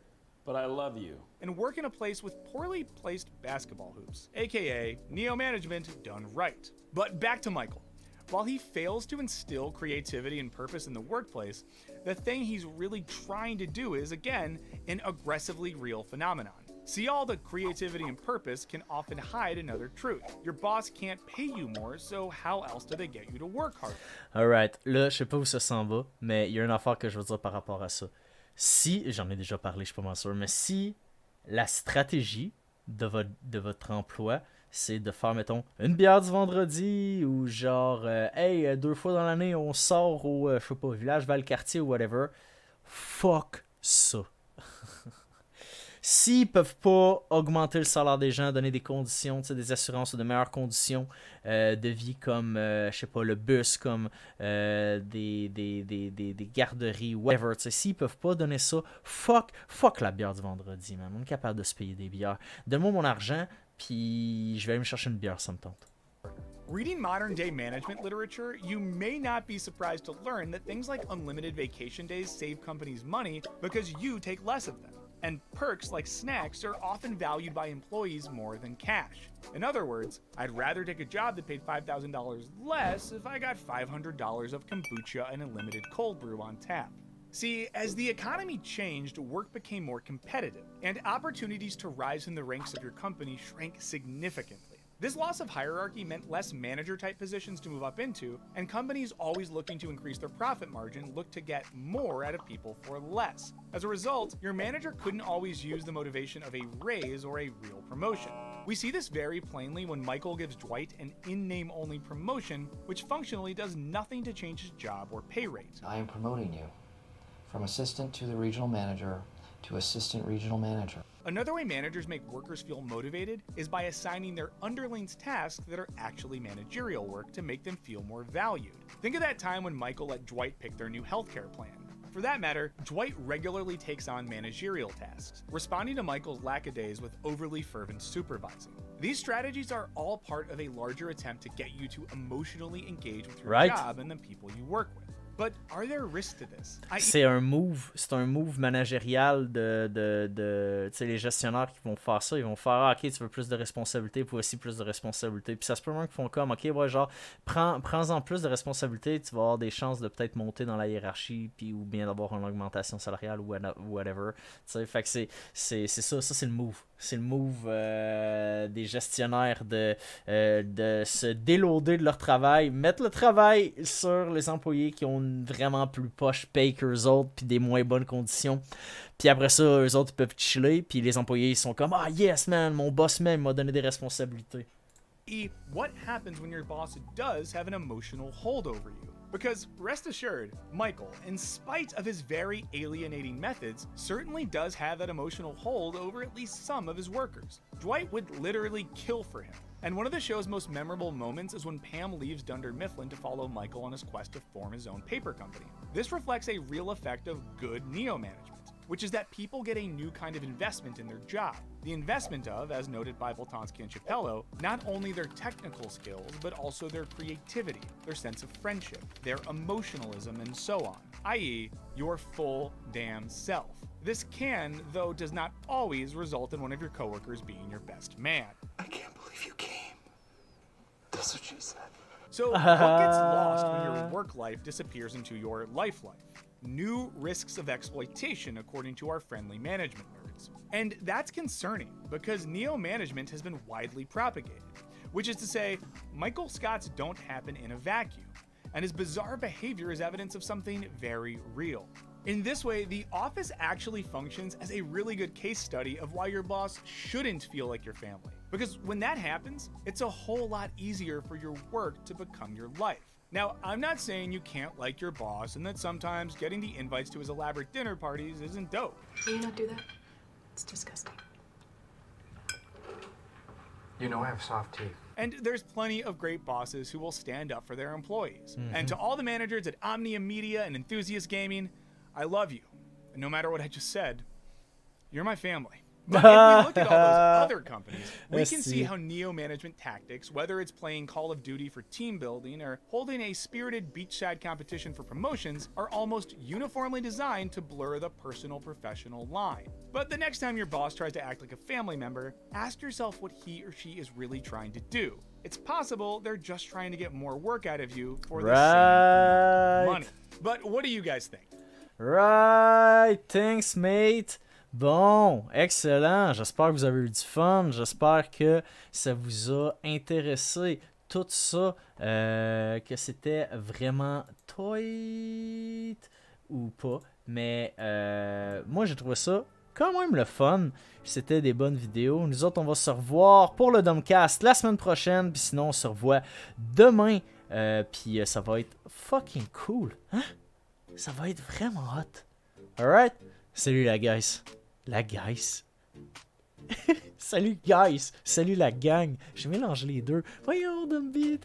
but I love you. And work in a place with poorly placed basketball hoops, aka neo-management done right. But back to Michael. While he fails to instill creativity and purpose in the workplace, the thing he's really trying to do is, again, an aggressively real phenomenon. See, all the creativity and purpose can often hide another truth. Your boss can't pay you more, so how else do they get you to work harder? Alright, là, je sais pas où ça s'en va, mais il y a une affaire que je veux dire par rapport à ça. Si, j'en ai déjà parlé, je suis pas mal sûr, mais si la stratégie de votre emploi, c'est de faire, mettons, une bière du vendredi, ou genre, hey, 2 fois dans l'année, on sort au, je sais pas, village Valcartier ou whatever, fuck ça. S'ils peuvent pas augmenter le salaire des gens, donner des conditions, des assurances ou de meilleures conditions de vie comme, je sais pas, le bus, comme des garderies, whatever, s'ils peuvent pas donner ça, fuck la bière du vendredi, man. On est capable de se payer des bières. Donne-moi mon argent, puis je vais aller me chercher une bière, ça me tente. Reading modern-day management literature, you may not be surprised to learn that things like unlimited vacation days save companies money because you take less of them. And perks like snacks are often valued by employees more than cash. In other words, I'd rather take a job that paid $5,000 less if I got $500 of kombucha and a limited cold brew on tap. See, as the economy changed, work became more competitive, and opportunities to rise in the ranks of your company shrank significantly. This loss of hierarchy meant less manager-type positions to move up into, and companies always looking to increase their profit margin looked to get more out of people for less. As a result, your manager couldn't always use the motivation of a raise or a real promotion. We see this very plainly when Michael gives Dwight an in-name only promotion, which functionally does nothing to change his job or pay rate. I am promoting you from assistant to the regional manager to assistant regional manager. Another way managers make workers feel motivated is by assigning their underlings tasks that are actually managerial work to make them feel more valued. Think of that time when Michael let Dwight pick their new healthcare plan. For that matter, Dwight regularly takes on managerial tasks, responding to Michael's lackadays with overly fervent supervising. These strategies are all part of a larger attempt to get you to emotionally engage with your job and the people you work with. But are there risks to this? C'est un move managérial de tu sais, les gestionnaires qui vont faire ça, ils vont faire ok, tu veux plus de responsabilités, puis aussi plus de responsabilités. Puis ça se peut même qu'ils font comme ok, ouais, genre prends-en plus de responsabilités, tu vas avoir des chances de peut-être monter dans la hiérarchie, puis ou bien d'avoir une augmentation salariale ou whatever. Tu sais, fait que c'est ça c'est le move. C'est le move des gestionnaires de se déloader de leur travail, mettre le travail sur les employés qui ont une vraiment plus poche paye qu'eux autres, puis des moins bonnes conditions. Puis après ça, eux autres ils peuvent chiller, puis les employés ils sont comme ah yes man, mon boss même m'a donné des responsabilités. What happens when your boss does have an emotional hold over you? Because rest assured, Michael, in spite of his very alienating methods, certainly does have that emotional hold over at least some of his workers. Dwight would literally kill for him. And one of the show's most memorable moments is when Pam leaves Dunder Mifflin to follow Michael on his quest to form his own paper company. This reflects a real effect of good neo-management, which is that people get a new kind of investment in their job. The investment of, as noted by 𝐓𝐡𝐞 𝐊𝐲𝐧𝐠𝐝𝐨𝐦, not only their technical skills, but also their creativity, their sense of friendship, their emotionalism, and so on, i.e., your full damn self. This can, though does not always, result in one of your coworkers being your best man. I can't believe you came. That's what she said. So what gets lost when your work life disappears into your life? New risks of exploitation, according to our friendly management nerds. And that's concerning because neo-management has been widely propagated, which is to say, Michael Scott's don't happen in a vacuum, and his bizarre behavior is evidence of something very real. In this way, The Office actually functions as a really good case study of why your boss shouldn't feel like your family. Because when that happens, it's a whole lot easier for your work to become your life. Now, I'm not saying you can't like your boss and that sometimes getting the invites to his elaborate dinner parties isn't dope. Will you not do that? It's disgusting. You know I have soft teeth. And there's plenty of great bosses who will stand up for their employees. And to all the managers at Omnia Media and Enthusiast Gaming, I love you. And no matter what I just said, you're my family. But if we look at all those other companies, we can see how neo-management tactics, whether it's playing Call of Duty for team building or holding a spirited beachside competition for promotions, are almost uniformly designed to blur the personal-professional line. But the next time your boss tries to act like a family member, ask yourself what he or she is really trying to do. It's possible they're just trying to get more work out of you for the same amount of money. But what do you guys think? Right, thanks mate. Bon, excellent. J'espère que vous avez eu du fun. J'espère que ça vous a intéressé. Tout ça, que c'était vraiment tight ou pas. Mais moi, j'ai trouvé ça quand même le fun. C'était des bonnes vidéos. Nous autres, on va se revoir pour le DUMcast la semaine prochaine. Puis sinon, on se revoit demain. Puis ça va être fucking cool. Hein? Ça va être vraiment hot. Alright? Salut la guys. La guys. Salut guys. Salut la gang. J'ai mélangé les deux. Voyons, Dumby,